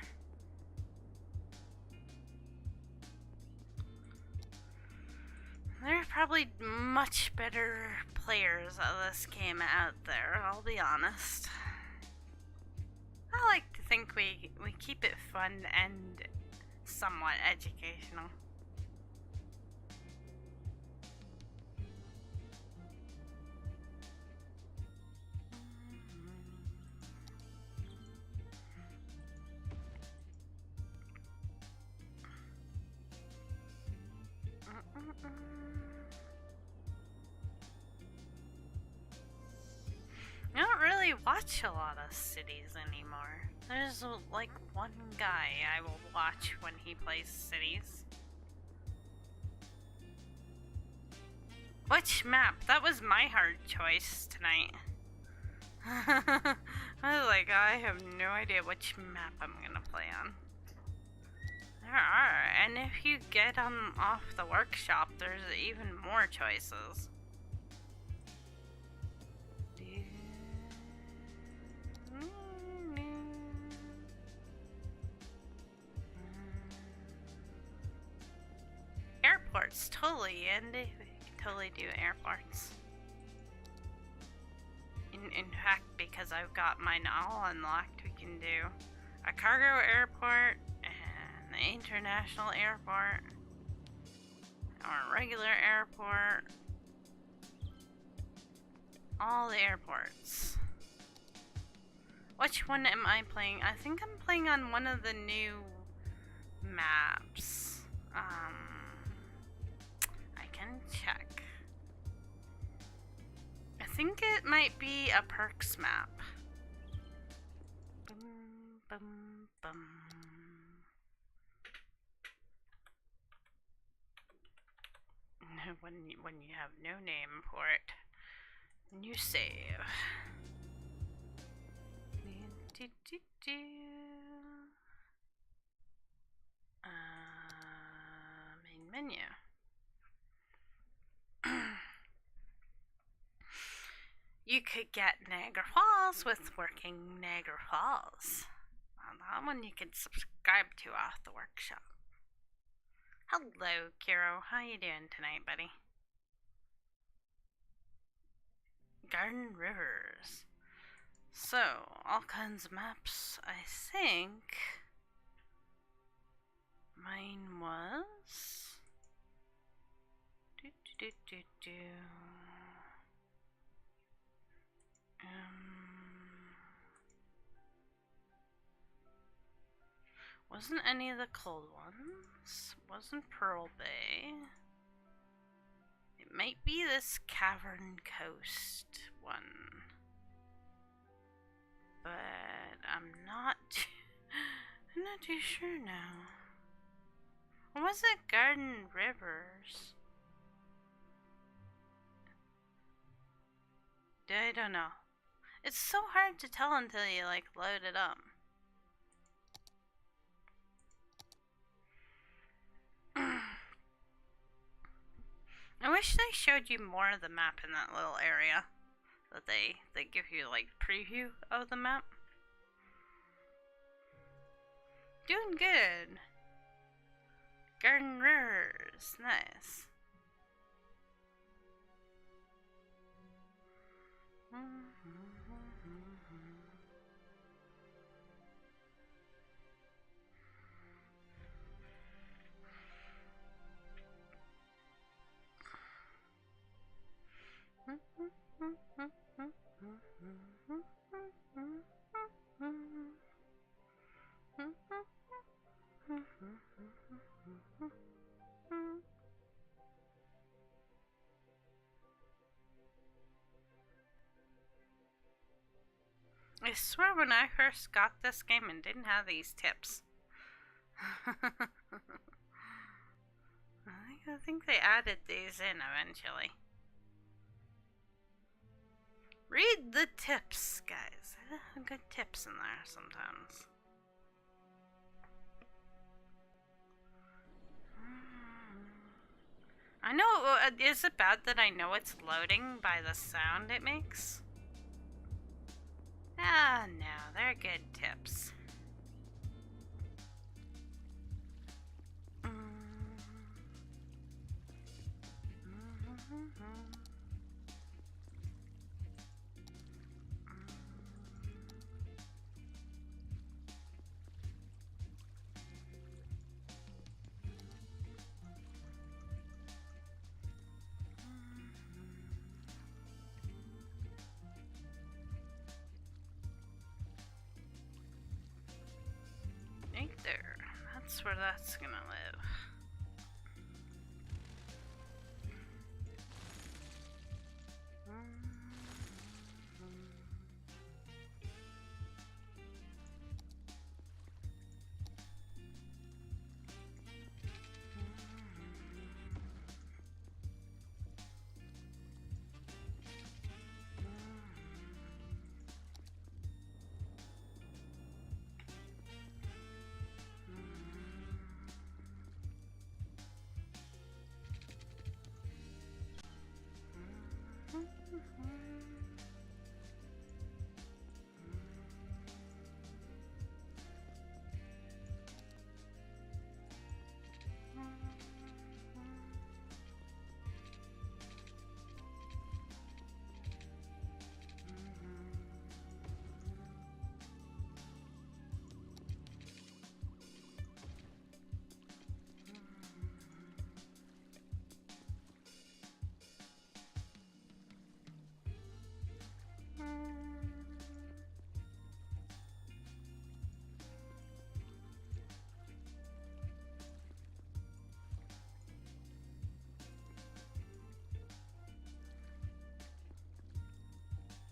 There are probably much better players of this game out there, I'll be honest. I like to think we keep it fun and somewhat educational. I don't really watch a lot of cities anymore. There's like one guy I will watch when he plays cities. Which map? That was my hard choice tonight. I was like, I have no idea which map I'm gonna play on. There are, and if you get off the workshop, there's even more choices. Airports, totally, and we can totally do airports. In fact, because I've got mine all unlocked, we can do a cargo airport and the international airport, or a regular airport, all the airports. Which one am I playing? I think I'm playing on one of the new maps. I can check. I think it might be a perks map. Bum, bum, bum. When you have no name for it, new save. Main menu. You could get Niagara Falls with working Niagara Falls. Well, that one you could subscribe to off the workshop. Hello, Kiro. How you doing tonight, buddy? Garden Rivers. So, all kinds of maps, I think. Mine was... Wasn't any of the cold ones. Wasn't Pearl Bay. It might be this Cavern Coast one. But I'm not too sure now. Or was it Garden Rivers? I don't know. It's so hard to tell until you like load it up. I wish they showed you more of the map in that little area. That they give you like preview of the map. Doing good. Garden Rivers, nice. I swear when I first got this game and didn't have these tips. I think they added these in eventually. Read the tips, guys. Good tips in there sometimes. I know, is it bad that I know it's loading by the sound it makes? Ah, no, they're good tips. Right there. That's where that's gonna live.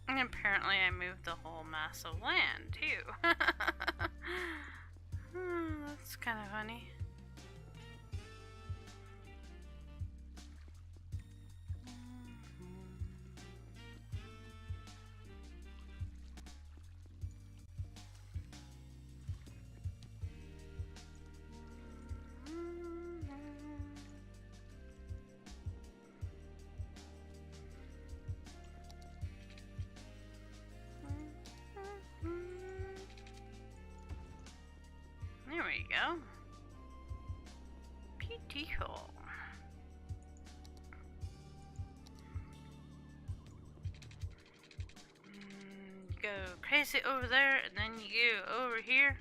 And apparently I moved the whole mass of land, too. That's kind of funny. There we go. Beautiful. Go crazy over there, and then you go over here.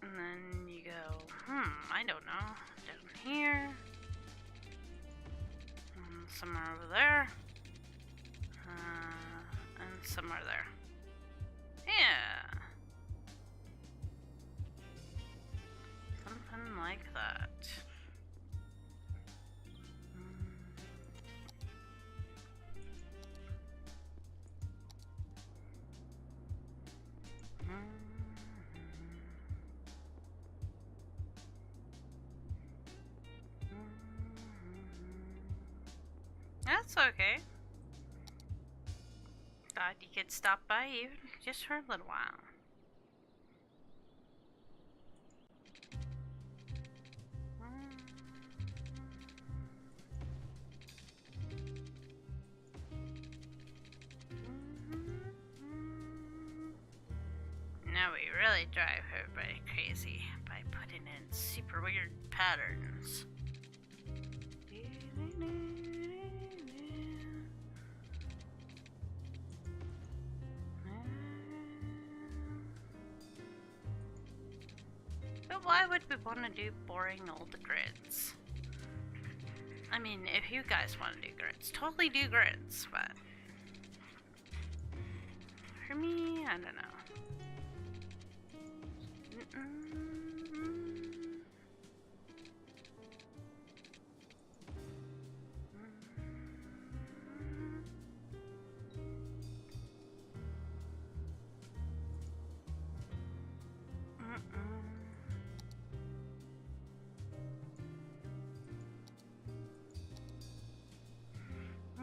And then you go, I don't know, down here. And somewhere over there. And somewhere there. Yeah. Something like that. That's okay. thought you could stop by even just for a little while. Now we really drive everybody crazy by putting in super weird patterns. But why would we want to do boring old grids? I mean, if you guys want to do grids, totally do grids, but for me, I don't know.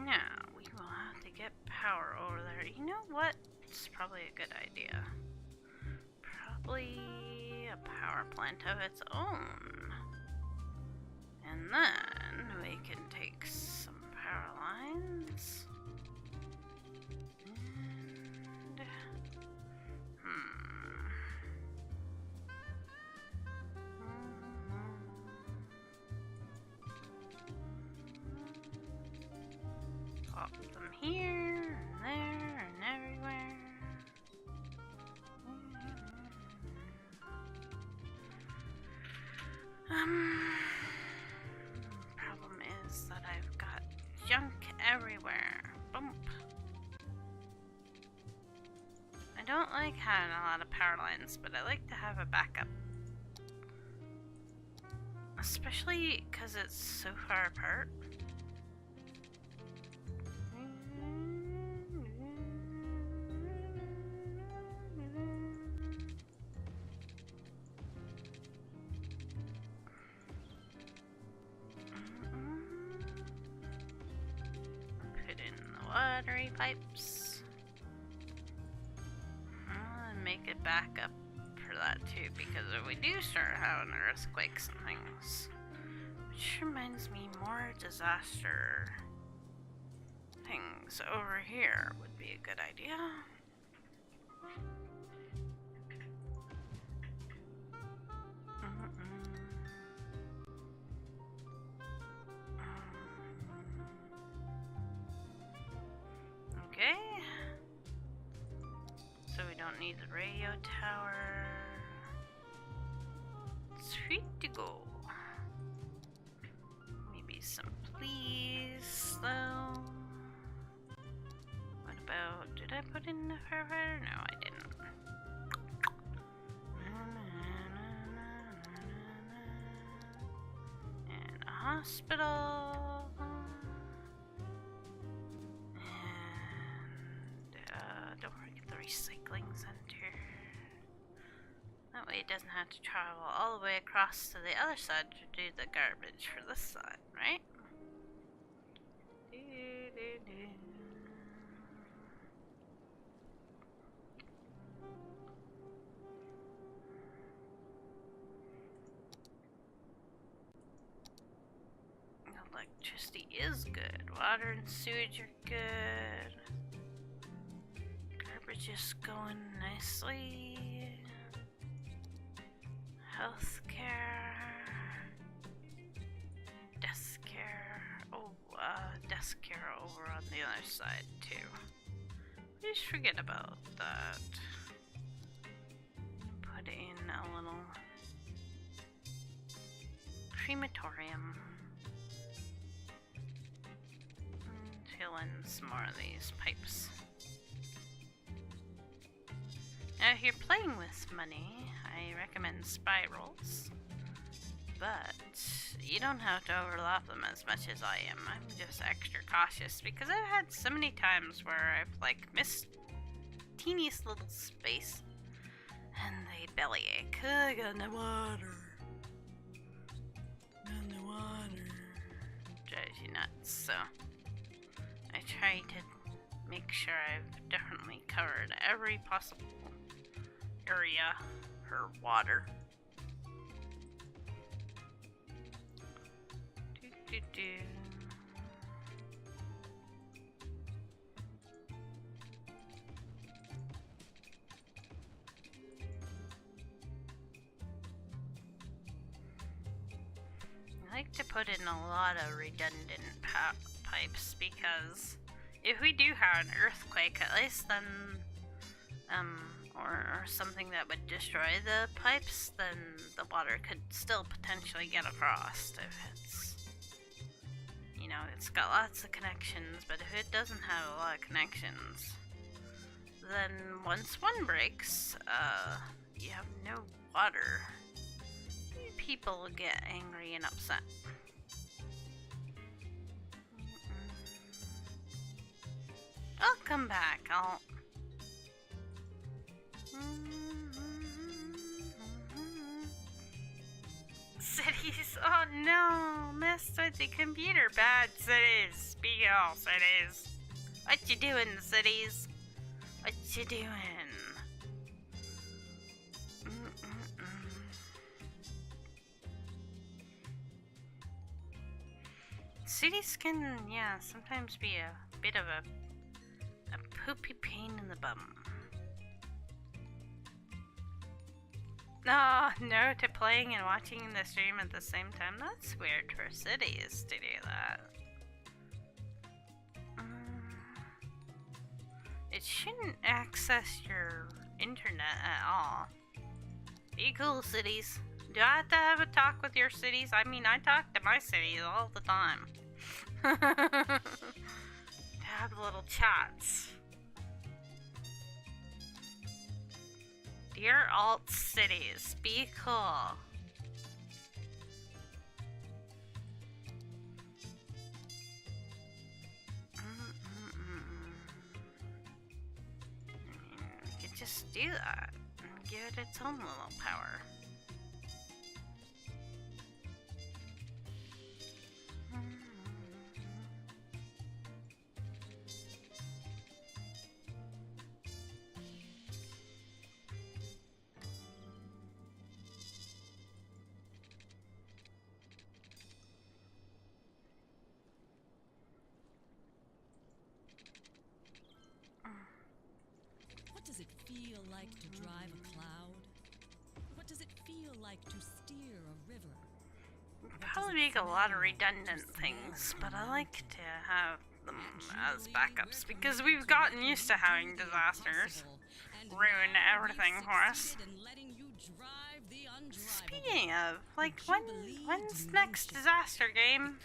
Now, we will have to get power over there. You know what? It's probably a good idea. Probably a power plant of its own. And then we can take some power lines. And, pop them here, and there, and everywhere. Problem is that I've got junk everywhere. Bump. I don't like having a lot of power lines, but I like to have a backup. Especially because it's so far apart. Put in the watery pipes. And make it back up for that too, because if we do start having earthquakes and things, which reminds me, more disaster things over here would be a good idea. Okay. So we don't need the radio tower. Sweet to go. Maybe some please though. What about, did I put in the firefighter? No, I didn't. And a hospital. And don't forget the recycling center. That way it doesn't have to travel all the way across to the other side to do the garbage for this side, right? Electricity is good. Water and sewage are good. Garbage is going nicely. Healthcare. Desk care. Oh, desk care over on the other side too. Please forget about that. Put in a little crematorium. Fill in some more of these pipes. Now, if you're playing with money, I recommend spirals, but you don't have to overlap them as much as I am. I'm just extra cautious because I've had so many times where I've like missed teeniest little space and they bellyache. I got no water. Got no water. Drives you nuts, so I try to make sure I've definitely covered every possible area for water. Do. I like to put in a lot of redundant pipes because if we do have an earthquake, at least then, or something that would destroy the pipes, then the water could still potentially get across if it's, you know, it's got lots of connections, but if it doesn't have a lot of connections, then once one breaks, you have no water. People get angry and upset. I'll come back. Cities. Oh no, messed with the computer. Bad cities. Speak all cities. What you doing, cities? What you doing? Cities can, yeah, sometimes be a bit of a poopy pain in the bum. No to playing and watching the stream at the same time. That's weird for cities to do that. It shouldn't access your internet at all. Be cool, cities. Do I have to have a talk with your cities? I mean, I talk to my cities all the time. To have little chats. Dear alt cities, be cool. You could just do that and give it its own little power. What does it feel like to drive a cloud? What does it feel like to steer a river? Probably make a lot of redundant things, but I like to have them as backups because we've gotten used to having disasters ruin everything for us. Speaking of, like, when's next disaster game?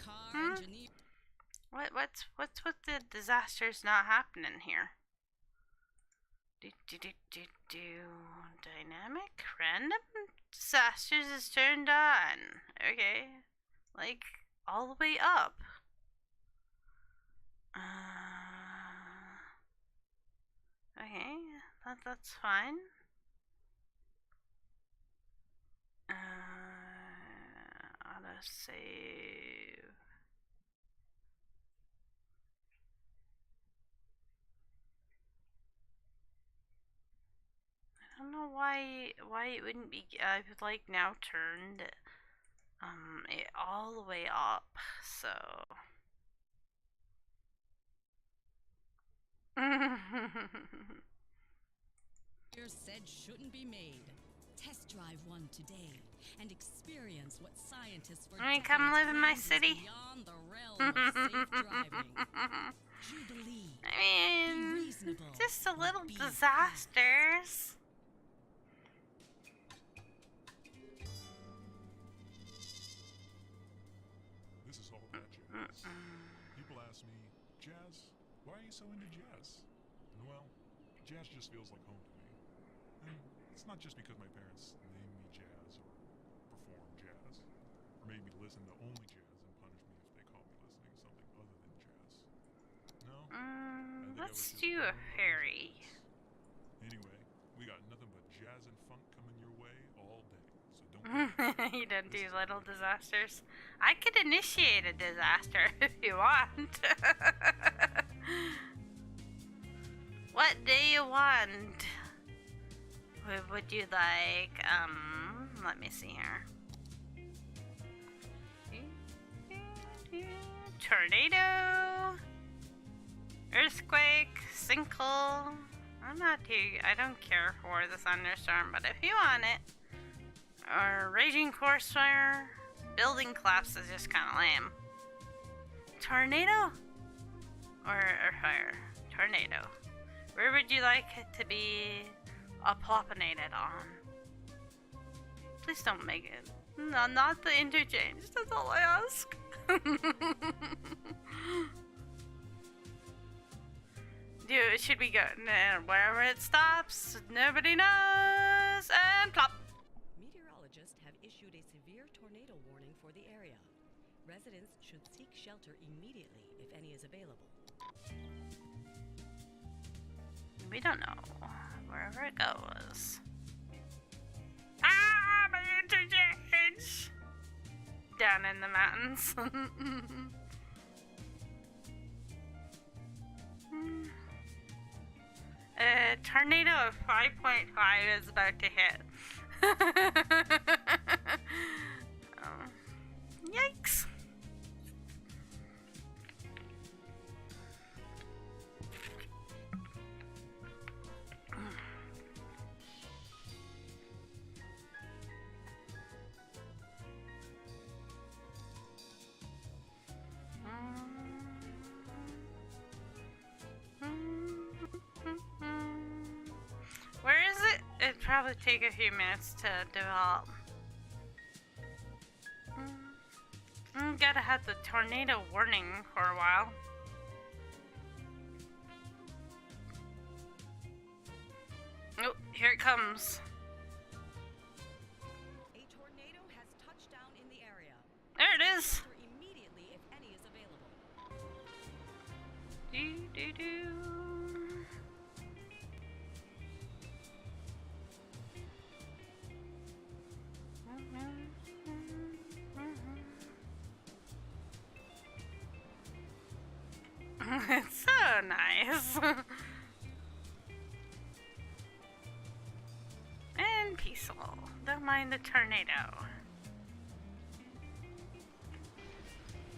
What's with the disasters not happening here? Dynamic random disasters is turned on. Okay, like all the way up. Okay, that's fine. Autosave. I don't know why it wouldn't be. I've like now turned it all the way up, so. Said shouldn't be made. Test drive one today and experience what scientists for I mean, come live in my city. Beyond the realm of safe driving. Jubilee. I mean, just a little disasters. This is all about jazz. People ask me, jazz? Why are you so into jazz? And well, jazz just feels like home to me. And it's not just because my parents named me jazz or perform jazz, or made me listen to only jazz and punish me if they caught me listening to something other than jazz. No? Let's do a Harry. Anyway, we got nothing but jazz and funk coming your way all day, so don't You don't do little disasters. I could initiate a disaster if you want. What do you want? What would you like? Let me see here. Tornado, earthquake, sinkhole. I don't care for the thunderstorm, but if you want it, or raging forest fire, building collapse is just kind of lame. Tornado or fire? Tornado. Where would you like it to be applopinated on? Please don't make it. No, not the interchange. That's all I ask. Dude, should we go wherever it stops? Nobody knows. And plop. Meteorologists have issued a severe tornado warning for the area. Residents should seek shelter immediately if any is available. We don't know. Wherever it goes. Ah, my interchange! Down in the mountains. A tornado of 5.5 is about to hit. Yikes. Where is it? It'd probably take a few minutes to develop. Gotta have the tornado warning for a while. Oh, here it comes. A tornado has touched down in the area. There it is. Shelter immediately if any is available. It's so nice. And peaceful. Don't mind the tornado.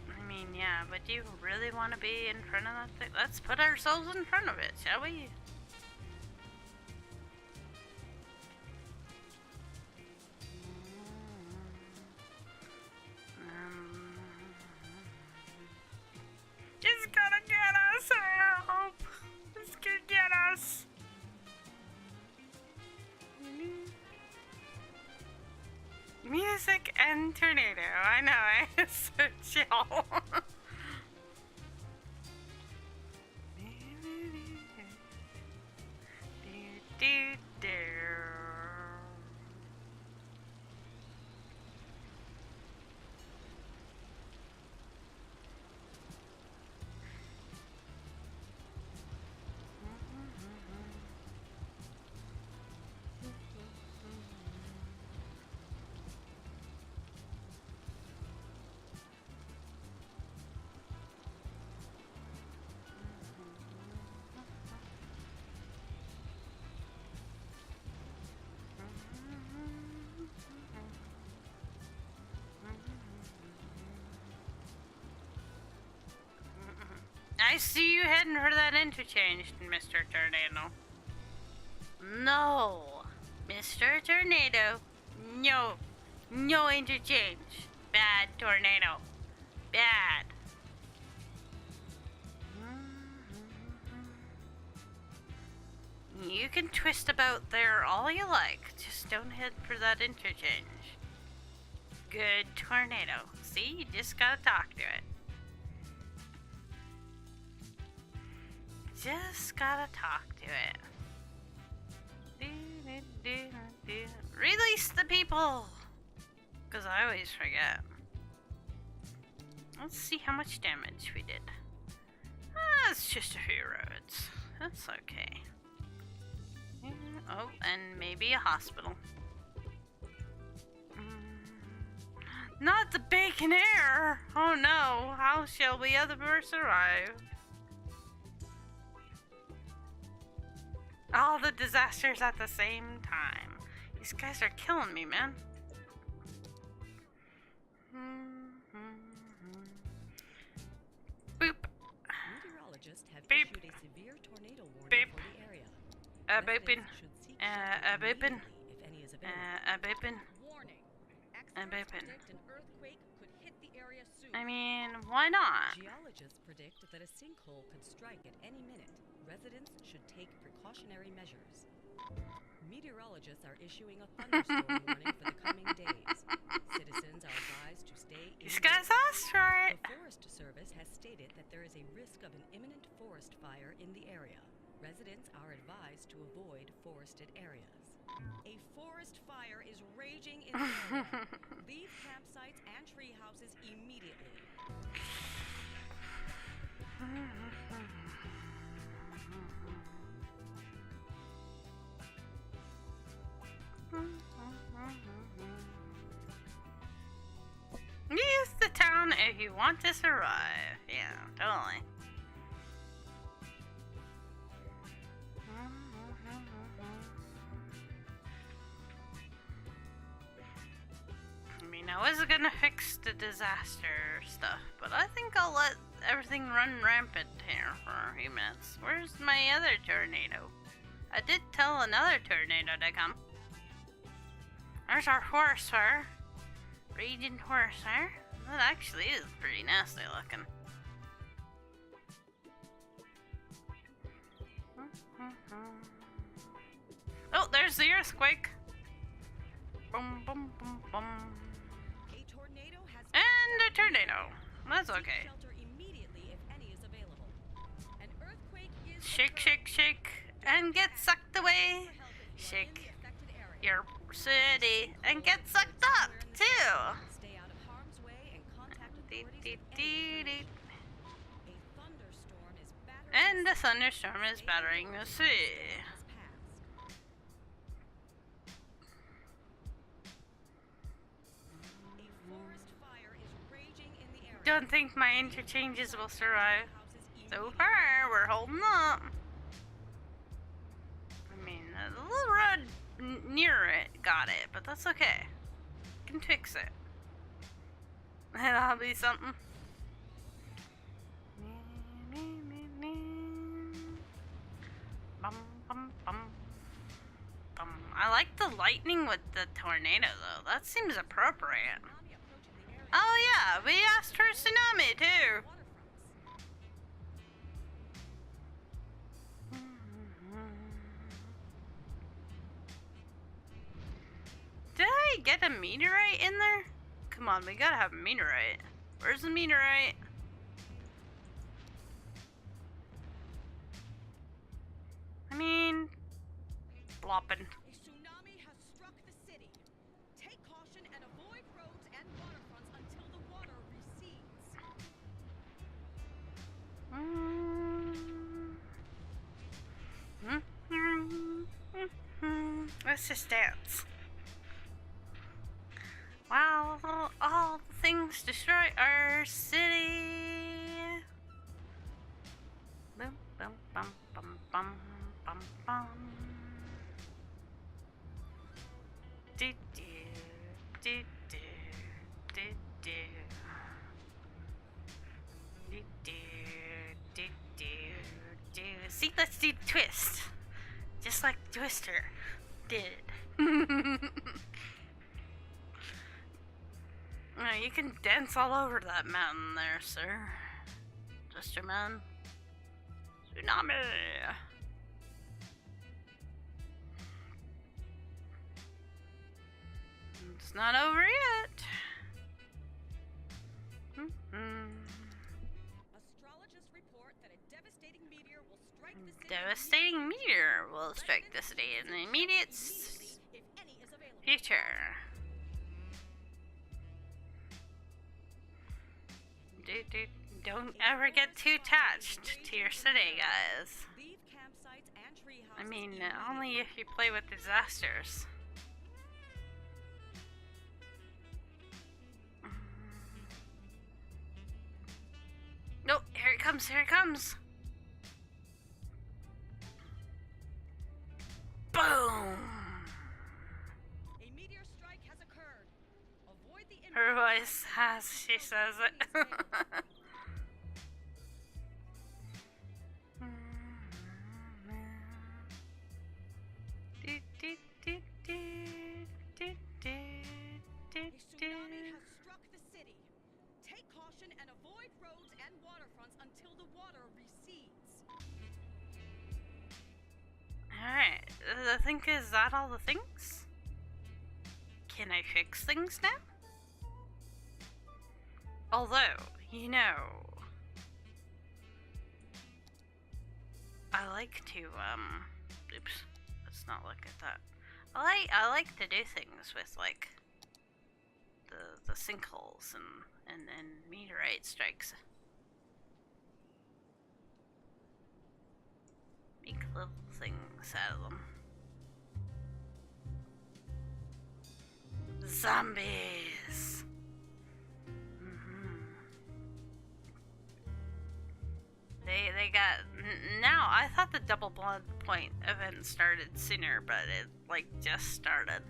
I mean, yeah, but do you really want to be in front of that thing? Let's put ourselves in front of it, shall we? It's gonna get us, help! It's gonna get us! Music and tornado, I know, it's so chill. I see you heading for that interchange, Mr. Tornado. No, Mr. Tornado. No, no interchange. Bad tornado. Bad. You can twist about there all you like. Just don't head for that interchange. Good tornado. See, you just gotta talk to it. Just gotta talk to it. Release the people! Because I always forget. Let's see how much damage we did. It's just a few roads. That's okay. Oh, and maybe a hospital. Not the bacon air! Oh no, how shall we ever survive? All the disasters at the same time. These guys are killing me, man. Boop. Meteorologists have Beep. issued a severe tornado warning Beep. for the area. Booping. Residents should seek Booping. shelter immediately if any is available. Booping. Warning. Booping. Predict an earthquake could hit the area soon. I mean, why not? Geologists predict that a sinkhole could strike at any minute. Residents should take precautionary measures. Meteorologists are issuing a thunderstorm warning for the coming days. Citizens are advised to stay These guys indoors. asked for it. The Forest Service has stated that there is a risk of an imminent forest fire in the area. Residents are advised to avoid forested areas. A forest fire is raging in the area. Leave campsites and tree houses immediately. Use the town if you want to survive. Yeah, totally. I mean, I was gonna fix the disaster stuff, but I think I'll let everything run rampant here for a few minutes. Where's my other tornado? I did tell another tornado to come. There's our forest fire. Raging forest fire. That actually is pretty nasty looking. Oh, there's the earthquake. Boom, boom, boom, boom. A tornado has And a tornado. That's okay. shelter immediately if any is available. An earthquake is Shake, shake, shake, and get sucked away. Shake your city and get sucked up too. Stay out of harm's way and contact Dee, authorities dee, if dee, dee. a thunderstorm is battering And the thunderstorm is battering the sea. has passed. A forest fire is raging in the area. Don't think my interchanges will survive. Houses So far, we're holding up. I mean, the little road near it got it, but that's okay. Can fix it. That'll be something. Bum, bum, bum. Bum. I like the lightning with the tornado, though. That seems appropriate. tsunami approaching the area. Oh yeah, we asked for tsunami too. Waterfronts. Did I get a meteorite in there? Come on, we gotta have a meteorite. Where's the meteorite? I mean, flopping. A tsunami has struck the city. Take caution and avoid roads and waterfronts until the water recedes. Let's just dance. Wow, all the things destroy our city. Bum, bum, bum, bum, bum, bum, bum. Do, do, do, do, do, do. Do, do, do, do, do. See, let's do the twist. Just like Twister did. You can dance all over that mountain there, sir. Twister man. Tsunami. It's not over yet. Astrologists report that a devastating meteor will strike the city. Devastating meteor will strike the city in the immediate If any is available. future. Don't ever get too attached to your city, guys. Leave campsites and tree I houses mean, immediately. only if you play with disasters. Nope, here it comes, here it comes. Her voice as she says it. A tsunami has struck the city. Take caution and avoid roads and waterfronts until the water recedes. Alright, I think is that all the things? Can I fix things now? Although, you know, I like to, oops, let's not look at that. I like to do things with, like, the sinkholes and meteorite strikes. Make little things out of them. Zombies! They got... Now, I thought the double blood point event started sooner, but it, like, just started.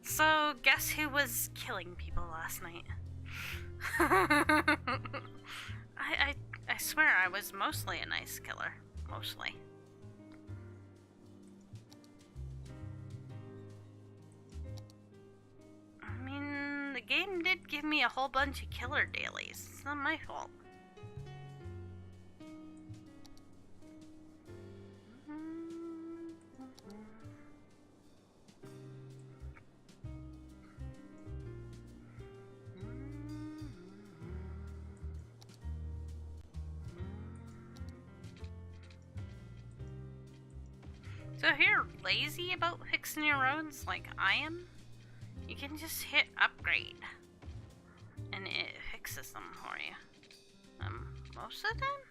So, guess who was killing people last night? I swear I was mostly a nice killer. Mostly. I mean, the game did give me a whole bunch of killer dailies. It's not my fault. So if you're lazy about fixing your roads like I am, you can just hit upgrade and it fixes them for you. Most of the time?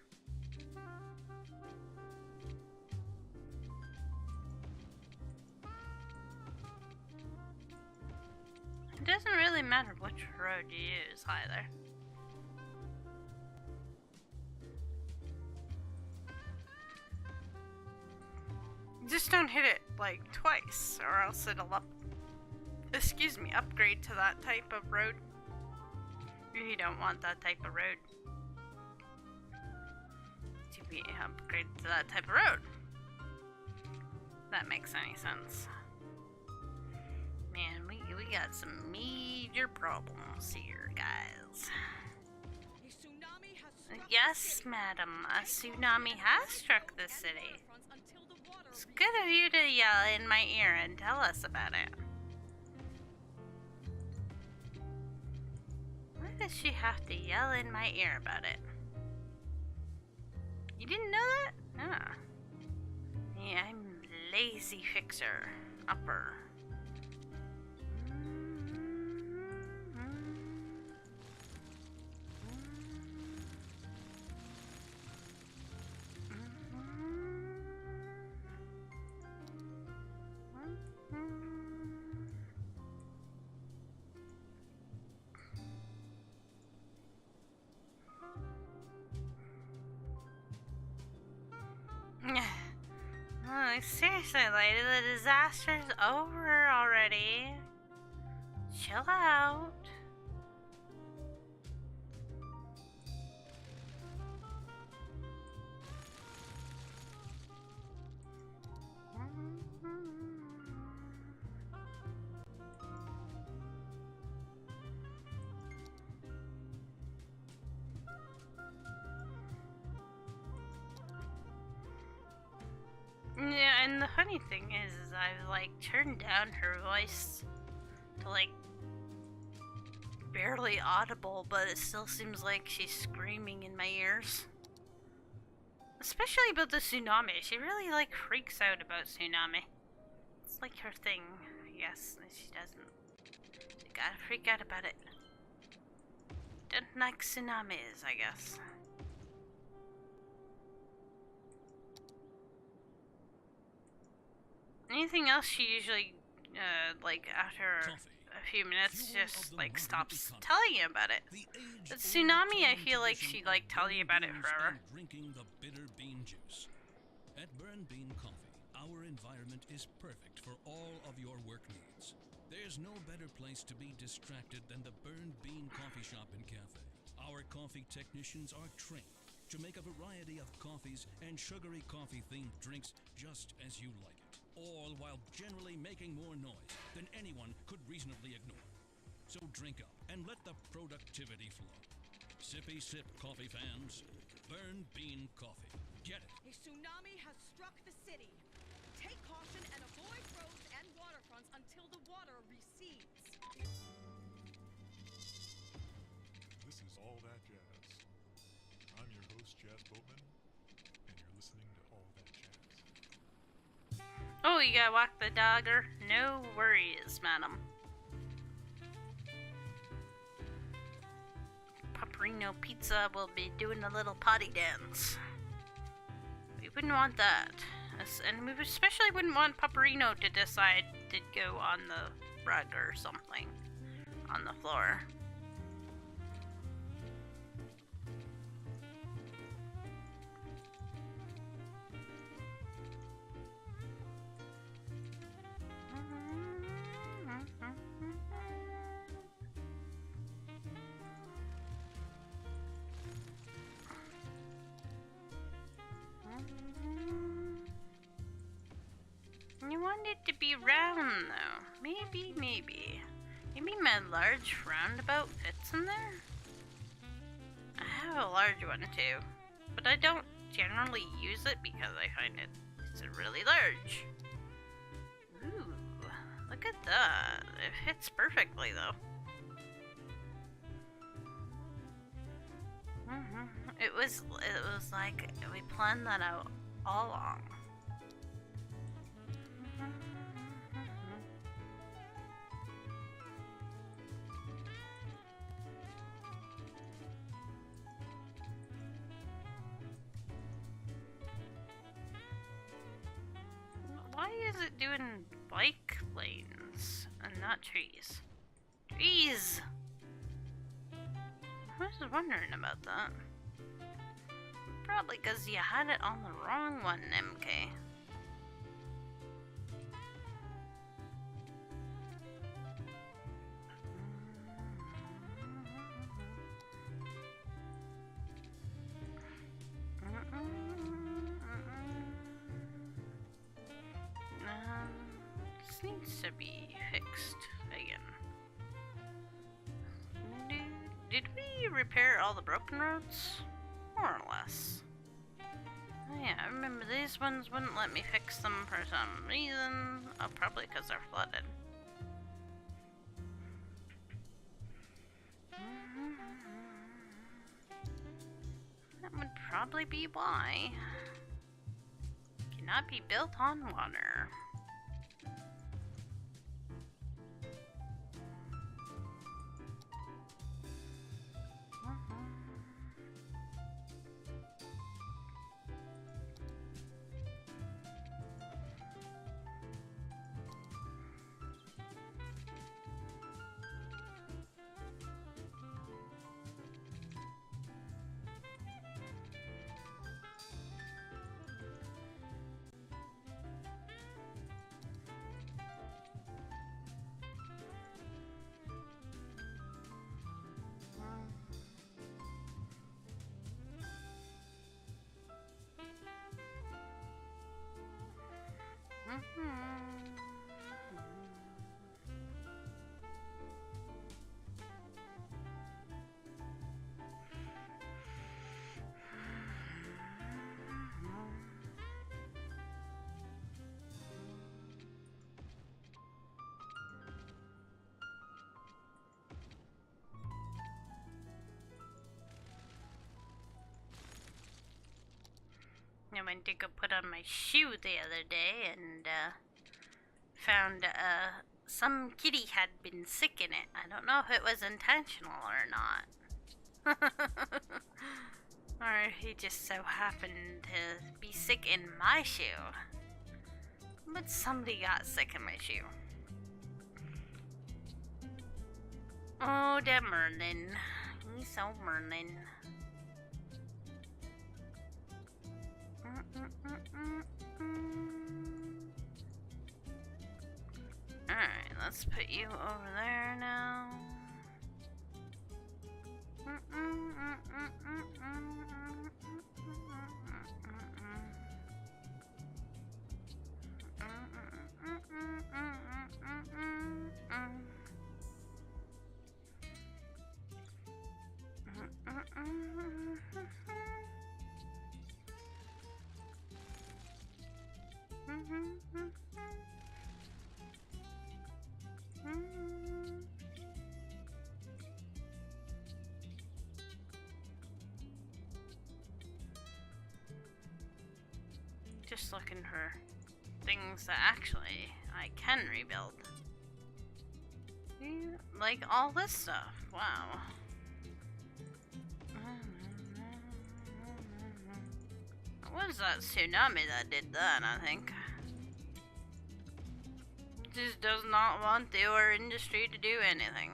It doesn't really matter which road you use either. Just don't hit it like twice, or else it'll upgrade to that type of road. You don't want that type of road to be upgraded to that type of road. If that makes any sense. Man, we got some major problems here, guys. A tsunami has struck Yes, madam, a tsunami has struck the city. until the water It's good of you to yell in my ear and tell us about it. Why does she have to yell in my ear about it? You didn't know that? Ah. Yeah, I'm lazy fixer. Upper. Oh, seriously, lady, the disaster's over already. Chill out. Yeah, and the funny thing is I've like turned down her voice to like barely audible, but it still seems like she's screaming in my ears. Especially about the tsunami. She really like freaks out about tsunami. It's like her thing, I guess. She doesn't. She gotta freak out about it. Don't like tsunamis, I guess. Anything else she usually, like, after a few minutes, just, like, stops telling you about it. The tsunami, I feel like she'd, like, tell you about it forever. Drinking the bitter bean juice. At Burn Bean Coffee, our environment is perfect for all of your work needs. There's no better place to be distracted than the Burned Bean Coffee Shop and Cafe. Our coffee technicians are trained to make a variety of coffees and sugary coffee-themed drinks just as you like it, all while generally making more noise than anyone could reasonably ignore. So drink up and let the productivity flow. Sippy sip coffee fans, Burned Bean Coffee. Get it? A tsunami has struck the city. Take caution and avoid roads and waterfronts until the water recedes. This is All That Jazz. I'm your host, Jazz Boatman, and you're listening to All That Jazz. Oh, you gotta walk the dogger? No worries, madam. Paparino Pizza will be doing a little potty dance. We wouldn't want that. And we especially wouldn't want Paparino to decide to go on the rug or something. On the floor. You want it to be round, though. Maybe. Maybe my large roundabout fits in there? I have a large one, too. But I don't generally use it because I find it's really large. Ooh, look at that. It fits perfectly, though. It was like we planned that out all along. Why is it doing bike lanes and not trees? Trees! I was wondering about that. Probably because you had it on the wrong one, MK. This needs to be fixed again. Did we repair all the broken roads? More or less. Oh yeah, I remember these ones wouldn't let me fix them for some reason. Oh, probably because they're flooded. That would probably be why. Cannot be built on water. I went to go put on my shoe the other day and found some kitty had been sick in it. I don't know if it was intentional or not. Or he just so happened to be sick in my shoe. But somebody got sick in my shoe. Oh, that Merlin. He's so Merlin. Alright, let's put you over there now. Just looking for things that actually I can rebuild. Like all this stuff. Wow. What was that tsunami that did that, I think? Just does not want the ore industry to do anything.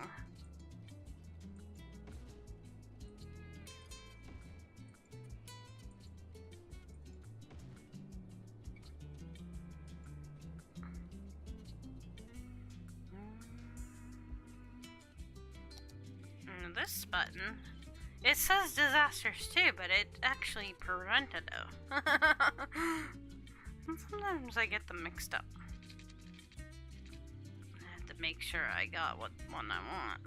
This button, it says disasters too, but it actually prevented it. And sometimes I get them mixed up. I have to make sure I got what one I want.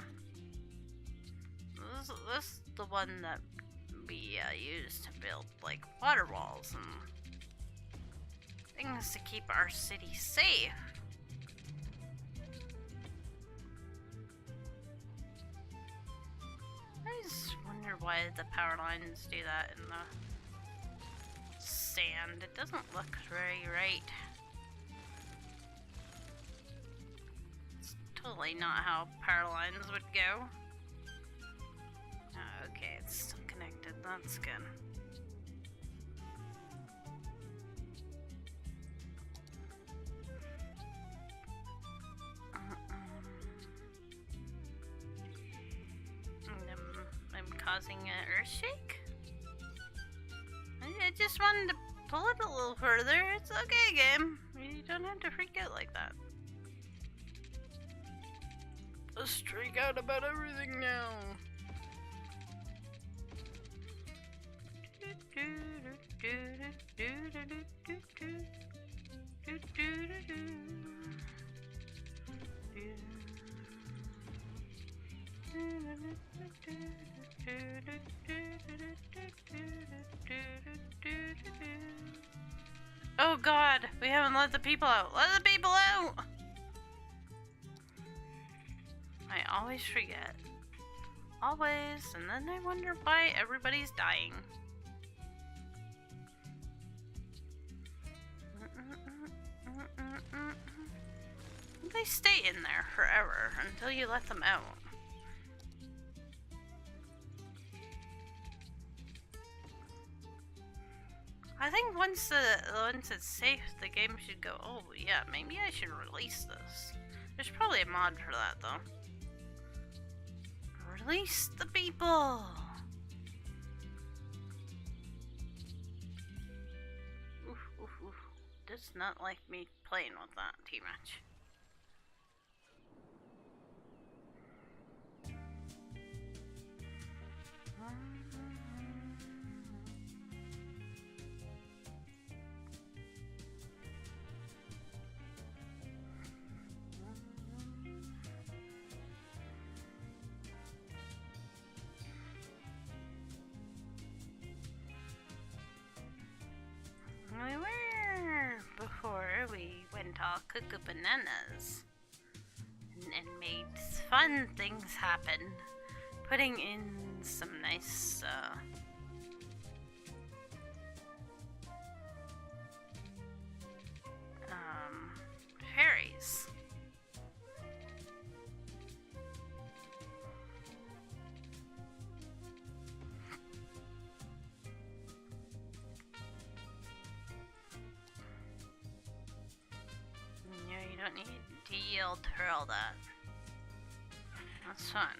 This is the one that we use to build like water walls and things to keep our city safe. I just wonder why the power lines do that in the sand. It doesn't look very right. It's totally not how power lines would go. Oh, okay, it's still connected. That's good. I'm causing an earthshake? I just wanted to pull it a little further. It's okay, game. You don't have to freak out like that. Let's freak out about everything now. Oh god, we haven't let the people out. Let the people out! I always forget. Always, and then I wonder why everybody's dying. They stay in there forever until you let them out. I think once it's safe, the game should go, oh yeah, maybe I should release this. There's probably a mod for that though. Release the people! Oof, oof, oof. Does not like me playing with that too much. We were before we went all cuckoo bananas and made fun things happen, putting in some nice fairies. You don't need to yield for all that. That's fun.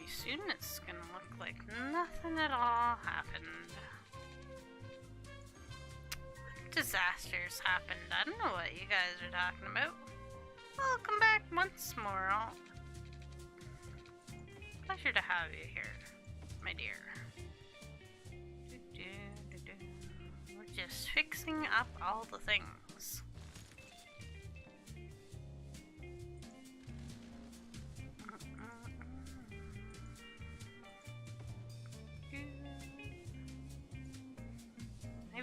pretty soon it's gonna look like nothing at all happened. Disasters happened. I don't know what you guys are talking about. Welcome back once more. Pleasure to have you here, my dear. We're just fixing up all the things.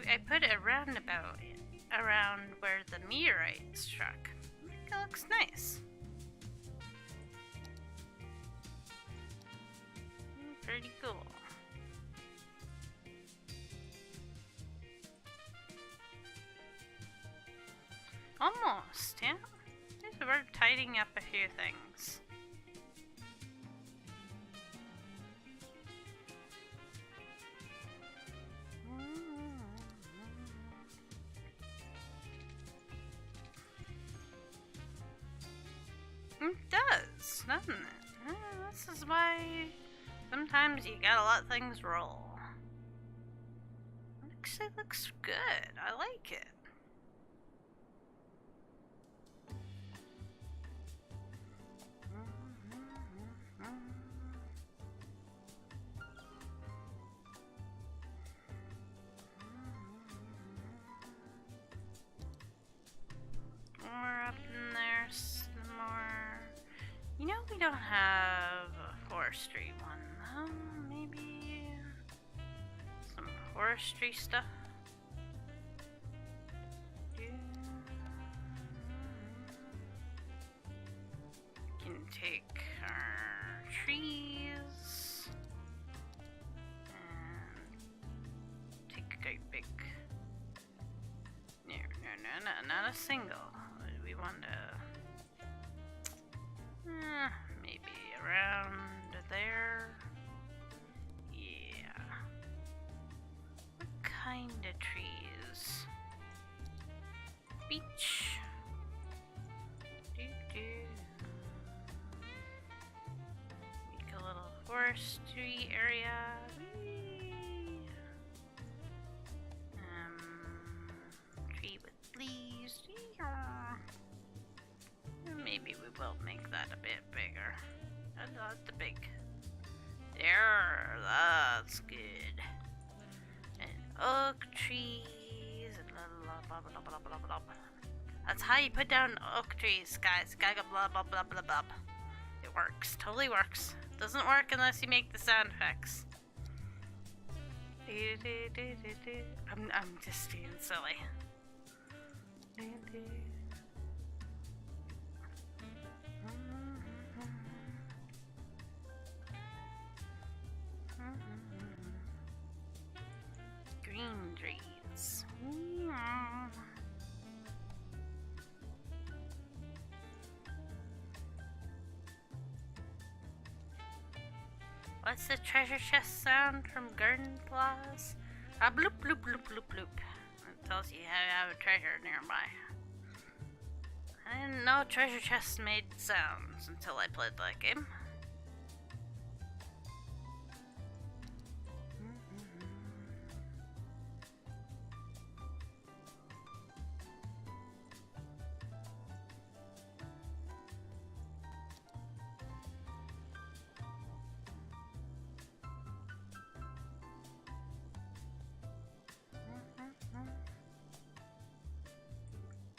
I put a roundabout around where the meteorite struck. It looks nice. Pretty cool. Almost, yeah. We're tidying up a few things. It does, doesn't it? This is why sometimes you gotta let things roll. It actually looks good. I like it. More up in there, some more. You know, we don't have a forestry one. Maybe some forestry stuff. Can take our trees and take a great big. No, not a single. We want to maybe around there. Yeah. What kind of trees? Beach. Make a little forestry area. Tree with leaves. Maybe we will make that a bit bigger. Not the big. There, that's good. And oak trees and blah blah blah blah blah blah blah. That's how you put down oak trees, guys. Gaga blah blah blah blah blah. It works. Totally works. Doesn't work unless you make the sound effects. I'm just being silly. Green trees. What's the treasure chest sound from Garden Claws? A bloop bloop bloop bloop bloop. It tells you how you have a treasure nearby. I didn't know treasure chests made sounds until I played that game.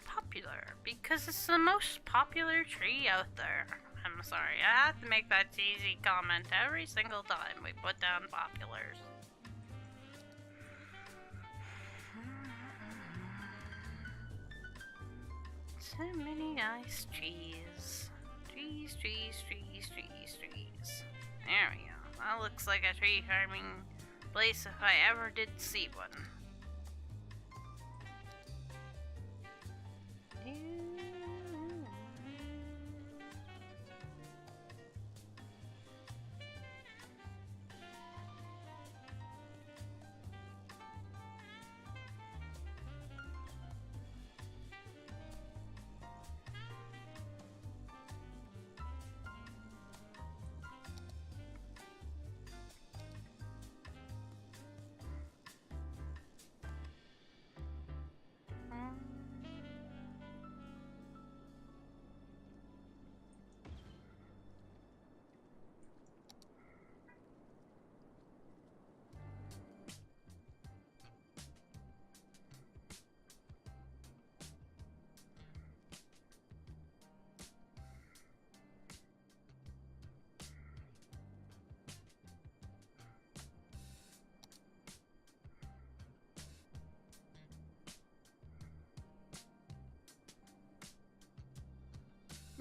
Popular because it's the most popular tree out there. I'm sorry, I have to make that cheesy comment every single time we put down populars. So many nice trees. Trees, trees, trees, trees, trees. There we go. That looks like a tree farming place if I ever did see one.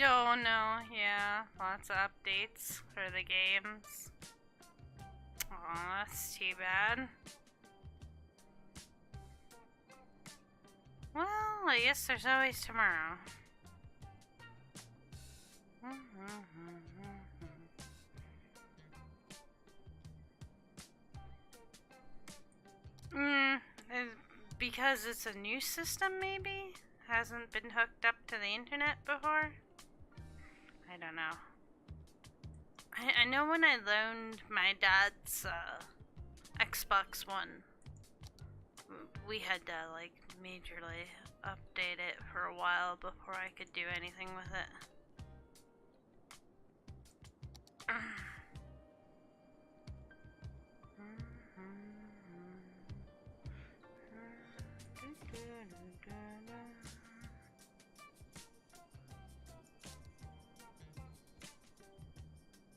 Oh no, yeah, lots of updates for the games. Aw, that's too bad. Well, I guess there's always tomorrow. Because it's a new system, maybe? Hasn't been hooked up to the internet before? I don't know. I know when I loaned my dad's Xbox One, we had to like majorly update it for a while before I could do anything with it.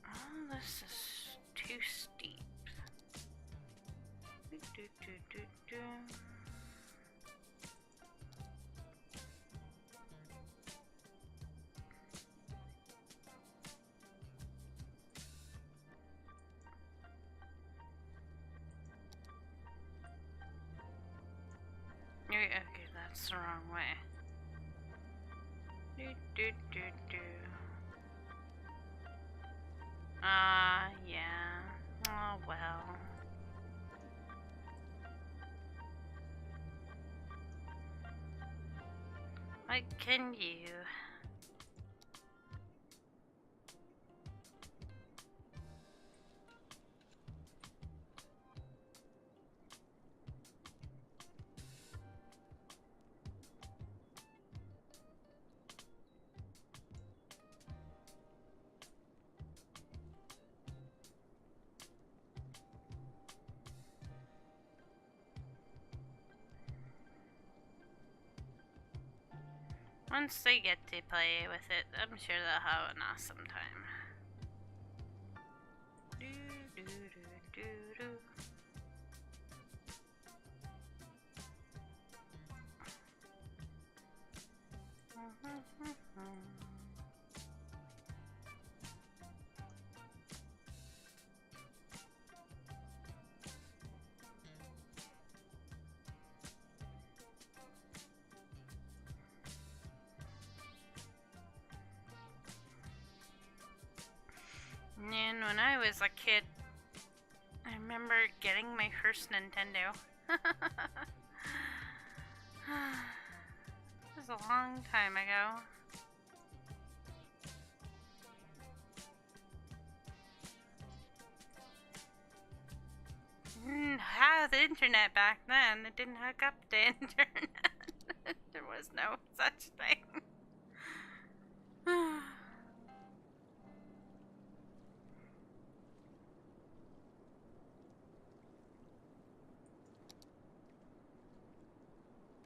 Oh, this is too steep. Okay, that's the wrong way. Yeah. Oh, well. What can you? Once they get to play with it, I'm sure they'll have an awesome time. And when I was a kid, I remember getting my first Nintendo. It was a long time ago. Didn't have the internet back then. It didn't hook up to internet. There was no such thing.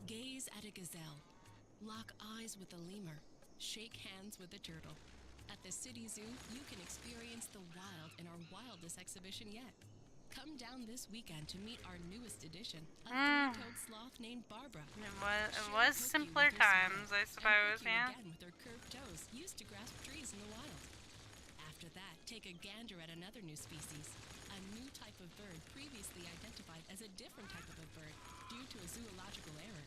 Gaze at a gazelle, lock eyes with a lemur, shake hands with a turtle. At the City Zoo, you can experience the wild in our wildest exhibition yet. Come down this weekend to meet our newest edition, a three-toed sloth named Barbara. It was simpler times, I suppose, yeah. Again with her curved toes, used to grasp trees in the wild. After that, take a gander at another new species, a new type of bird previously identified as a different type of a bird due to a zoological error.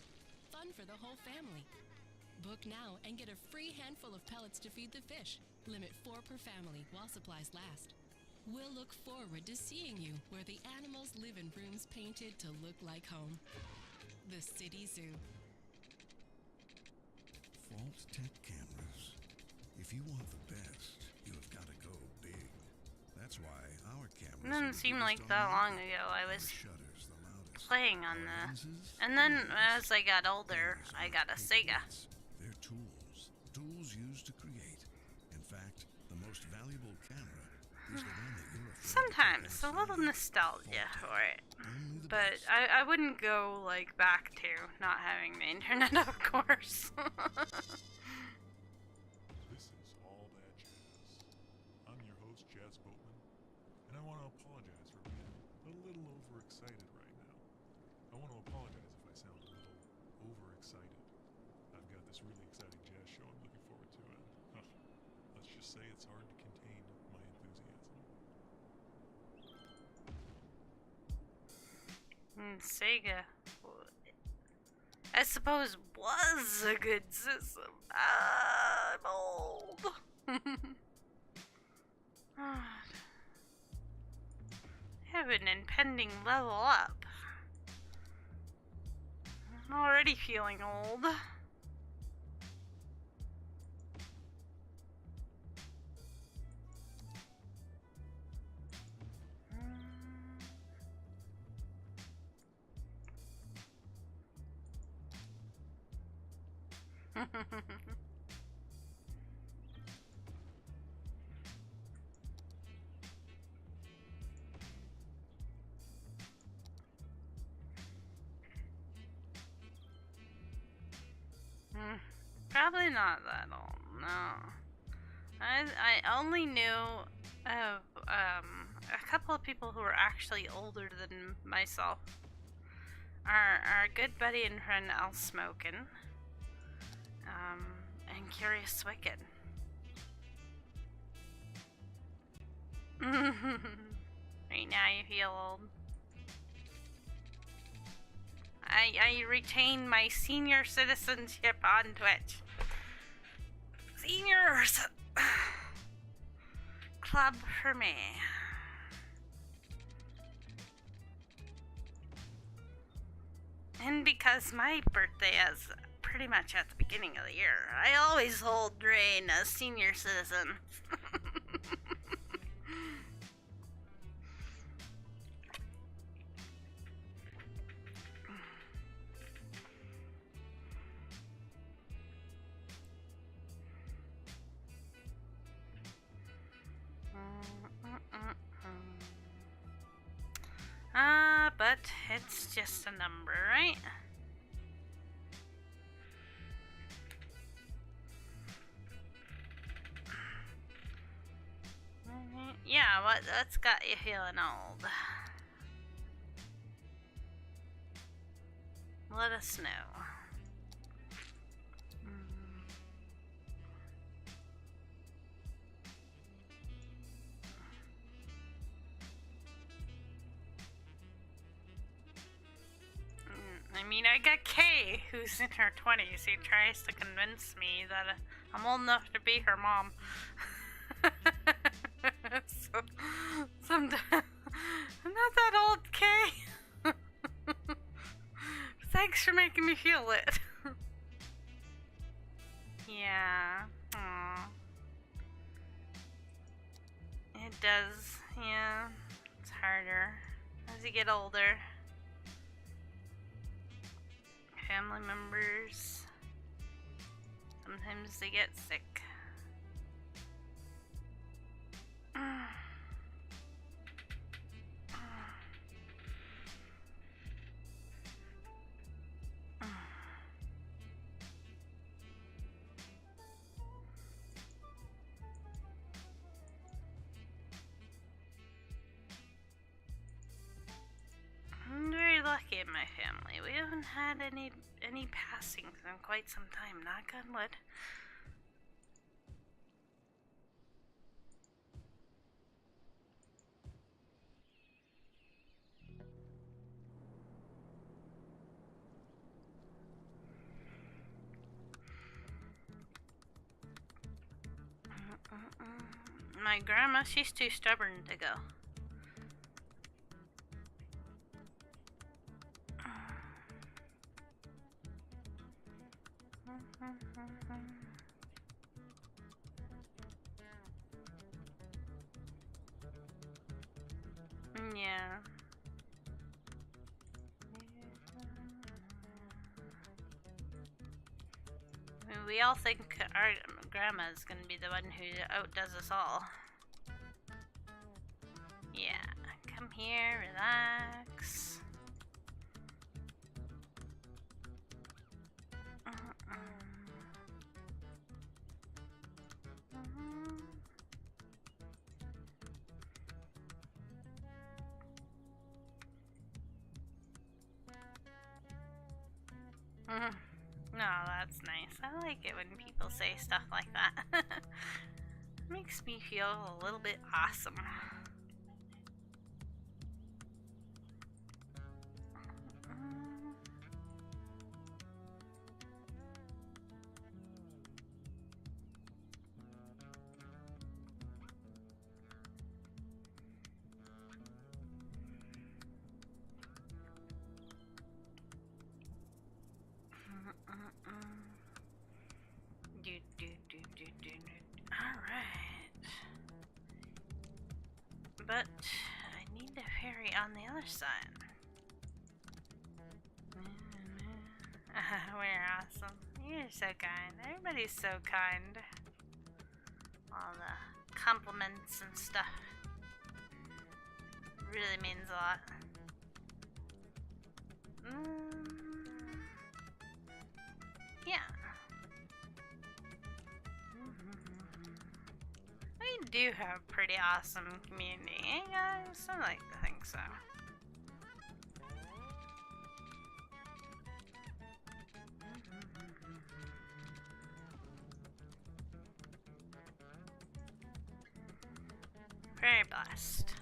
Fun for the whole family. Book now and get a free handful of pellets to feed the fish. Limit 4 per family while supplies last. We'll look forward to seeing you where the animals live in rooms painted to look like home. The City Zoo. Fault Tech cameras. If you want the best, you have got to go big. That's why our cameras. It doesn't seem like that long ago I was playing on the. And then as I got older, I got a Sega. They're tools used to create. In fact, the most valuable camera is the one that you're afraid Sometimes a little nostalgia for it, but I wouldn't go like back to not having the internet, of course. This is All That Jazz. I'm your host, Jazz Boatman, and I want to apologize for being a little overexcited right now. I want to apologize if I sound a little overexcited. I've got this really exciting jazz show I'm looking forward to, and just say it's hard to contain my enthusiasm. Sega, I suppose, was a good system. I'm old. I have an impending level up. I'm already feeling old. Probably not that old, no. I only knew of a couple of people who were actually older than myself. Our good buddy and friend Al Smokin, and Curious Wicked. Right now you feel old. I retain my senior citizenship on Twitch. Seniors club for me. And because my birthday is pretty much at the beginning of the year, I always hold reign as senior citizen. But it's just a number, right? Yeah, what's got you feeling old? Let us know. I mean, I got Kay, who's in her 20s, who tries to convince me that I'm old enough to be her mom. So, sometimes I'm not that old, Kay. Thanks for making me feel it. Yeah. Aww. It does. Yeah. It's harder as you get older. Family members, sometimes they get sick. I'm very lucky in my family. We haven't had any passings in quite some time, knock on wood. My grandma, she's too stubborn to go. Yeah. I mean, we all think our grandma's gonna be the one who outdoes us all. Yeah, come here, relax. No, that's nice. I like it when people say stuff like that. Makes me feel a little bit awesome. Alright. But I need a ferry on the other side. We're awesome. You're so kind. Everybody's so kind. All the compliments and stuff really means a lot. Yeah. We do have a pretty awesome community, eh guys? I like to think so. Very blessed.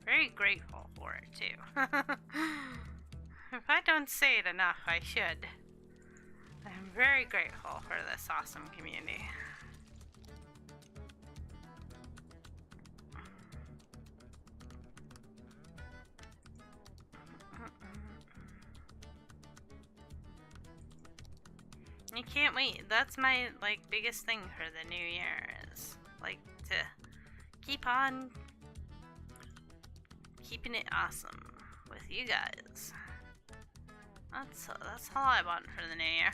Very grateful for it too. If I don't say it enough, I should. I'm very grateful for this awesome community. I can't wait. That's my biggest thing for the new year is to keep on keeping it awesome with you guys. That's all I want for the new year.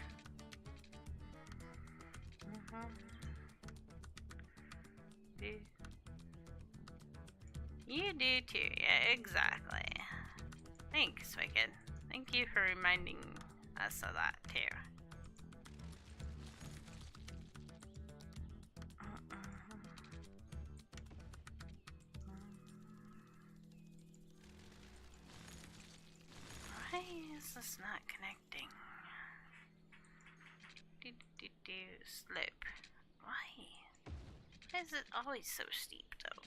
You do too. Yeah, exactly. Thanks, Wicked. Thank you for reminding us of that too. Why is this not connecting? Slope. Why? Why is it always so steep though?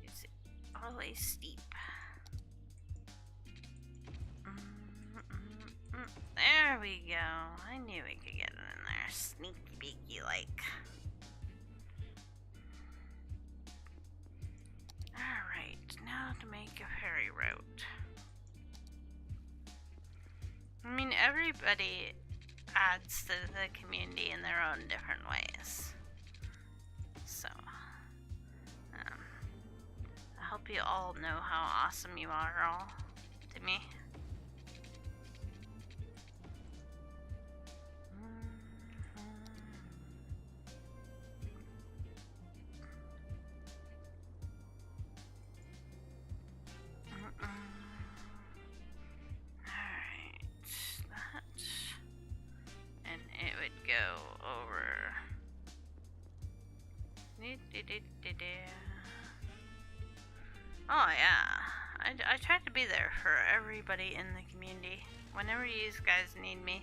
Is it always steep? There we go. I knew we could get it in there. Sneaky beaky like. Alright, now to make a ferry route. I mean, everybody adds to the community in their own different ways. So, I hope you all know how awesome you are all to me. Oh yeah, I try to be there for everybody in the community. Whenever you guys need me,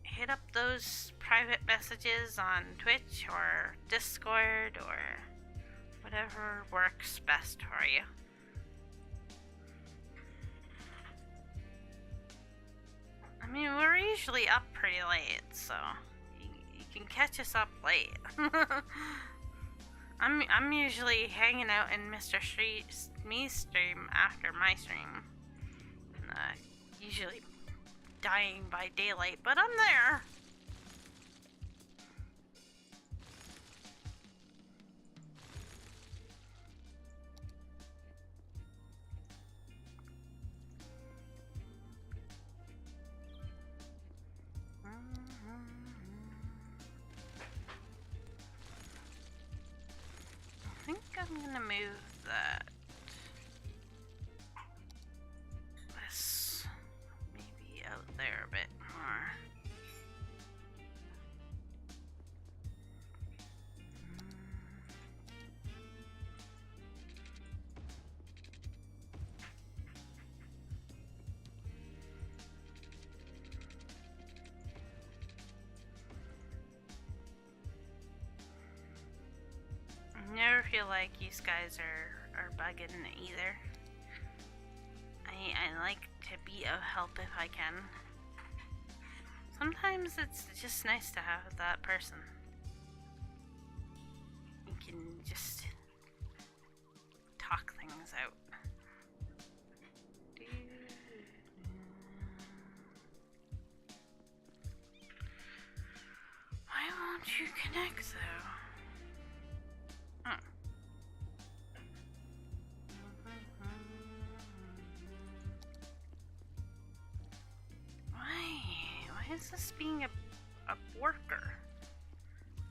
hit up those private messages on Twitch or Discord or whatever works best for you. I mean, we're usually up pretty late, so you can catch us up late. I'm usually hanging out in Mr. Me's stream after my stream. Usually dying by daylight, but I'm there. I think I'm gonna move this maybe out there a bit more. never feel like these guys are bugging either. I like to be of help if I can. Sometimes it's just nice to have that person. You can just talk things out. Why won't you connect though? Hmm. Why is this being a worker?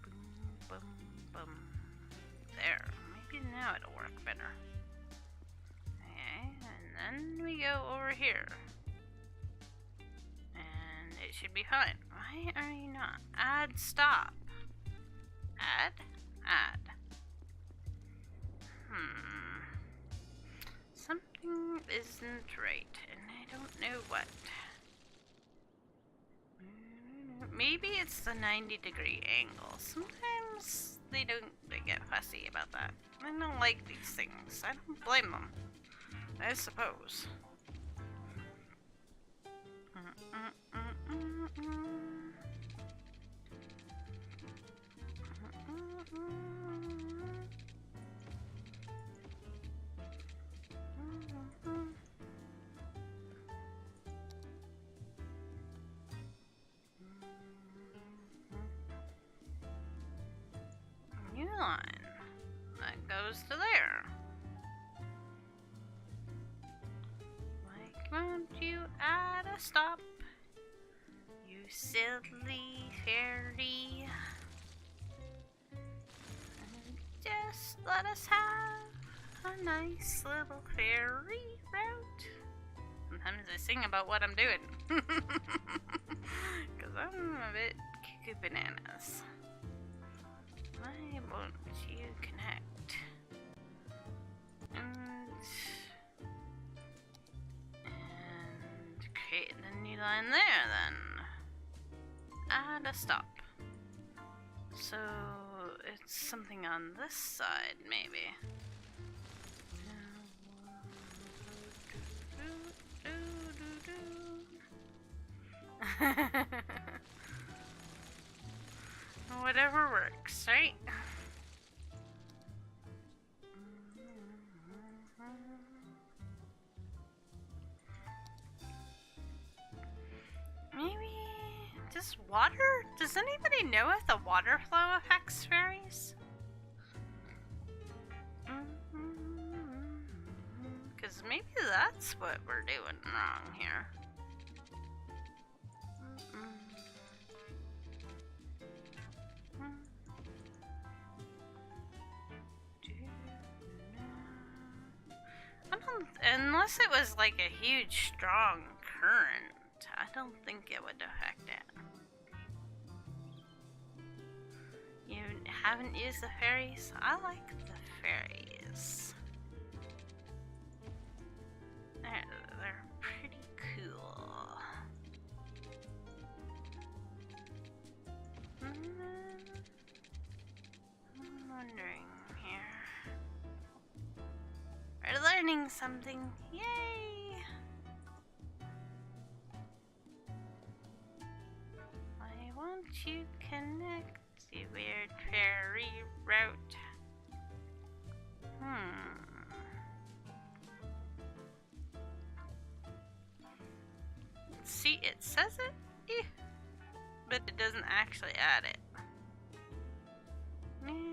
Boom, boom, boom. There. Maybe now it'll work better. Okay, and then we go over here. And it should be fine. Why are you not? Add stop. Add? Add. Something isn't right, and I don't know what. Maybe it's the 90-degree angle. Sometimes they get fussy about that. I don't like these things. I don't blame them, I suppose. New line that goes to there. Why won't you add a stop, you silly fairy? And just let us have a nice little fairy route. Sometimes I sing about what I'm doing. Because I'm a bit cuckoo bananas. Why won't you connect? And create the new line there then. Add a stop. So it's something on this side maybe. Whatever works, right? Maybe just water? Does anybody know if the water flow affects fairies? Because maybe that's what we're doing wrong here. Unless it was like a huge, strong current, I don't think it would affect it. You haven't used the fairies? I like the fairies. They're pretty cool. I'm wondering here. We're learning something. Yay! Why won't you connect the weird fairy route? See, it says it, but it doesn't actually add it. Maybe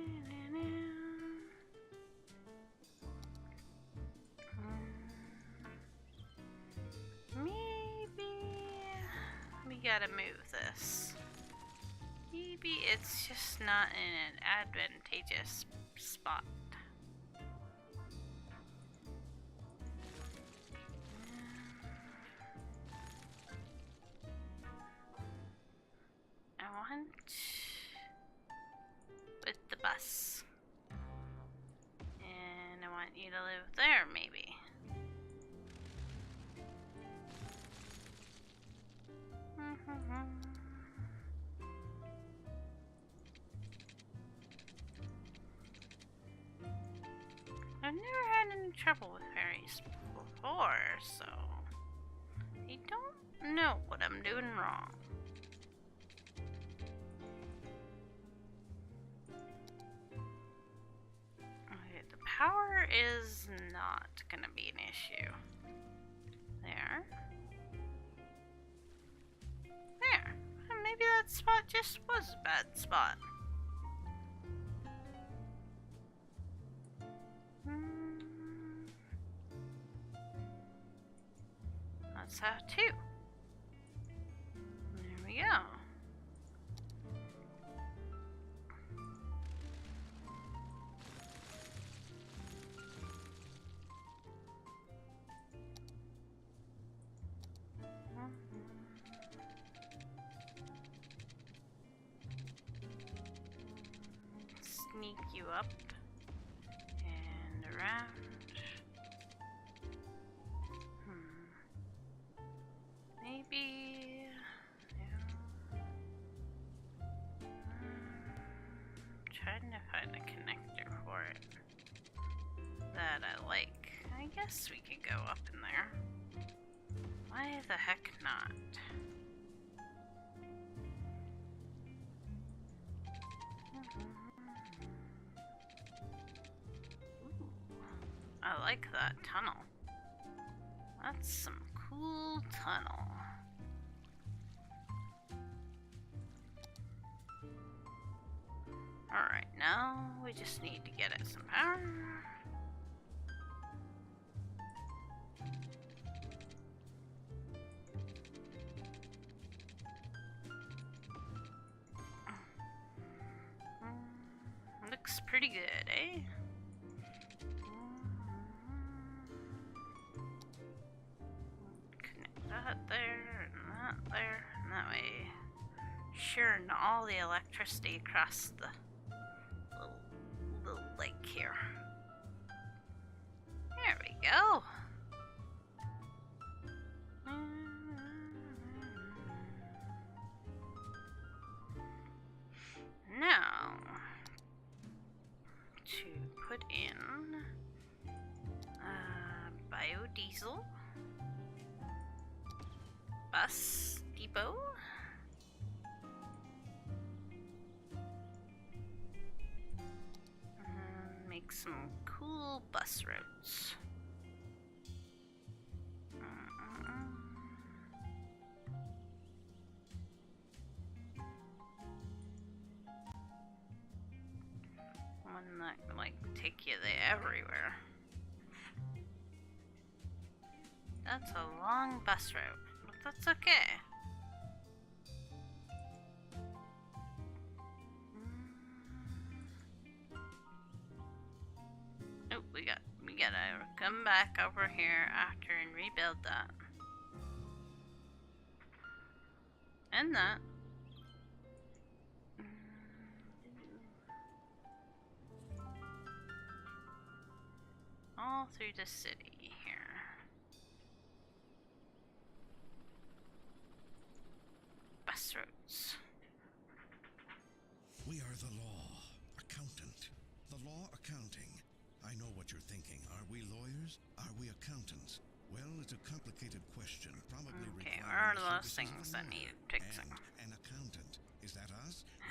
we gotta move this. Maybe it's just not in an advantageous spot. I want with the bus. And I want you to live there, maybe. I've never had any trouble with ferries before, so I don't know what I'm doing wrong. Okay, the power is not gonna be an issue. There. There. Maybe that spot just was a bad spot. That's how too. There we go. Sneak you up and around. Maybe. Yeah. Trying to find a connector for it that I like. I guess we could go up in there. Why the heck not? Ooh, I like that tunnel. That's some cool tunnel. Alright, now we just need to get it some power. Looks pretty good, eh? Connect that there, and that way. Sharing all the electricity across the little lake here. There we go. Now, to put in biodiesel bus depot. Make some cool bus routes. One that can, like, take you there everywhere. That's a long bus route, but that's okay. Oh, we gotta come back over here after and rebuild that. And that. All through the city here. Bus roads. We are the law. Accountant. The law accounting. I know what you're thinking. Are we lawyers? Are we accountants? Well, it's a complicated question. Probably okay, requiring where are the those services things of a that lawyer. need fixing? And an accountant. Is that us? Well,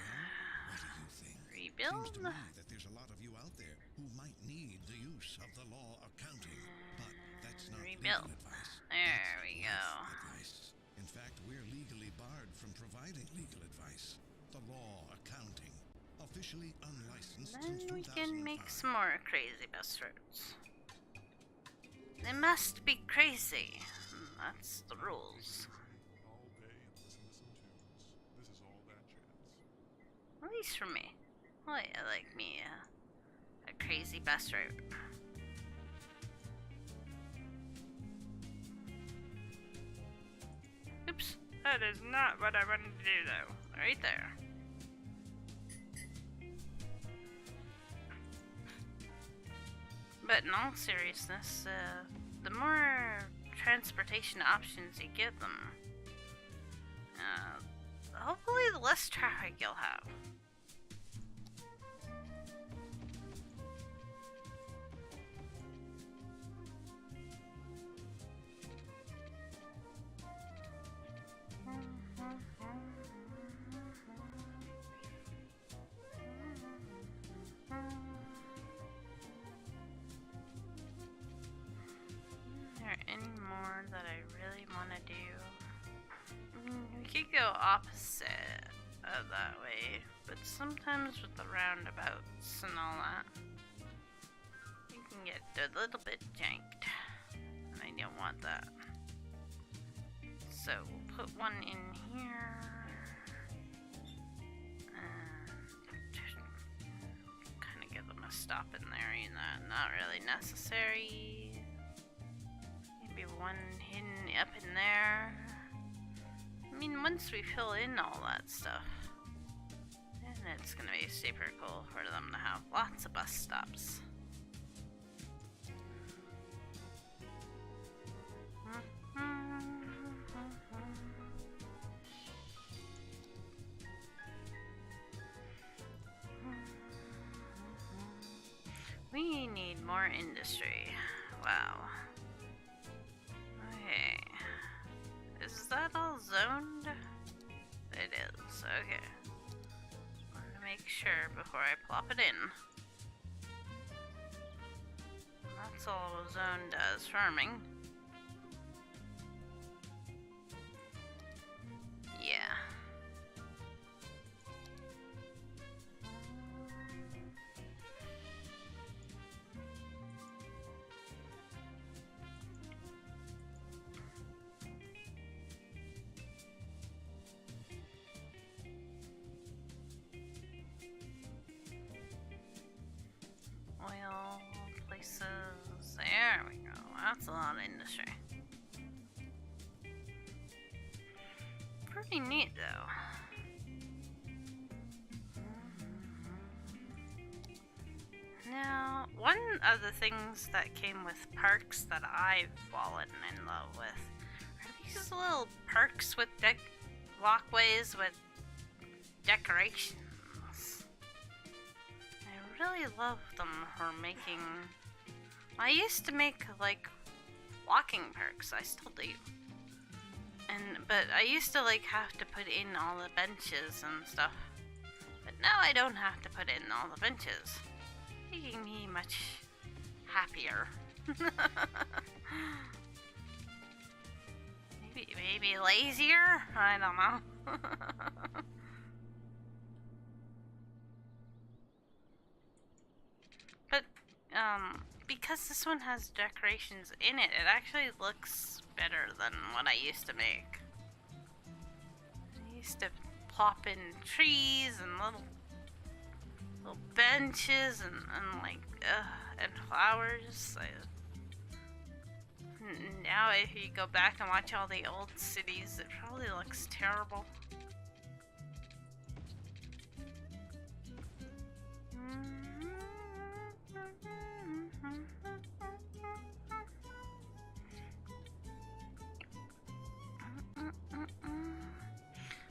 what do you think? Rebuild? Seems to me that there's a lot of you out there who might need the use of the law accounting. But that's not Rebuild. legal advice. There we That's go. life advice. In fact, we're legally barred from providing legal advice. The law accounting. Officially unlicensed since Then we 2005. can make some more crazy bus routes. They must be crazy. That's the rules. All day and listen to some tunes. This is all that jazz. At least for me. Well, I like me a crazy bus route. Oops, that is not what I wanted to do though. Right there. But in all seriousness, the more transportation options you give them, hopefully the less traffic you'll have. go opposite of that way, but sometimes with the roundabouts and all that, you can get a little bit janked, and I don't want that. So we'll put one in here, and kind of give them a stop in there, you know, not really necessary. Maybe one hidden up in there. I mean, once we fill in all that stuff, then it's gonna be super cool for them to have lots of bus stops. We need more industry. Wow. Okay. Is that all zoned? It is. Okay. Want to make sure before I plop it in. That's all zoned as farming. Yeah. Oil places. There we go. That's a lot of industry. Pretty neat though. Now, one of the things that came with parks that I've fallen in love with are these little parks with walkways with decorations. I really love them for making. I used to make like walking parks. I still do. But I used to like have to put in all the benches and stuff. But now I don't have to put in all the benches. Making me much happier. maybe lazier? I don't know. But because this one has decorations in it, it actually looks better than what I used to make. I used to plop in trees and little benches and like and flowers. Now if you go back and watch all the old cities, it probably looks terrible.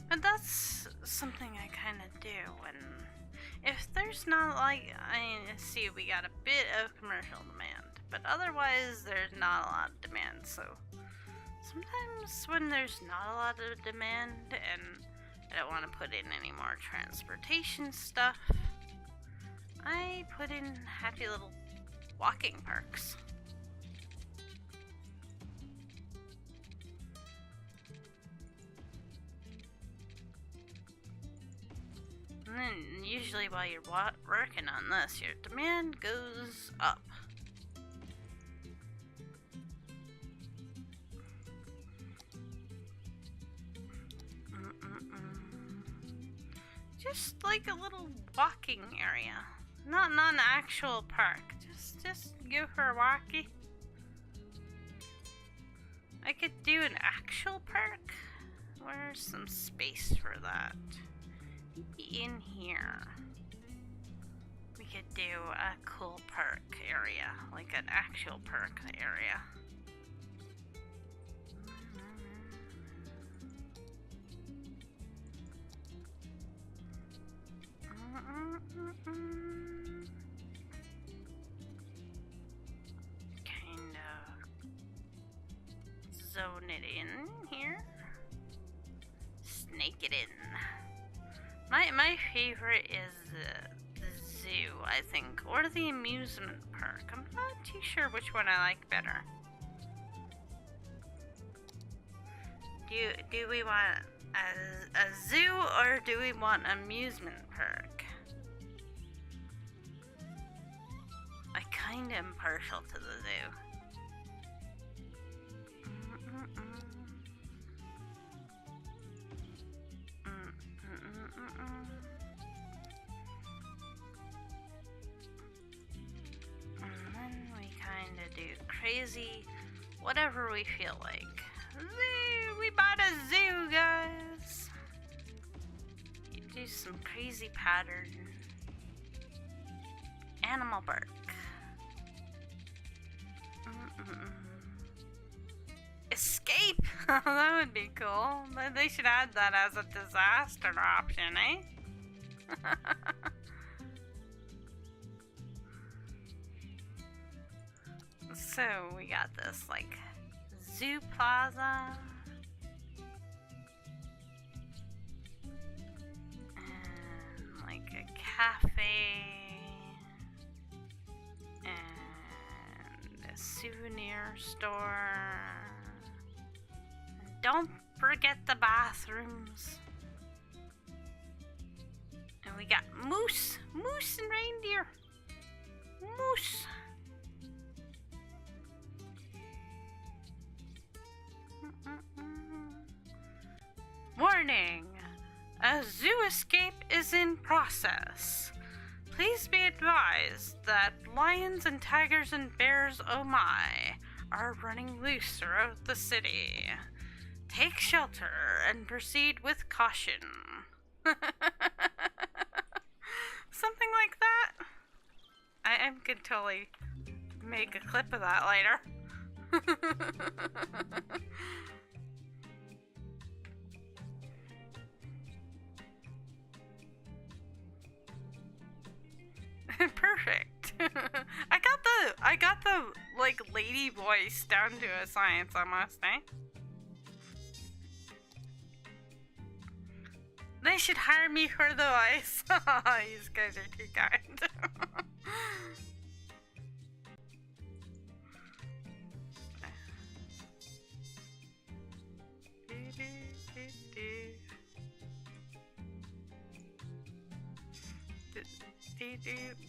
But that's something I kind of do when, if there's not like, see, we got a bit of commercial demand, but otherwise there's not a lot of demand. So sometimes when there's not a lot of demand and I don't want to put in any more transportation stuff, I put in happy little walking parks. And then usually while you're working on this, your demand goes up. Just like a little walking area. Not an actual park. Just go for a walkie. I could do an actual park. Where's some space for that? In here, we could do a cool park area, like an actual park area. Kind of zone it in here. Snake it in. My favorite is the zoo, I think, or the amusement park. I'm not too sure which one I like better. Do we want A zoo, or do we want amusement park? I kinda am partial to the zoo. And then we kinda do crazy, whatever we feel like. Zoo! We bought a zoo, guys! You do some crazy pattern. Animal bark. Escape! That would be cool. They should add that as a disaster option, eh? So we got this like zoo plaza. And like a cafe. And a souvenir store. And don't forget the bathrooms. And we got moose and reindeer. Moose. Warning! A zoo escape is in process. Please be advised that lions and tigers and bears, oh my, are running loose throughout the city. Take shelter and proceed with caution. Something like that. I could totally make a clip of that later. Perfect. I got the like lady voice down to a science almost, eh? They should hire me for the voice. You guys are too kind.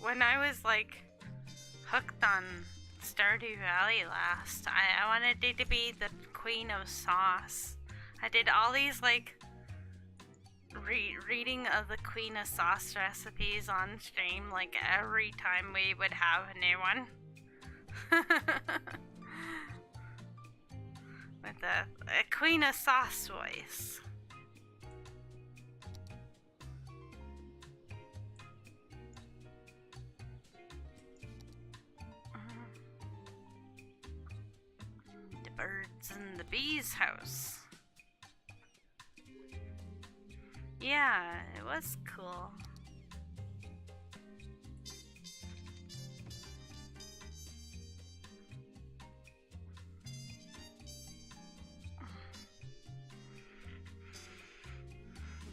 When I was like hooked on Stardew Valley last, I wanted it to be the Queen of Sauce. I did all these like reading of the Queen of Sauce recipes on stream, like every time we would have a new one. With a Queen of Sauce voice. The birds in the bees' house. Yeah, it was cool.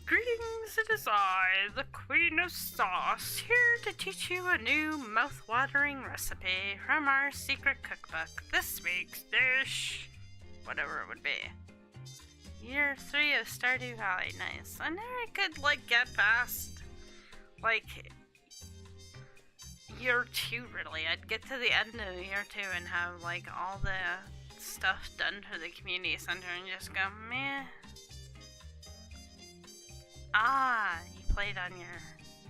Greetings, it is I, the Queen of Sauce, here to teach you a new mouth-watering recipe from our secret cookbook. This week's dish, whatever it would be. Year 3 of Stardew Valley, nice. I never could, like, get past, like, year 2, really. I'd get to the end of year 2 and have, like, all the stuff done for the community center and just go, meh. Ah, you played on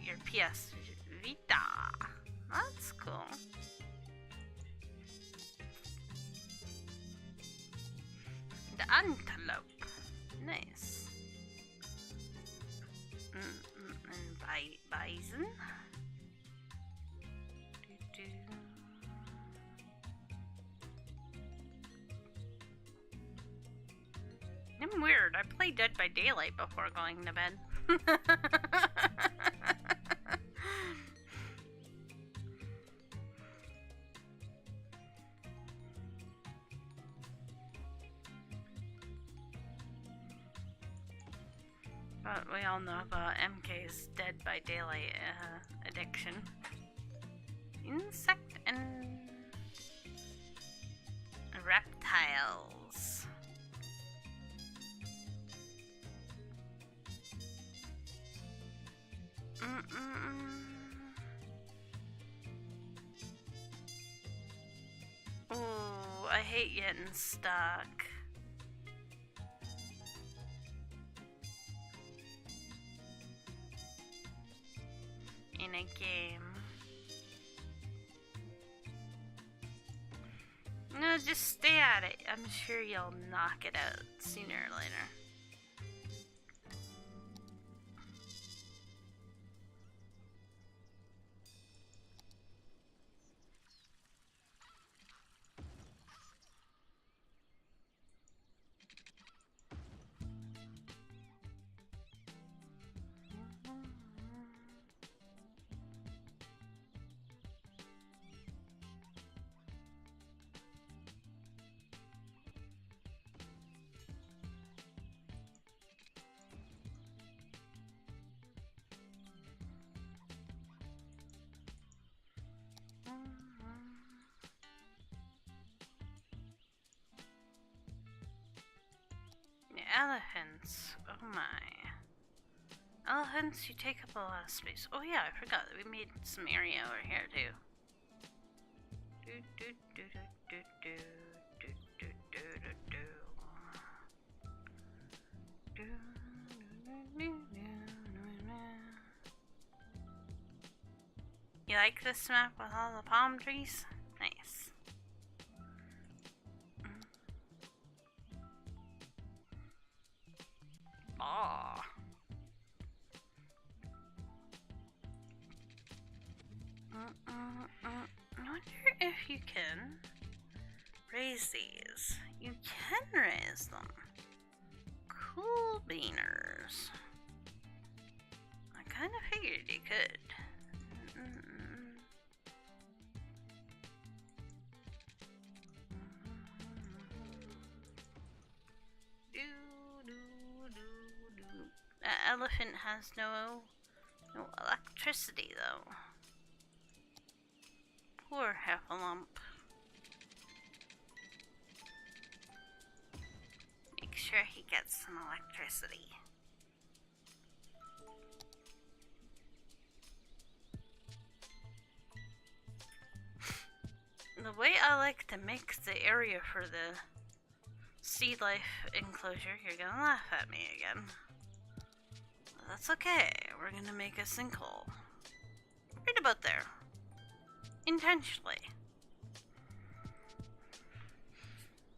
your PS Vita. That's cool. The antelope. Nice. And bison. I'm weird. I played Dead by Daylight before going to bed. But we all know about MK's Dead by Daylight addiction. Insect and reptiles. Oh, I hate getting stuck in a game. No, just stay at it. I'm sure you'll knock it out sooner or later. Elephants. Oh my. Elephants, you take up a lot of space. Oh yeah, I forgot that we made some area over here too. You like this map with all the palm trees? Nice. Aw. I wonder if you can raise these. You can raise them. Cool beaners. I kind of figured you could. That elephant has no electricity though. Poor Heffalump. Make sure he gets some electricity. The way I like to mix the area for the sea life enclosure, you're gonna laugh at me again. That's okay, we're gonna make a sinkhole. Right about there. Intentionally.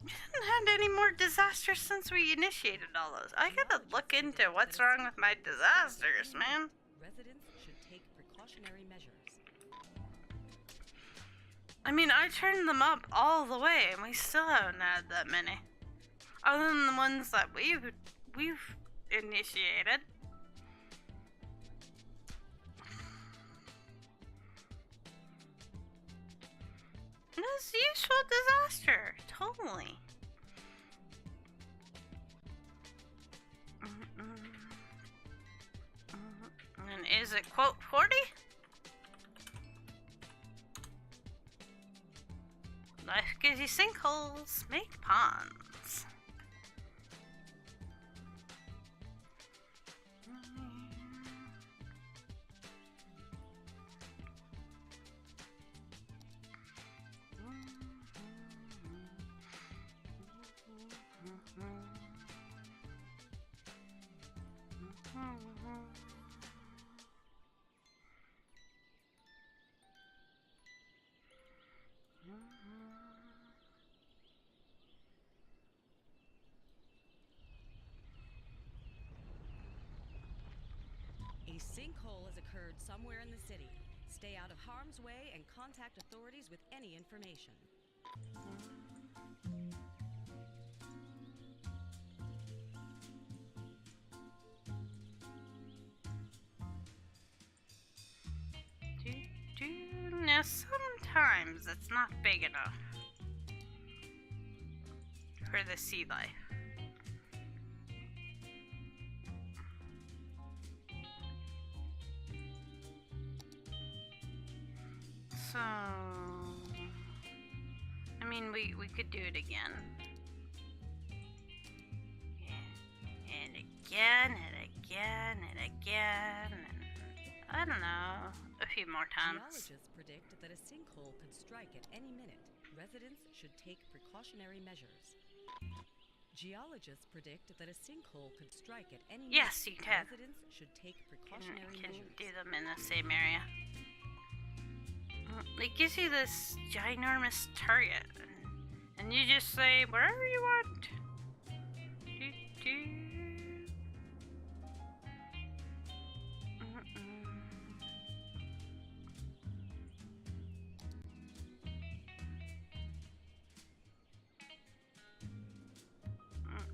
We haven't had any more disasters since we initiated all those. I gotta look into what's wrong with my disasters, man. Residents should take precautionary measures. I mean, I turned them up all the way, and we still haven't had that many. Other than the ones that we've initiated. And it's a useful disaster, totally. And is it quote 40? Life gives you sinkholes, make ponds. A sinkhole has occurred somewhere in the city. Stay out of harm's way and contact authorities with any information. Now sometimes it's not big enough for the sea life. So, I mean, we could do it again. And again, and again, and again, and I don't know. a few more times. Geologists predict that a sinkhole could strike at any minute. Residents should take precautionary measures. Geologists predict that a sinkhole could strike at any Yes, minute. you can. Residents should take Can precautionary measures. do them in the same area. It gives you this ginormous target, and you just say wherever you want. Do, do.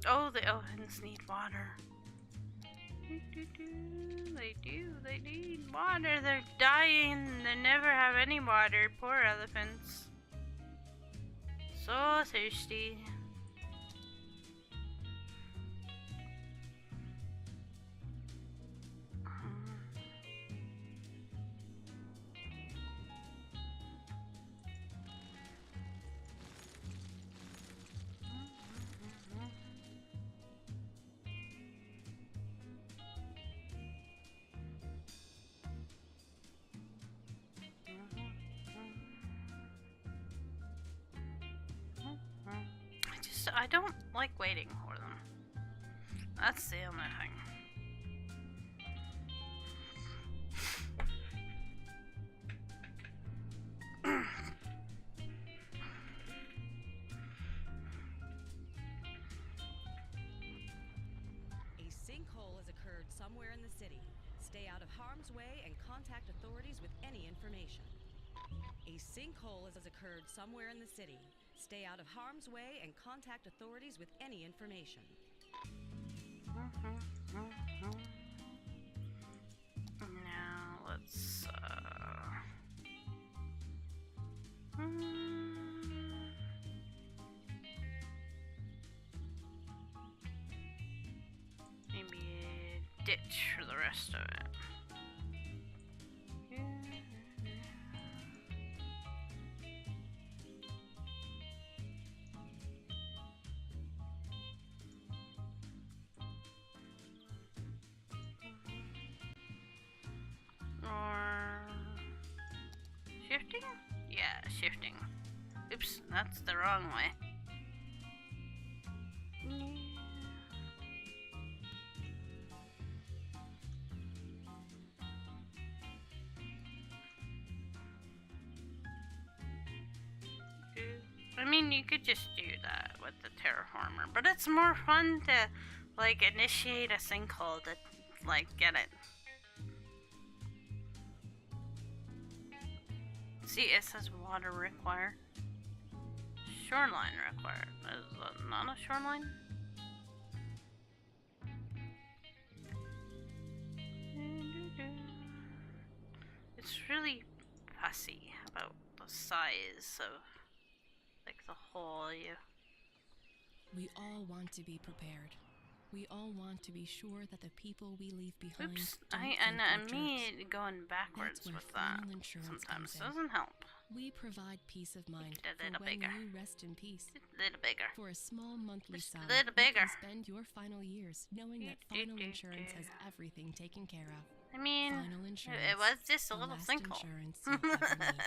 Oh, the elephants need water. They do. They need water. They're dying. They never have any water. Poor elephants. So thirsty. I don't like waiting for them. That's the only thing. A sinkhole has occurred somewhere in the city. Stay out of harm's way and contact authorities with any information. A sinkhole has occurred somewhere in the city. Stay out of harm's way and contact authorities with any information. Now let's maybe a ditch for the rest of it. Shifting? Yeah, shifting. Oops, that's the wrong way. I mean, you could just do that with the terraformer, but it's more fun to, like, initiate a sinkhole to, like, get it. See, it says water required. Shoreline required. Is that not a shoreline? It's really fussy about the size of, like, the hole you... We all want to be prepared. We all want to be sure that the people we leave behind. Oops, don't I think we're me jerks. going backwards That's where with that final insurance sometimes comes in. doesn't help. We provide peace of mind A for little when bigger. you rest in peace. A little bigger. For a small monthly Just a sum, little you bigger. can spend your final years knowing that final insurance has everything taken care of. I mean, Final insurance. it was just a the little last sinkhole. insurance you'll ever need.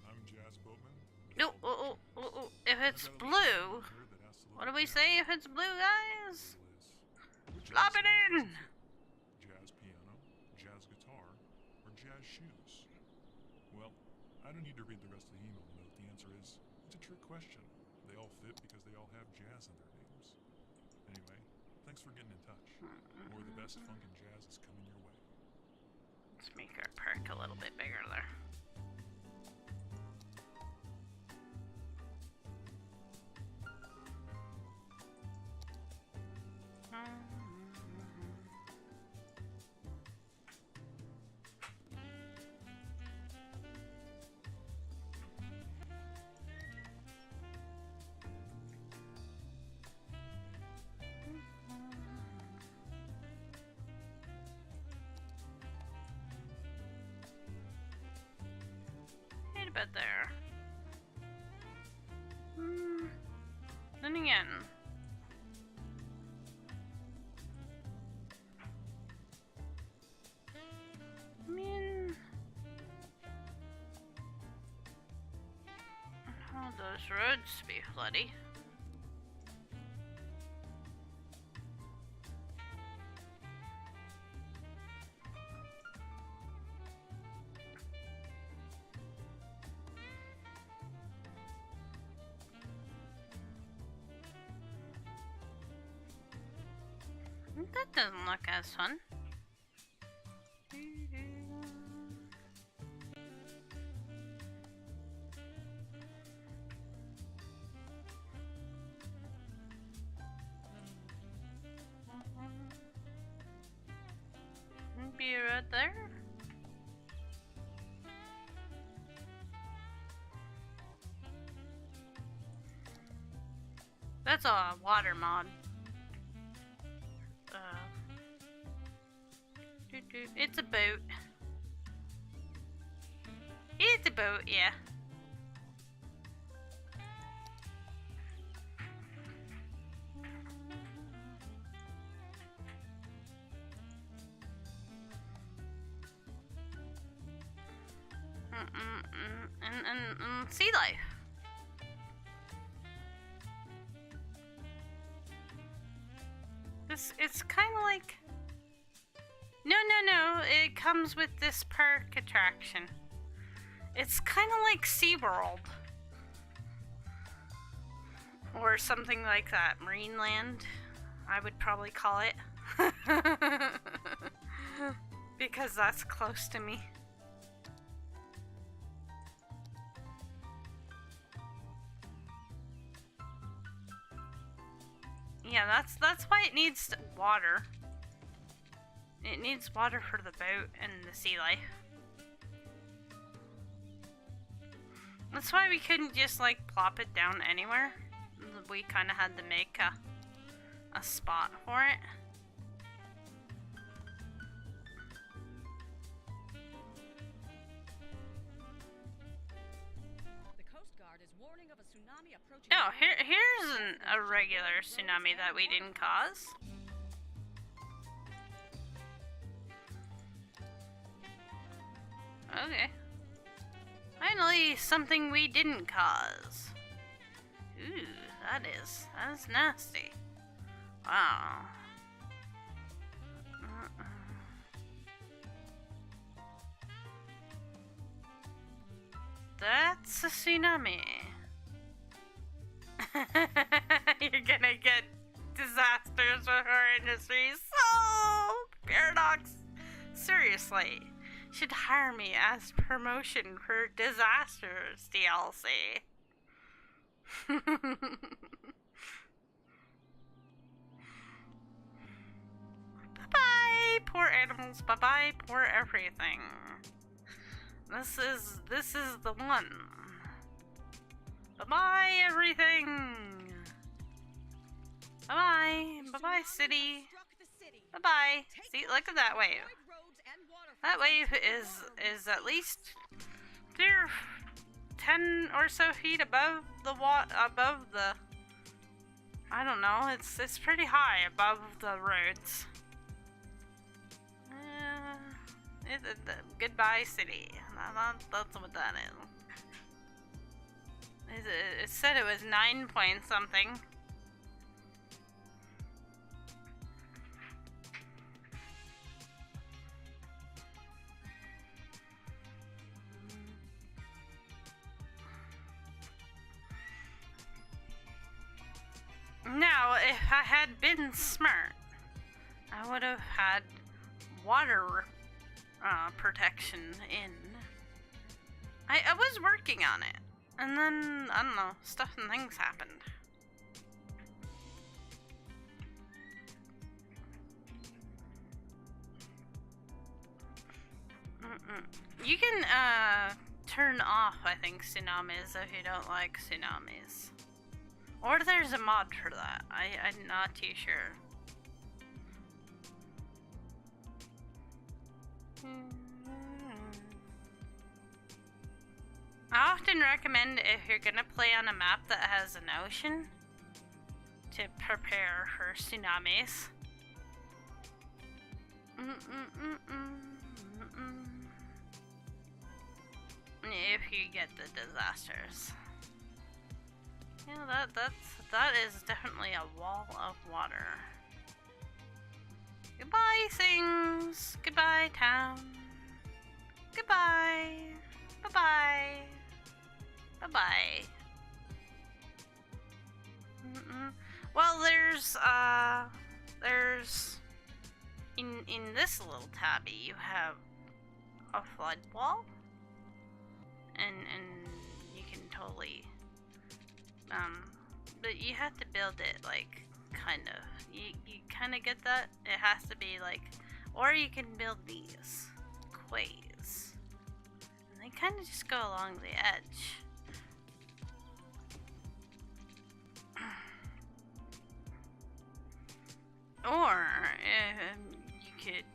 I'm Jazz Boatman. If it's blue, what do we say if it's blue, guys? Flop it in! Jazz piano, jazz guitar, or jazz shoes? Well, I don't need to read the rest of the email to know that the answer is, it's a trick question. They all fit because they all have jazz in their names. Anyway, thanks for getting in touch. More of the best funk and jazz is coming your way. Let's make our perk a little bit bigger there. Right about there. Then again. roads to be floody. That doesn't look as fun. Be right there. That's a water mod. It's a boat. It's a boat, yeah. And sea life. It's kind of like... No, it comes with this park attraction. It's kind of like SeaWorld. Or something like that. Marineland, I would probably call it. Because that's close to me. Yeah, that's why it needs water. It needs water for the boat and the sea life. That's why we couldn't just like plop it down anywhere. We kind of had to make a spot for it. The Coast Guard is warning of a tsunami approaching. Oh, here's a regular tsunami that we didn't cause. Okay. Finally, something we didn't cause. Ooh, that is nasty. Wow. That's a tsunami. You're gonna get disasters with our industry. So, Paradox, seriously, should hire me as promotion for disasters DLC. Bye-bye, poor animals. Bye-bye, poor everything. This is the one. Bye-bye, everything. Bye-bye. Bye-bye, city. Bye-bye. See, look at that wave. That wave is at least 10 or so feet above the I don't know, it's pretty high above the roads. Goodbye, city. That's what that is. It said it was 9 point something. Now, if I had been smart, I would have had water protection in. I was working on it, and then, I don't know, stuff and things happened. You can turn off, I think, tsunamis if you don't like tsunamis. Or there's a mod for that. I'm not too sure. I often recommend, if you're gonna play on a map that has an ocean, to prepare for tsunamis. If you get the disasters. Yeah, that is definitely a wall of water. Goodbye, things. Goodbye, town. Goodbye. Bye-bye. Bye-bye. Well, there's in this little tabby you have a flood wall, and you can totally but you have to build it like kind of. You kind of get that? It has to be like, or you can build these quays, and they kind of just go along the edge. Or you could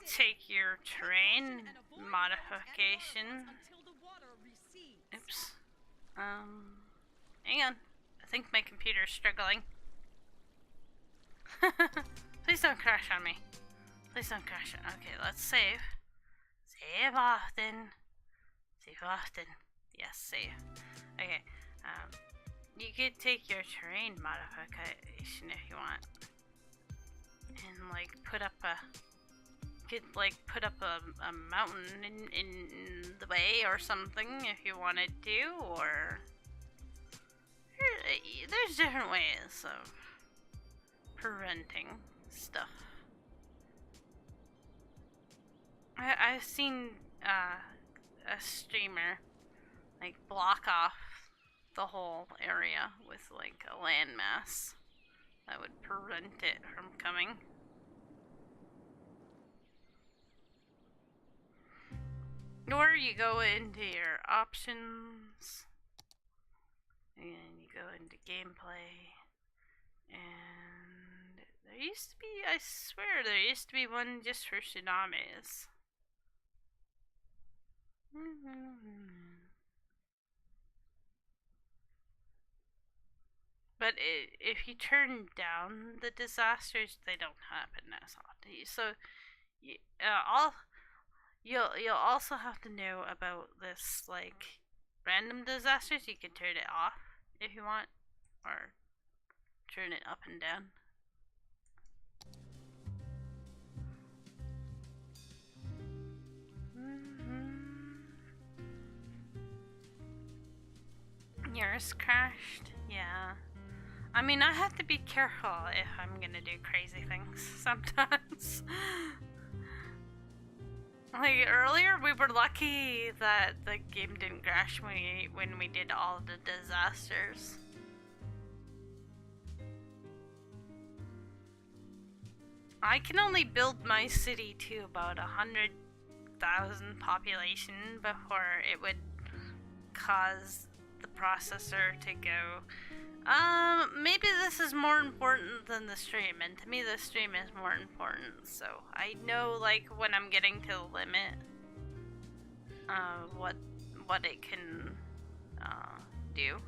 take your terrain modification. Oops. Hang on. I think my computer's struggling. Please don't crash on me. Please don't crash on. Okay, let's save. Save often. Save often. Yes, save. Okay. You could take your terrain modification if you want, and like put up a mountain in the way or something if you wanted to, or there's different ways of preventing stuff. I've seen a streamer like block off the whole area with like a landmass that would prevent it from coming. Or you go into your options and you go into gameplay, and there used to be, I swear there used to be one just for tsunamis. But if you turn down the disasters, they don't happen as often. So, you'll also have to know about this like random disasters. You can turn it off if you want, or turn it up and down. Yours crashed? Yeah. I mean, I have to be careful if I'm gonna do crazy things sometimes. Like earlier, we were lucky that the game didn't crash when we did all the disasters. I can only build my city to about 100,000 population before it would cause the processor to go, maybe this is more important than the stream, and to me the stream is more important, so I know like when I'm getting to the limit, what it can do,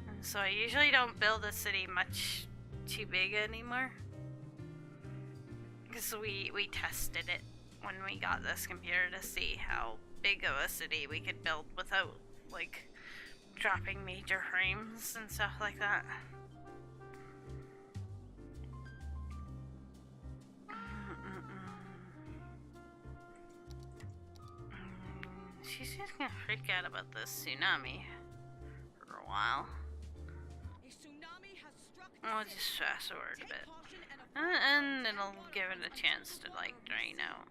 and so I usually don't build a city much too big anymore, because we tested it when we got this computer to see how big of a city we could build without like dropping major frames and stuff like that. She's just gonna freak out about this tsunami for a while. I'll just fast forward a bit. And it'll give it a chance to like drain out.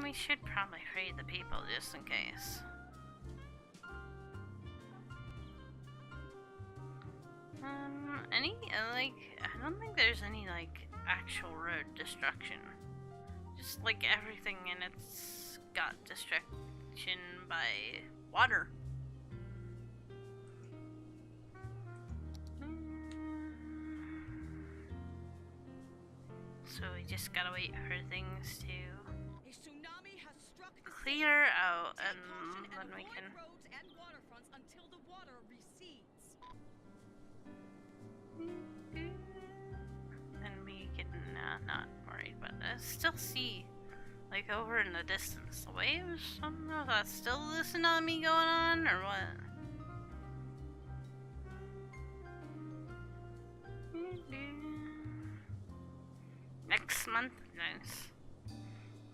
We should probably free the people just in case. I don't think there's any like actual road destruction. Just like everything in it's got destruction by water. So we just gotta wait for things to clear out, and then we can. Then we can not worry about it. I still see Like over in the distance. The waves? I don't know if that's still the tsunami going on or what. Next month? Nice.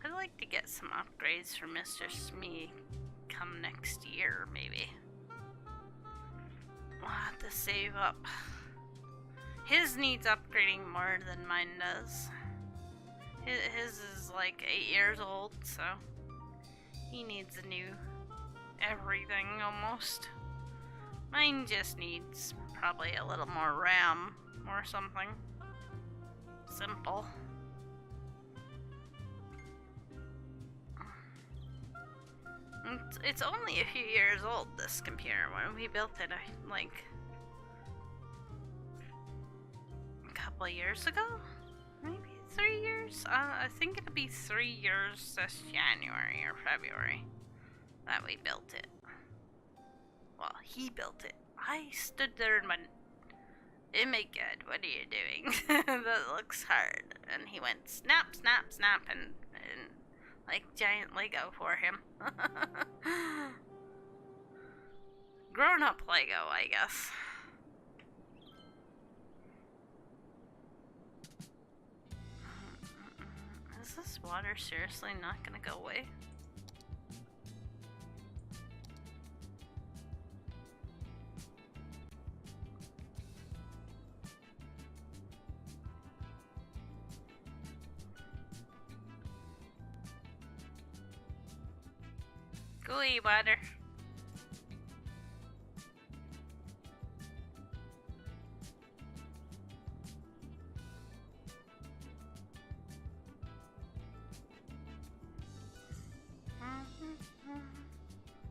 I'd like to get some upgrades for Mr. Smee come next year, maybe. We'll have to save up. His needs upgrading more than mine does. His is like 8 years old, so he needs a new everything almost. Mine just needs probably a little more RAM or something. Simple. It's only a few years old, this computer. When we built it, like a couple of years ago? Maybe 3 years? I think it'll be 3 years this January or February that we built it. Well, he built it. I stood there and went, "Oh my god, what are you doing? That looks hard." And he went, "Snap, snap, snap," and like giant Lego for him. Grown up Lego, I guess. Is this water seriously not gonna go away? Gooey water.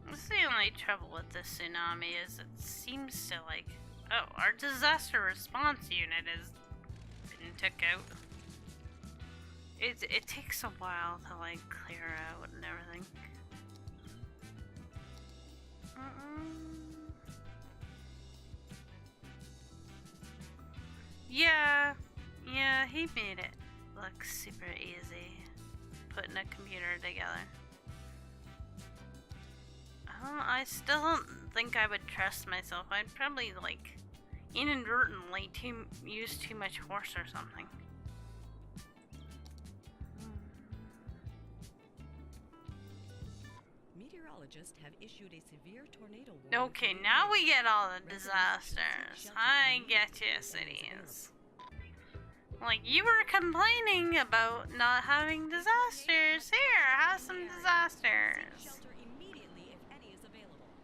That's the only trouble with this tsunami is it seems to like, oh, our disaster response unit has been took out. It takes a while to like clear out and everything. Yeah, he made it look super easy, putting a computer together. I still don't think I would trust myself. I'd probably, like, inadvertently use too much force or something. Meteorologists have issued a severe tornado warning. Okay, now we get all the disasters. I get you, cities. Like, you were complaining about not having disasters. Here, have some disasters.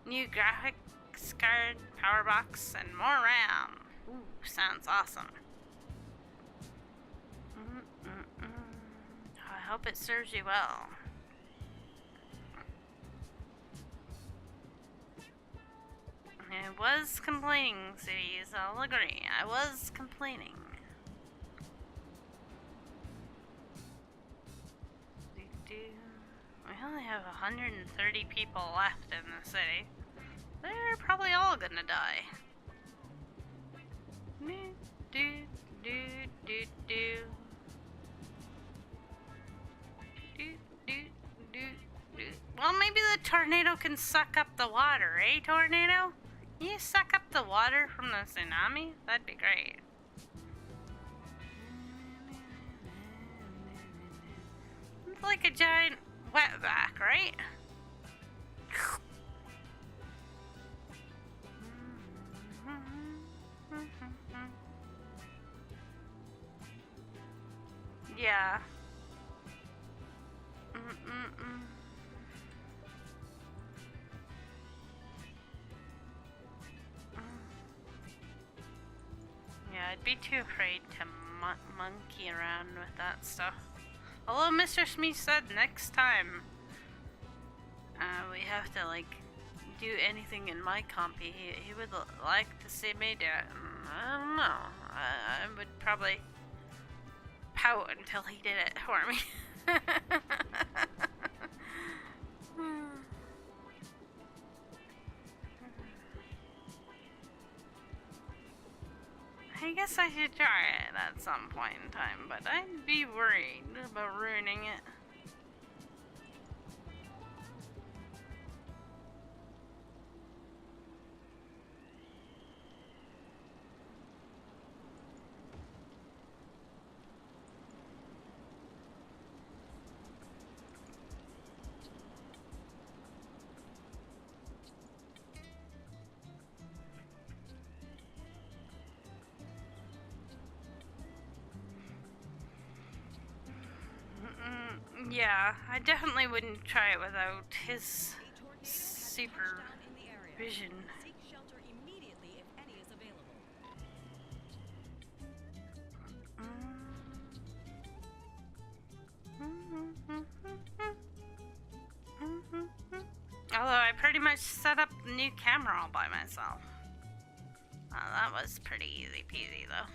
New graphics card, power box, and more RAM. Ooh, sounds awesome. I hope it serves you well. I was complaining, cities. I'll agree. I was complaining. We only have 130 people left in the city. They're probably all gonna die. Well, maybe the tornado can suck up the water, eh, tornado? Can you suck up the water from the tsunami? That'd be great. It's like a giant wetback, right? Yeah. Yeah, I'd be too afraid to monkey around with that stuff. Although Mr. Smith said next time we have to like do anything in my compy, he would like to see me do it. I don't know. I would probably pout until he did it for me. I guess I should try it at some point in time, but I'd be worried about ruining it. Yeah, I definitely wouldn't try it without his A tornado has super touched down in the area. vision. Seek shelter immediately if any is available. Although I pretty much set up the new camera all by myself. That was pretty easy peasy though.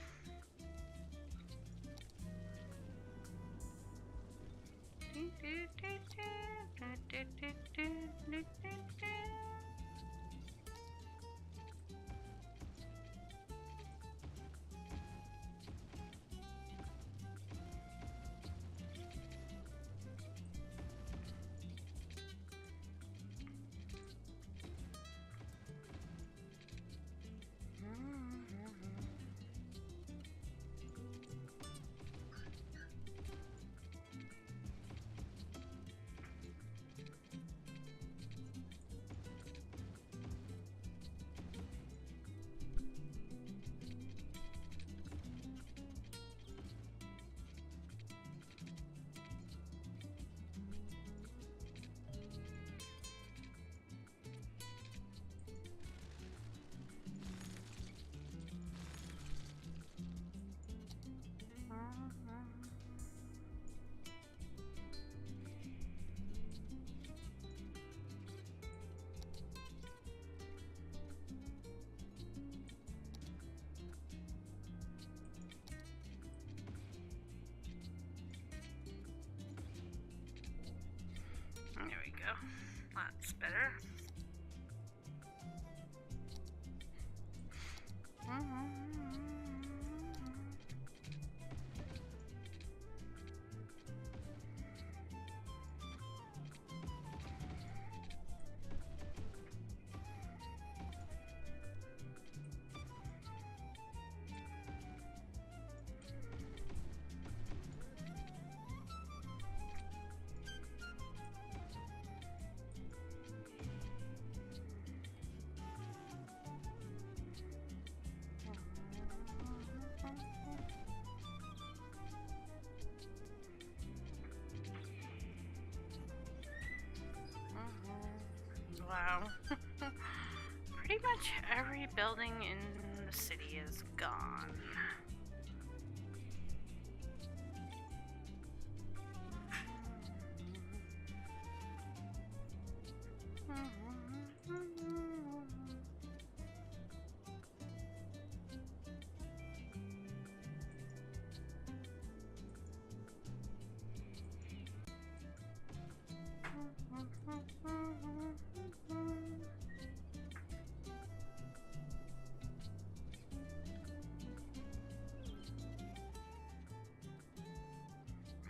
There we go. That's better. Wow. Pretty much every building in the city is gone.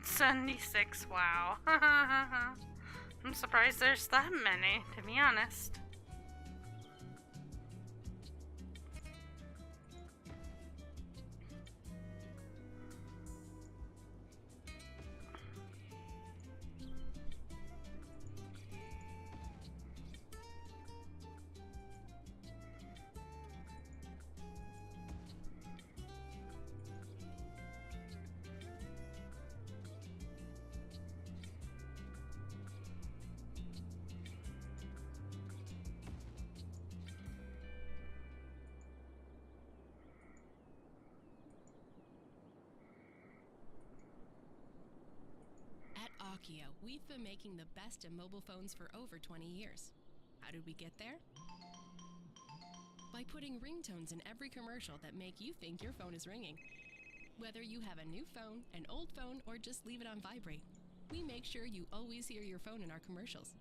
$76, wow. I'm surprised there's that many, to be honest. At Akio, we've been making the best in mobile phones for over 20 years. How did we get there? By putting ringtones in every commercial that make you think your phone is ringing. Whether you have a new phone, an old phone, or just leave it on vibrate, we make sure you always hear your phone in our commercials.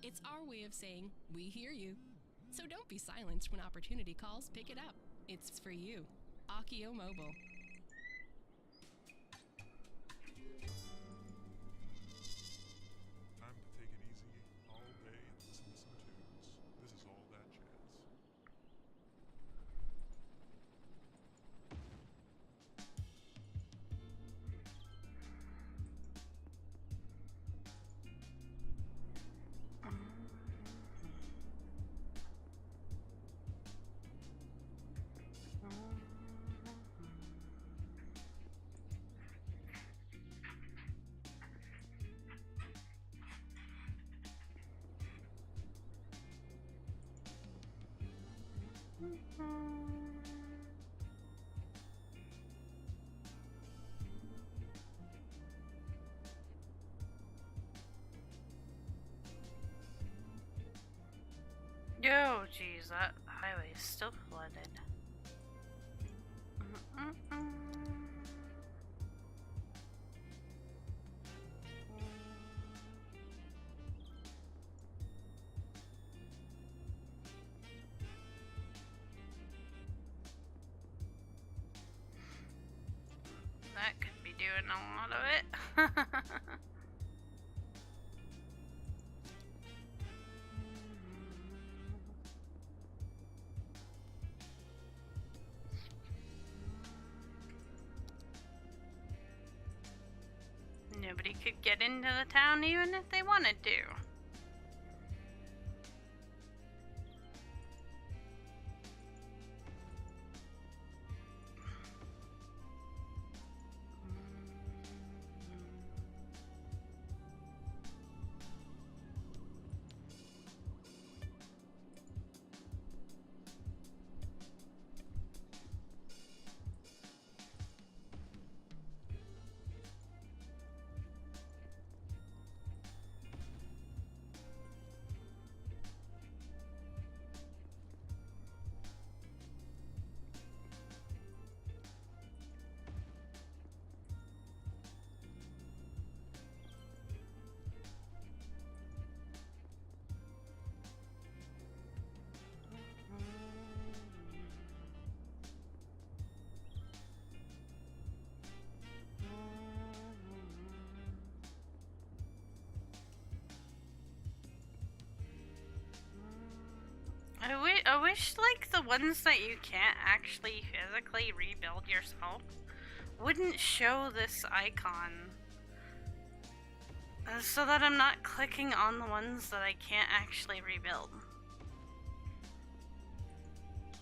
It's our way of saying, we hear you. So don't be silenced when opportunity calls, pick it up. It's for you. Akio Mobile. Time to take it easy all day and listen to some tunes. This is all that jazz. Yo, geez, that highway is still flooded. That could be doing a lot of it. Nobody could get into the town even if they wanted to. I wish, like, the ones that you can't actually physically rebuild yourself wouldn't show this icon. So that I'm not clicking on the ones that I can't actually rebuild.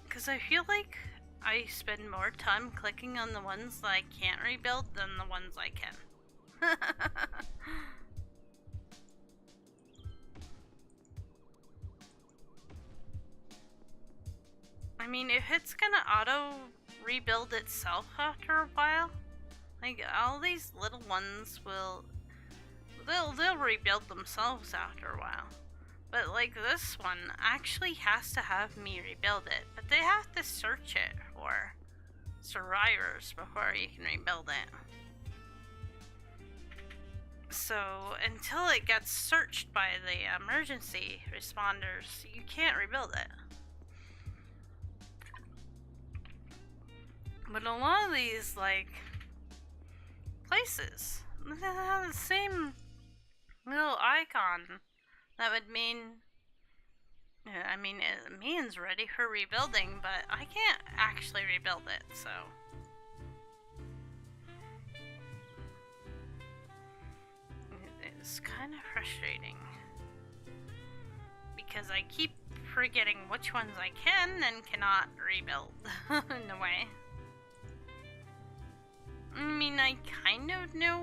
Because I feel like I spend more time clicking on the ones that I can't rebuild than the ones I can. I mean, if it's gonna auto rebuild itself after a while, like all these little ones they'll rebuild themselves after a while. But like this one actually has to have me rebuild it, but they have to search it for survivors before you can rebuild it. So until it gets searched by the emergency responders, you can't rebuild it. But a lot of these, like, places, they have the same little icon that would mean, I mean, it means ready for rebuilding, but I can't actually rebuild it, so. It's kind of frustrating. Because I keep forgetting which ones I can and cannot rebuild, in a way. I mean, I kind of know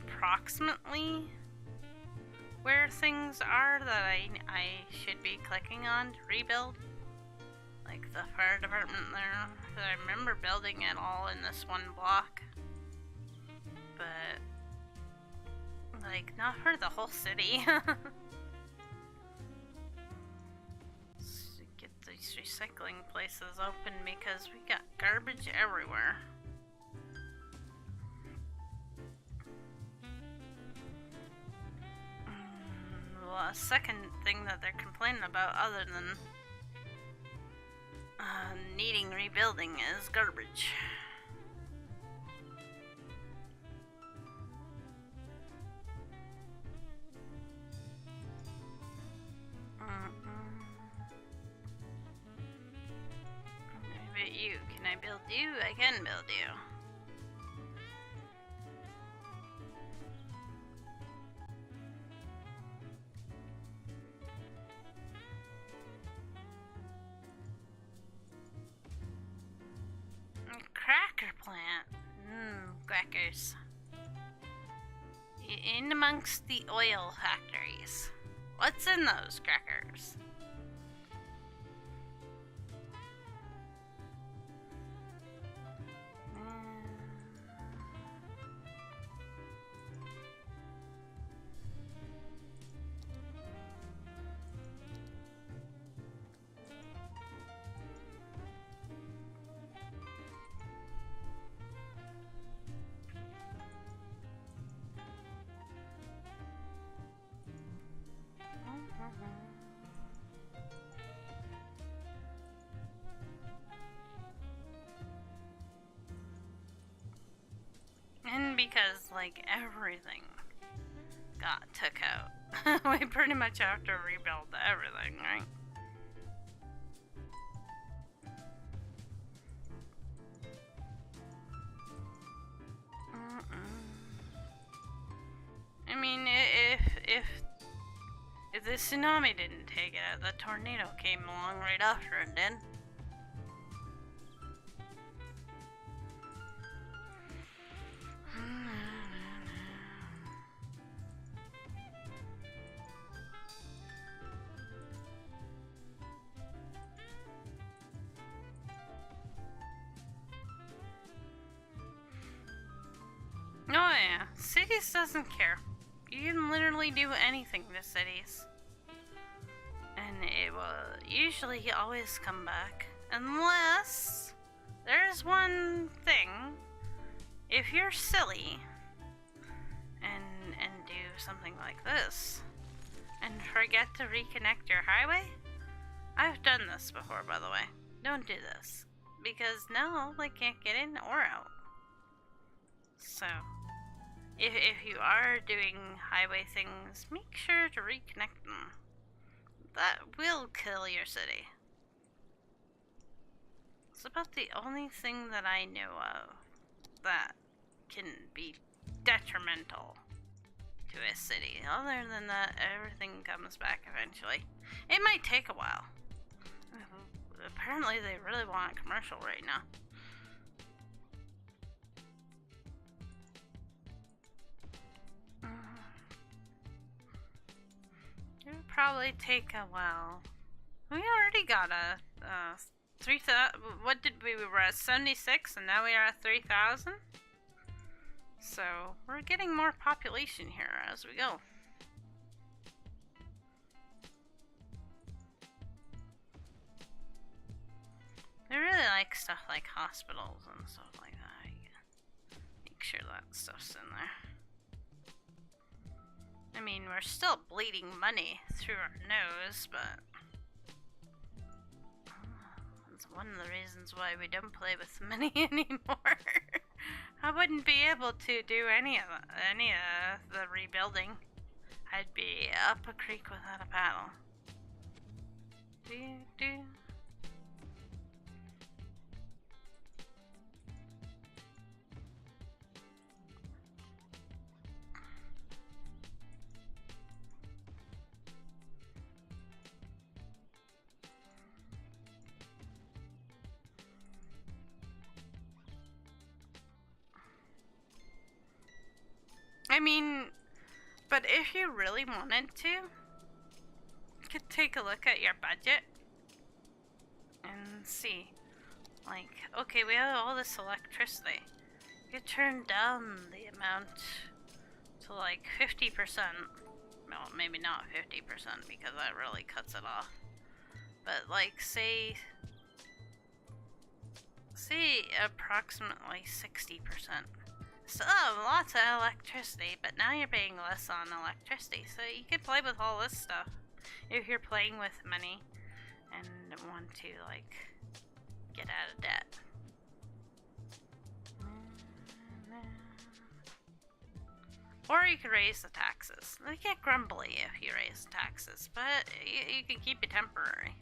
approximately where things are that I should be clicking on to rebuild. Like the fire department there. I remember building it all in this one block. But, like, not for the whole city. Let's get these recycling places open because we got garbage everywhere. Well, a second thing that they're complaining about other than needing rebuilding is garbage. I bet you. Can I build you? I can build you. Cracker plant. Crackers. In amongst the oil factories. What's in those crackers? mean, because, like, everything got took out. We pretty much have to rebuild everything, right? I mean, if the tsunami didn't take it out, the tornado came along right after it did. Oh yeah, cities doesn't care. You can literally do anything to cities. And it will usually always come back. Unless there's one thing. If you're silly and do something like this and forget to reconnect your highway, I've done this before, by the way. Don't do this. Because now they can't get in or out. So, if you are doing highway things, make sure to reconnect them. That will kill your city. It's about the only thing that I know of that can be detrimental to a city. Other than that, everything comes back eventually. It might take a while. Apparently they really want commercial right now. It would probably take a while. We already got a 3,000. What did we were at 76 and now we are at 3,000? So we're getting more population here as we go. I really like stuff like hospitals and stuff like that. Make sure that stuff's in there. I mean, we're still bleeding money through our nose, but that's one of the reasons why we don't play with money anymore. I wouldn't be able to do any of the rebuilding. I'd be up a creek without a paddle. Do. I mean, but if you really wanted to, you could take a look at your budget and see. Like, okay, we have all this electricity. You could turn down the amount to like 50%. Well, maybe not 50% because that really cuts it off. But like, say approximately 60%. Still have lots of electricity, but now you're paying less on electricity, so you could play with all this stuff if you're playing with money and want to, like, get out of debt. Or you could raise the taxes. They get grumbly if you raise taxes, but you can keep it temporary.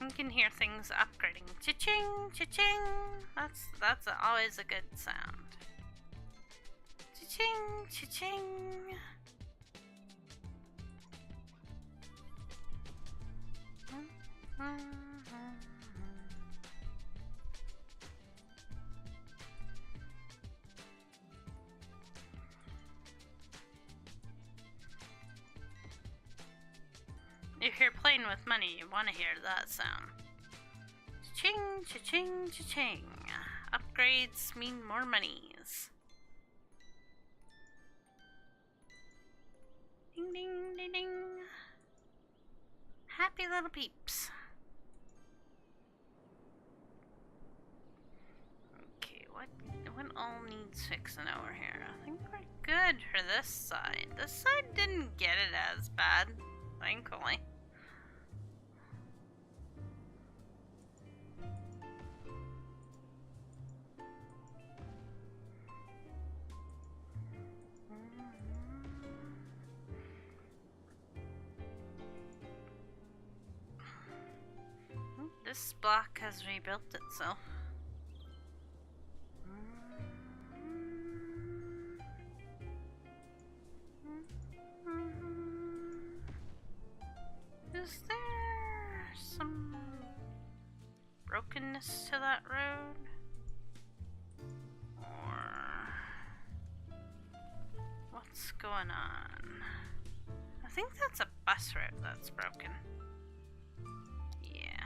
You can hear things upgrading. Cha-ching, cha-ching. That's always a good sound. Cha-ching, cha-ching. If you're playing with money, you want to hear that sound. Cha-ching, cha-ching, cha-ching. Upgrades mean more monies. Ding, ding, ding, ding. Happy little peeps. what all needs fixing over here? I think we're good for this side. This side didn't get it as bad, thankfully. This block has rebuilt itself. Is there some brokenness to that road? Or what's going on? I think that's a bus route that's broken. Yeah.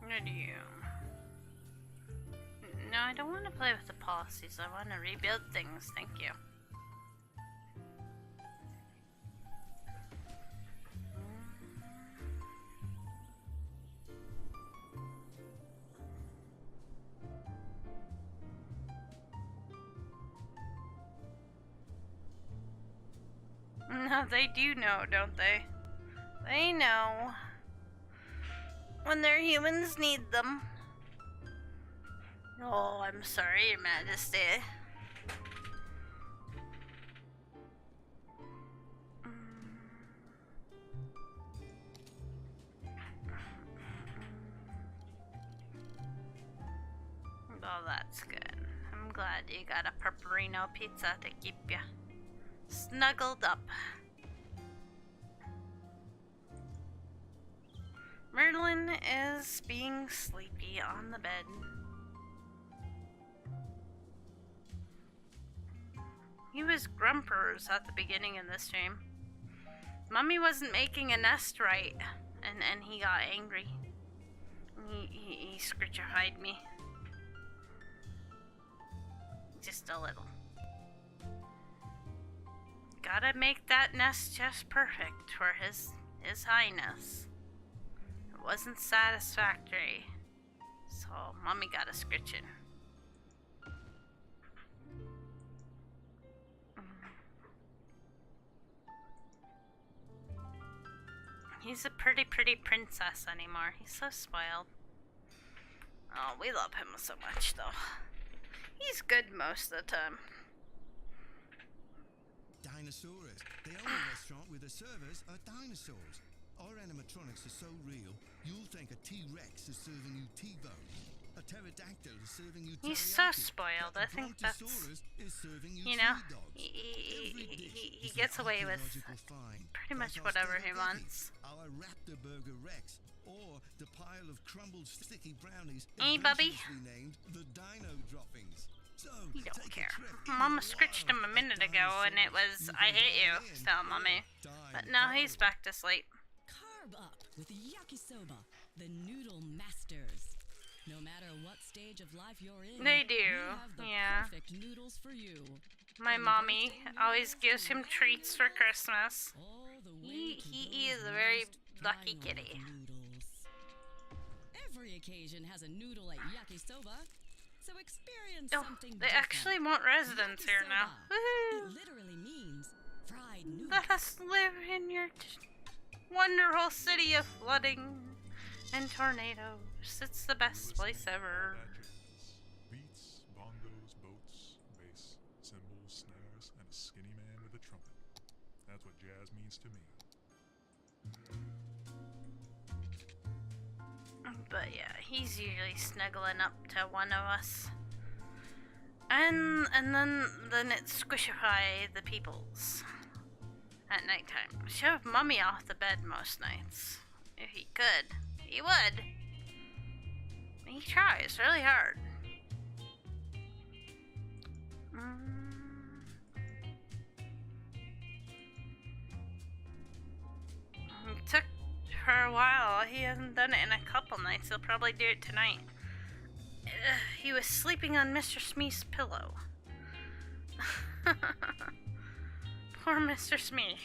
What do you? No, I don't want to play with the policies. I want to rebuild things. Thank you. No, they do know, don't they? They know when their humans need them. Oh, I'm sorry, Your Majesty. Oh, that's good. I'm glad you got a pepperino pizza to keep you snuggled up. Merlin is being sleepy on the bed. He was grumpers at the beginning of this stream. Mummy wasn't making a nest right, and he got angry. He scritcher-eyed me. Just a little. Gotta make that nest just perfect for his highness. It wasn't satisfactory, so Mommy got a scritching. He's a pretty princess anymore. He's so spoiled. Oh, we love him so much though. He's good most of the time. Dinosaurus. The only restaurant where the servers are dinosaurs. Our animatronics are so real, you'll think a T-Rex is serving you T-bone. A pterodactyl is serving you He's so teriyaki, spoiled. but I think that's, Brontosaurus is serving you you know, T-dogs. he gets away with pretty much whatever he wants. Our Raptor Burger Rex, or the pile of crumbled sticky brownies Hey, Bubby. named the Dino Droppings. So, You don't take a care. trip into Mama the scritched him a wild minute with ago and it was, dinosaurs. I hate you, can go in so Mommy. or dine But now he's out. back to sleep. Carb up with yakisoba, the noodle masters. No matter what stage of life you're in, They do, we have the yeah. perfect noodles for you. My From mommy birthday always noodles gives to him wedding treats for noodles, Christmas. all the He way to is those a very most lucky primal kitty. noodles. Every occasion has a noodle at yakisoba, so experience Oh, something they different. actually want residents here now. Yakisoba. It Woohoo! literally means fried noodle. Let us live in your wonderful city of flooding And tornadoes. It's the best place ever. Beats, bongos, boats, bass, cymbals, snares, and a skinny man with a trumpet. That's what jazz means to me. But yeah, he's usually snuggling up to one of us. And then it squishify the peoples at nighttime. Shove Mummy off the bed most nights. If he could, he would. He tries really hard. It took for a while. He hasn't done it in a couple nights. He'll probably do it tonight. He was sleeping on Mr. Smee's pillow. Poor Mr. Smee.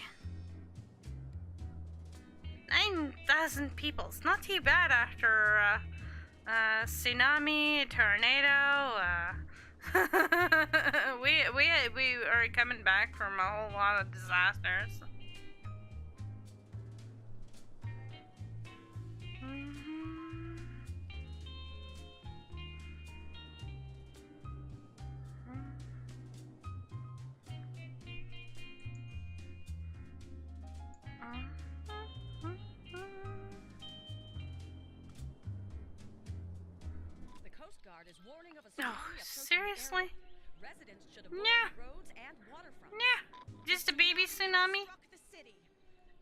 9,000 people. It's not too bad after tsunami, tornado. We are coming back from a whole lot of disasters. The Coast Guard is warning of a tsunami approaching the Seriously? area. Residents should avoid Nah. roads and waterfronts. Yeah, just a baby tsunami? Struck the city.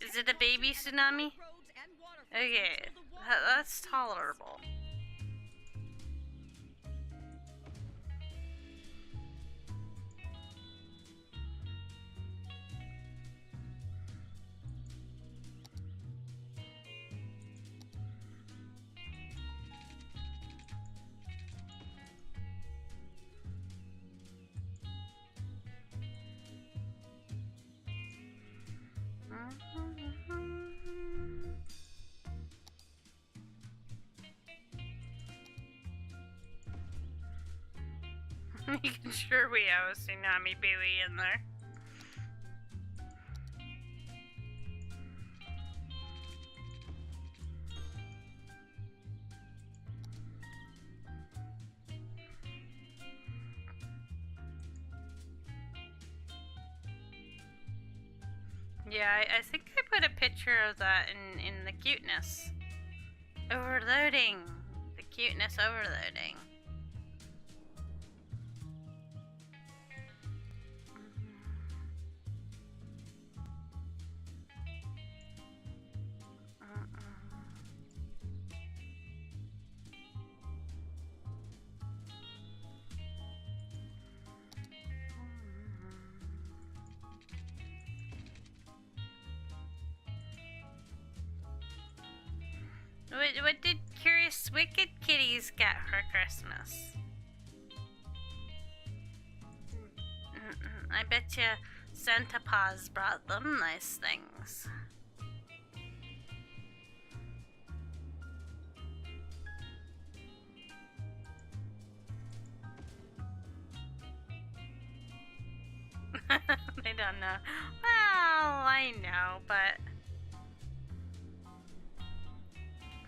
Is it a baby tsunami? Roads and waterfronts Okay, until the water that's tolerable. You can sure we have a tsunami baby in there. Yeah, I think I put a picture of that in the cuteness. Overloading. The cuteness overloading. What did Curious Wicked Kitties get for Christmas? I bet you Santa Paws brought them nice things. They don't know. Well, I know, but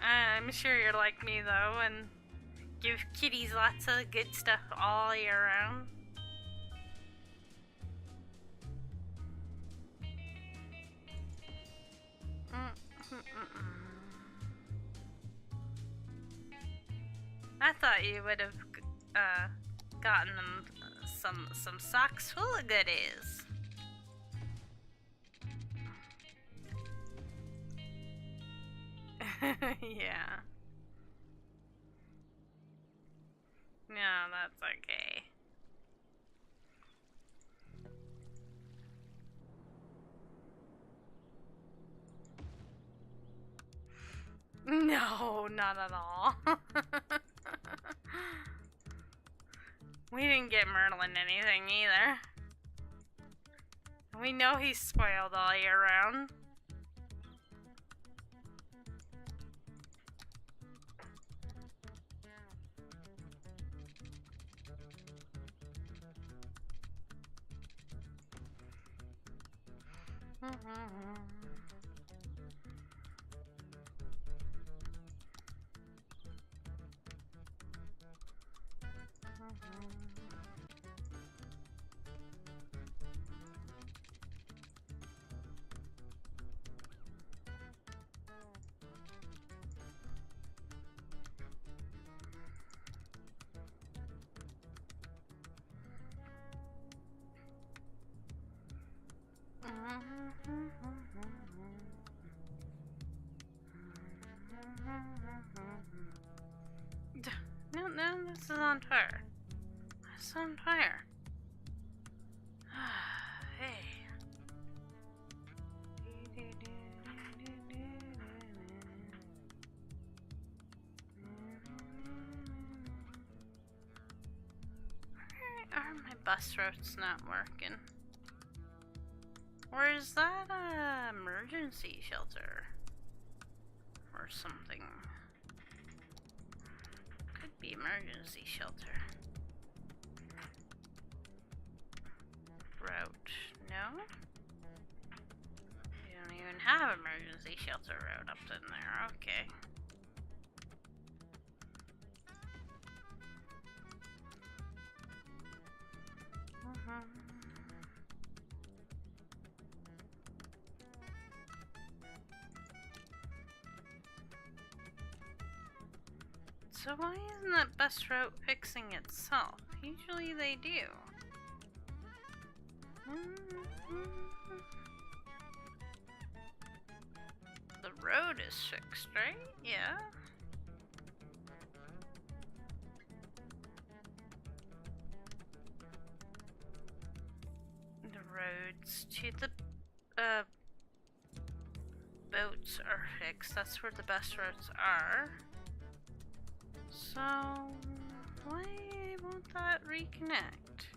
I'm sure you're like me though, and give kitties lots of good stuff all year round. I thought you would have gotten them some socks full of goodies. Yeah. No, that's okay. No, not at all. We didn't get Merlin anything either. We know he's spoiled all year round. No, no, this is on fire. It's on fire. Hey. Why are my bus routes not working? Or is that an emergency shelter? Or something? Could be emergency shelter. Route. No? You don't even have emergency shelter route up in there. Okay. So why isn't that bus route fixing itself? Usually they do. The road is fixed, right? Yeah. The roads to the boats are fixed. That's where the bus routes are. So why won't that reconnect?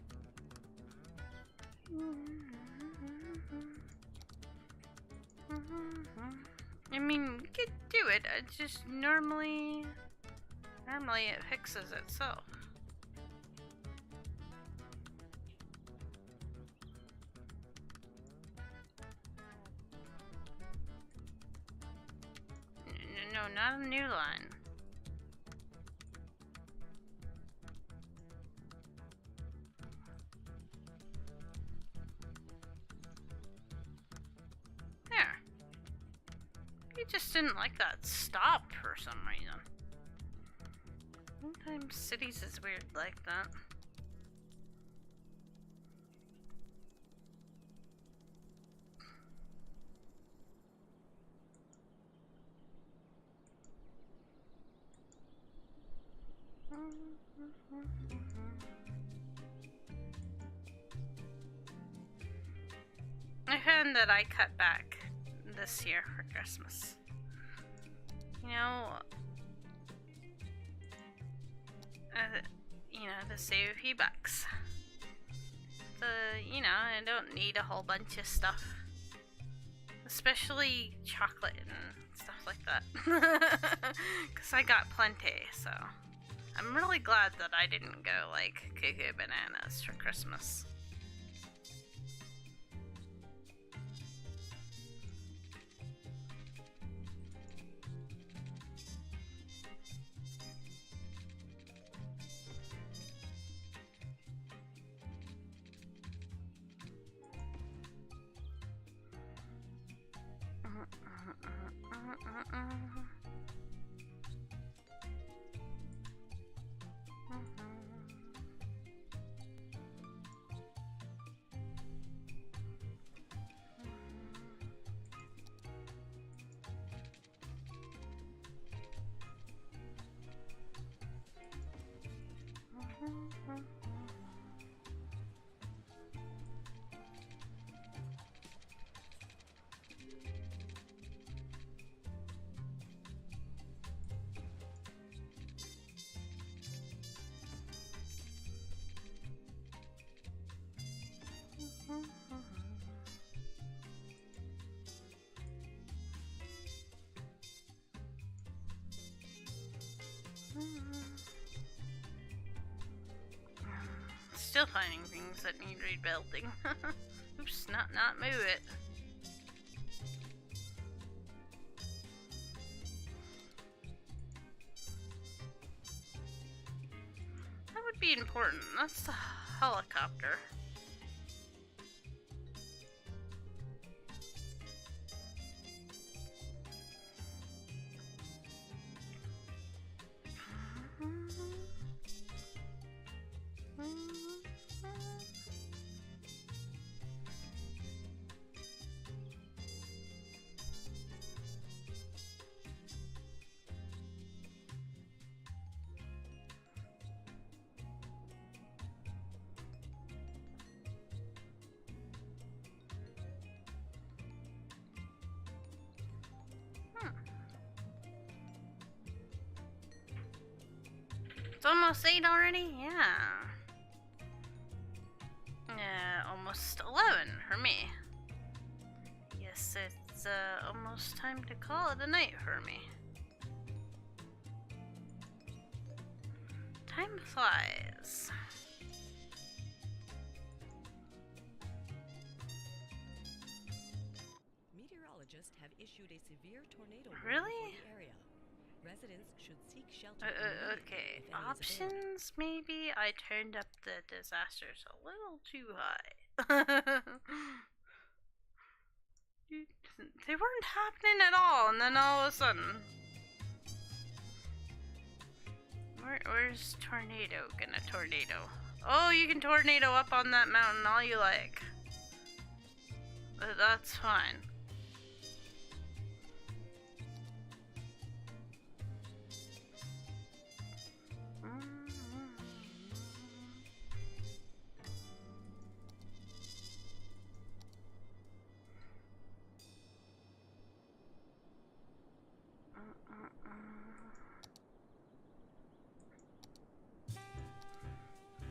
I mean, we could do it. It's just normally it fixes itself. No, not a new line. There. He just didn't like that stop for some reason. Sometimes cities is weird like that. I found that I cut back this year for Christmas. You know, to save a few bucks. I don't need a whole bunch of stuff. Especially chocolate and stuff like that. Because I got plenty, so. I'm really glad that I didn't go, like, cuckoo bananas for Christmas. Still finding things that need rebuilding. Oops, not move it. I would be important. That's the helicopter. It's almost 8 already? Yeah. Almost 11 for me. Yes, it's almost time to call it a night for me. Time flies. Meteorologists have issued a severe tornado warning Really? for the area. Residents should seek shelter immediately Okay. if any is available. Options, maybe I turned up the disasters a little too high. They weren't happening at all, and then all of a sudden. Where's tornado gonna tornado? Oh, you can tornado up on that mountain all you like. That's fine.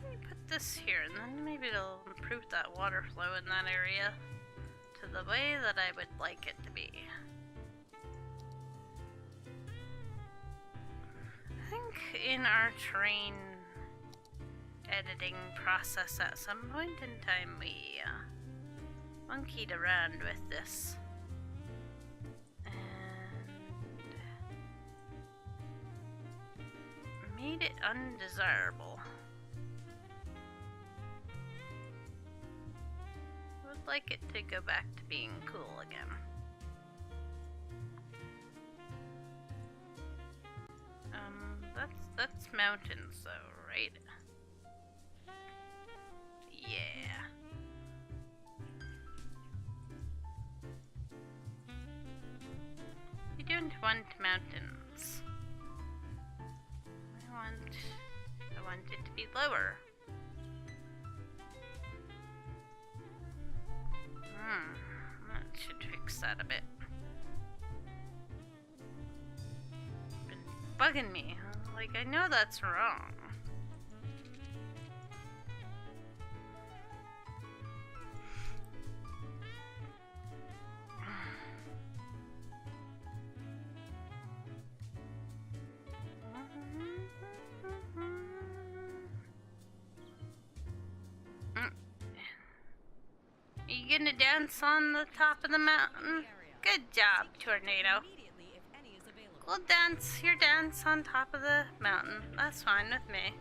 Let me put this here, and then maybe it'll improve that water flow in that area to the way that I would like it to be. I think in our terrain editing process at some point in time we monkeyed around with this and made it undesirable. I would like it to go back to being cool again. That's mountains though, right? Yeah. I don't want mountains. I want it to be lower. That should fix that a bit. Been bugging me. Like, I know that's wrong. Are you gonna dance on the top of the mountain? Good job, tornado. Immediately if any is available. We'll dance your dance on top of the mountain. That's fine with me.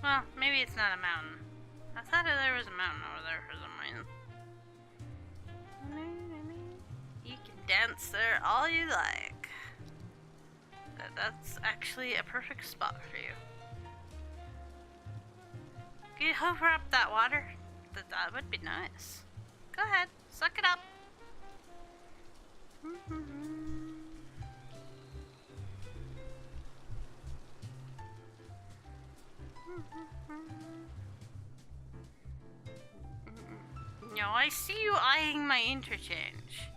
Well, maybe it's not a mountain. I thought there was a mountain over there for some reason. You can dance there all you like. That's actually a perfect spot for you. Can you hover up that water? That would be nice. Go ahead, suck it up. No, I see you eyeing my interchange.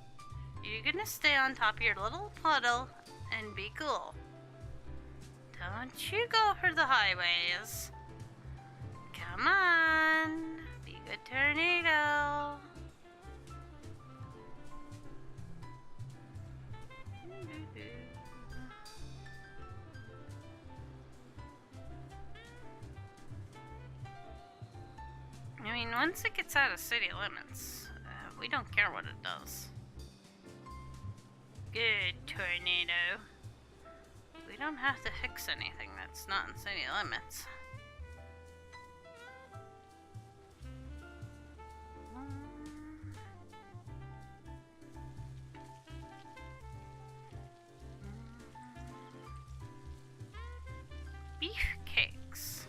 You're gonna stay on top of your little puddle and be cool. Don't you go for the highways. Come on, be good tornado. once it gets out of city limits, we don't care what it does. Good, tornado. We don't have to fix anything that's not in city limits. Beefcakes.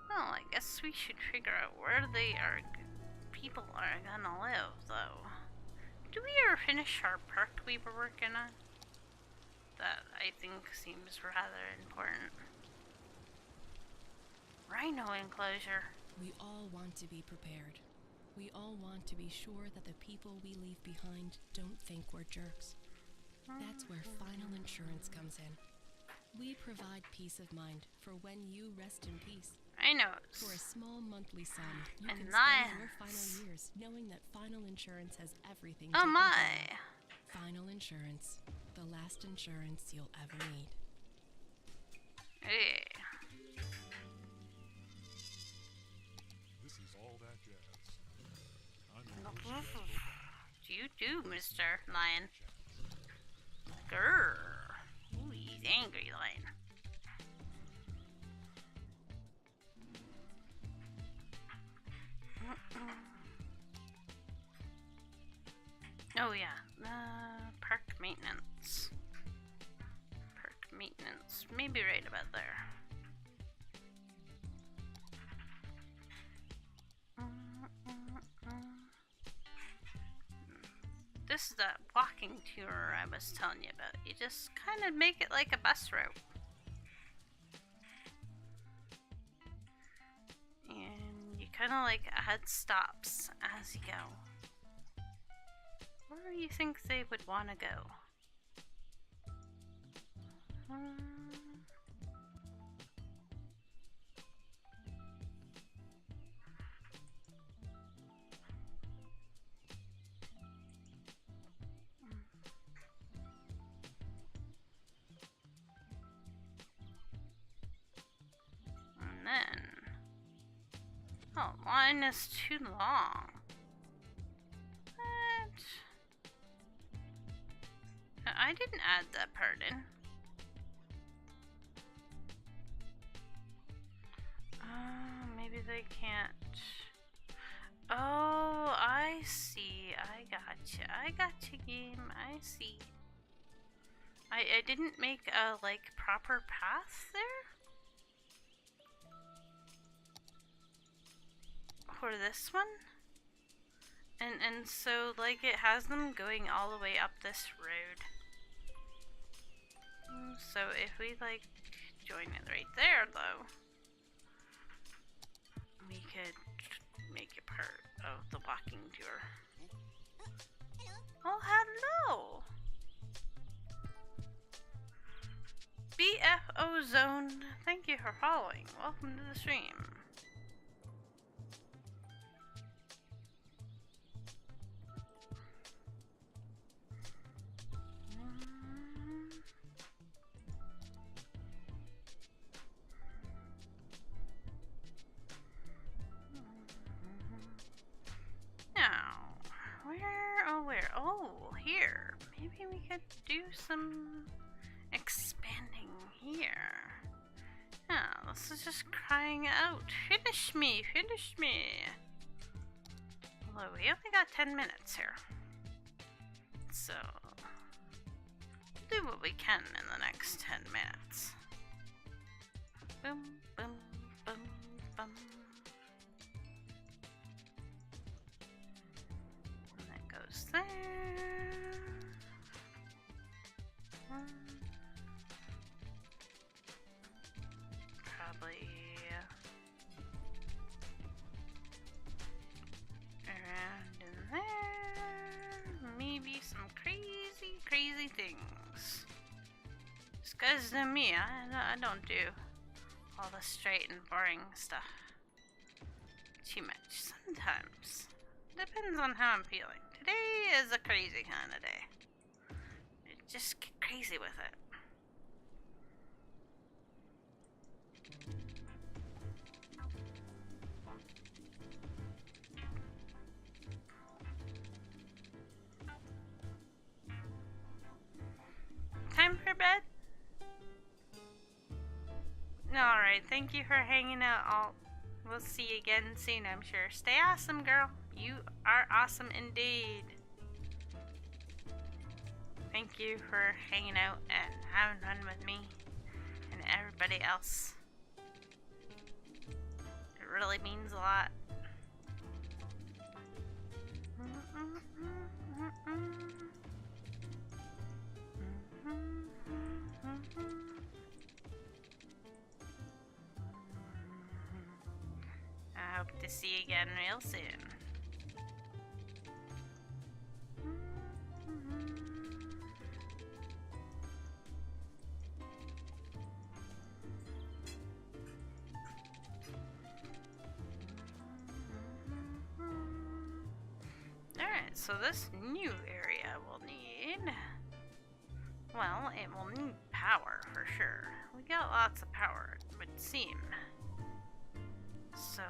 Well, I guess we should figure out where people are gonna live, though. Do we ever finish our perk we were working on? That I think seems rather important. Rhino enclosure. We all want to be prepared. We all want to be sure that the people we leave behind don't think we're jerks. That's where Final Insurance comes in. We provide peace of mind for when you rest in peace. I know. For a small monthly sum, you And can nice. spend your final years knowing that Final Insurance has everything Oh taken my. care of. Final Insurance, the last insurance you'll ever need. Hey. This is all that jazz. I'm your host, Jazz Boatman. You do, Mr. Lion. Grrr. Ooh, he's angry, Lion. Oh yeah, park maintenance. Park maintenance, maybe right about there. This is that walking tour I was telling you about. You just kind of make it like a bus route. And you kind of like add stops as you go. Where do you think they would want to go? And then... oh, line is too long. What? I didn't add that part in. Maybe they can't. Oh, I see. I gotcha. I gotcha, game. I see. I didn't make a, like, proper path there? For this one? And so, like, it has them going all the way up this road. So if we, like, join it right there, though, we could make it part of the walking tour. Oh, hello! BFO Zone, thank you for following. Welcome to the stream. Now, where? Oh, here. Maybe we could do some expanding here. Yeah, this is just crying out. Finish me, finish me. Although we only got 10 minutes here. So, do what we can in the next 10 minutes. Boom, boom, boom, boom. And that goes there. Probably around in there. Maybe some crazy things. Just 'cause to me, I don't do all the straight and boring stuff too much. Sometimes. Depends on how I'm feeling. Today is a crazy kind of day. Just get crazy with it. Alright, thank you for hanging out. We'll see you again soon, I'm sure. Stay awesome, girl. You are awesome indeed. Thank you for hanging out and having fun with me and everybody else. It really means a lot. I hope to see you again real soon. Alright, so this new area will need... Well, it will need power for sure. We got lots of power, it would seem. So,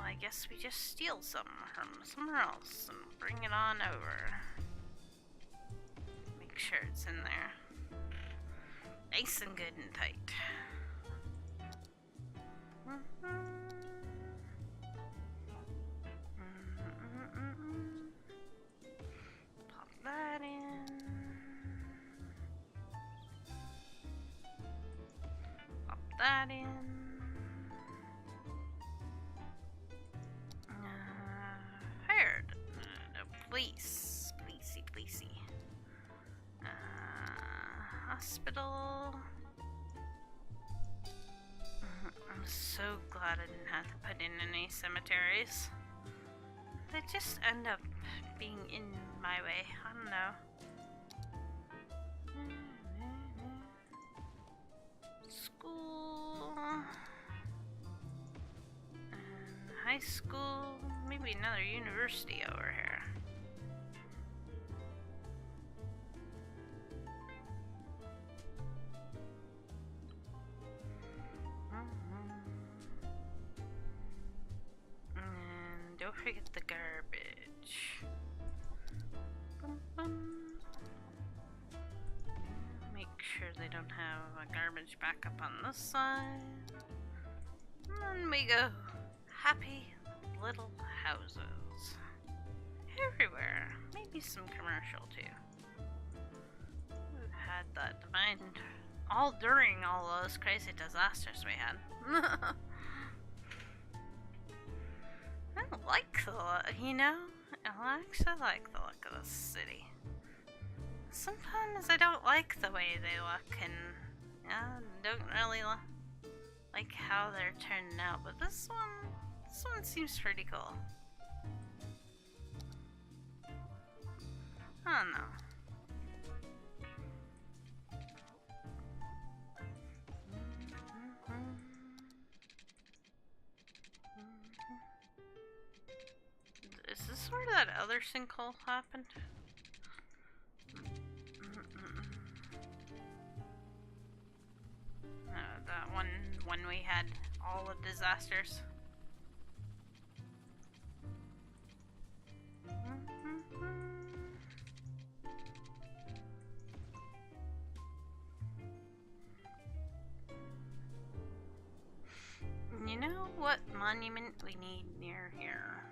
I guess we just steal some from somewhere else and bring it on over. Make sure it's in there. Nice and good and tight. Pop that in. Pop that in. Hired. No, police. Policey. Hospital. I'm so glad I didn't have to put in any cemeteries. They just end up being in my way. I don't know. School. And high school. Maybe another university over here. And don't forget the garbage. Make sure they don't have a garbage backup on this side. And we go. Happy little houses. Everywhere. Maybe some commercial too. We've had that in mind. All during all those crazy disasters we had. I like the look, you know? I actually like the look of this city. Sometimes I don't like the way they look and don't really like how they're turning out, but this one seems pretty cool. I don't know. Is this where that other sinkhole happened? That one when we had all the disasters. You know what monument we need near here?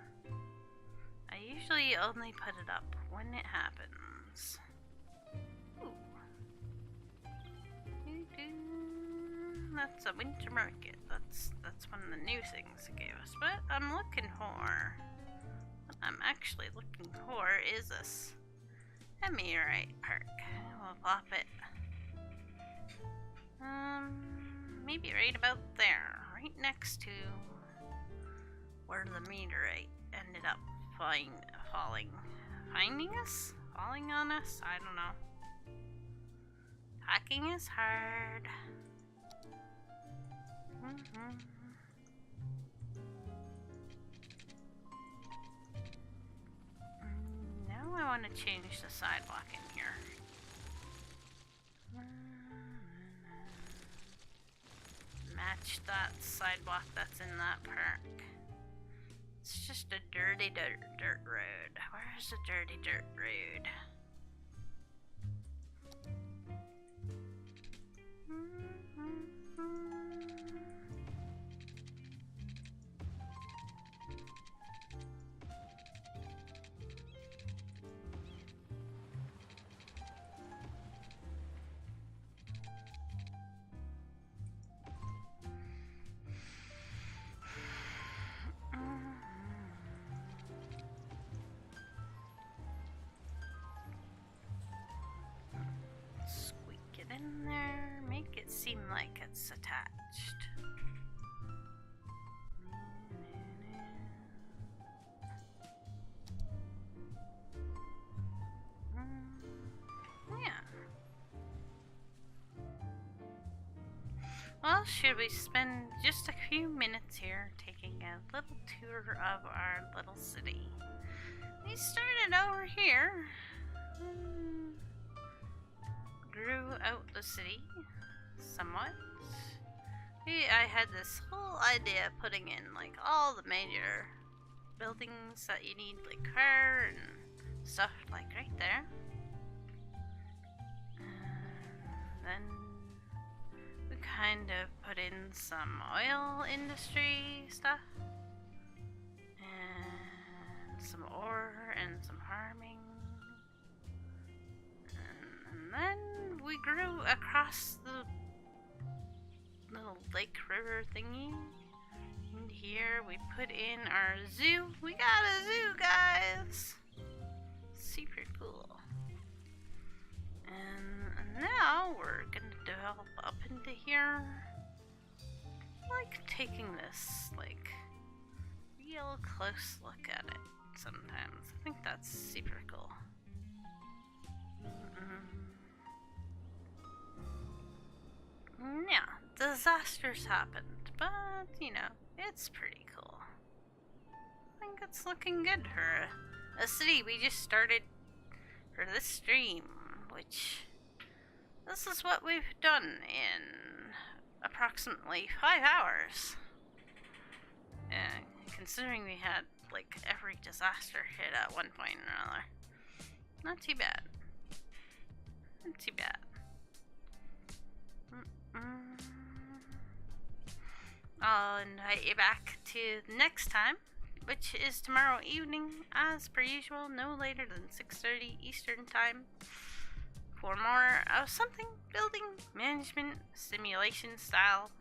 I usually only put it up when it happens. Ooh. That's a winter market. That's one of the new things it gave us. But what I'm actually looking for is this a meteorite park. We'll pop it. Maybe right about there, right next to where the meteorite ended up falling on us? I don't know. Hacking is hard. Now I want to change the sidewalk in here. Match that sidewalk that's in that park. It's just a dirty dirt road. Where's the dirty dirt road? in there. Make it seem like it's attached. Yeah. Well, should we spend just a few minutes here taking a little tour of our little city? We started over here. Grew out the city somewhat. I had this whole idea of putting in like all the major buildings that you need, like car and stuff, like right there. Then we kind of put in some oil industry stuff and some ore and some farming. And then we grew across the little lake river thingy. And here we put in our zoo. We got a zoo, guys! Super cool. And now we're gonna develop up into here. I like taking this, like, real close look at it sometimes. I think that's super cool. Yeah, disasters happened, but, you know, it's pretty cool. I think it's looking good for a city we just started for this stream, which this is what we've done in approximately 5 hours. And considering we had, like, every disaster hit at one point or another. Not too bad. Not too bad. I'll invite you back to next time, which is tomorrow evening, as per usual, no later than 6:30 Eastern Time, for more of something building management simulation style.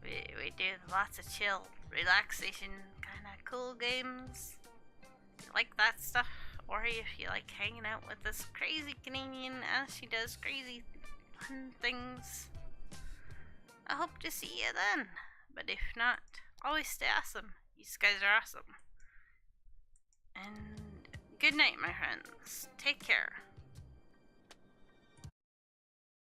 We do lots of chill, relaxation, kind of cool games. If you like that stuff, or if you like hanging out with this crazy Canadian as she does crazy fun things, I hope to see you then. But if not, always stay awesome. You guys are awesome. And good night, my friends. Take care.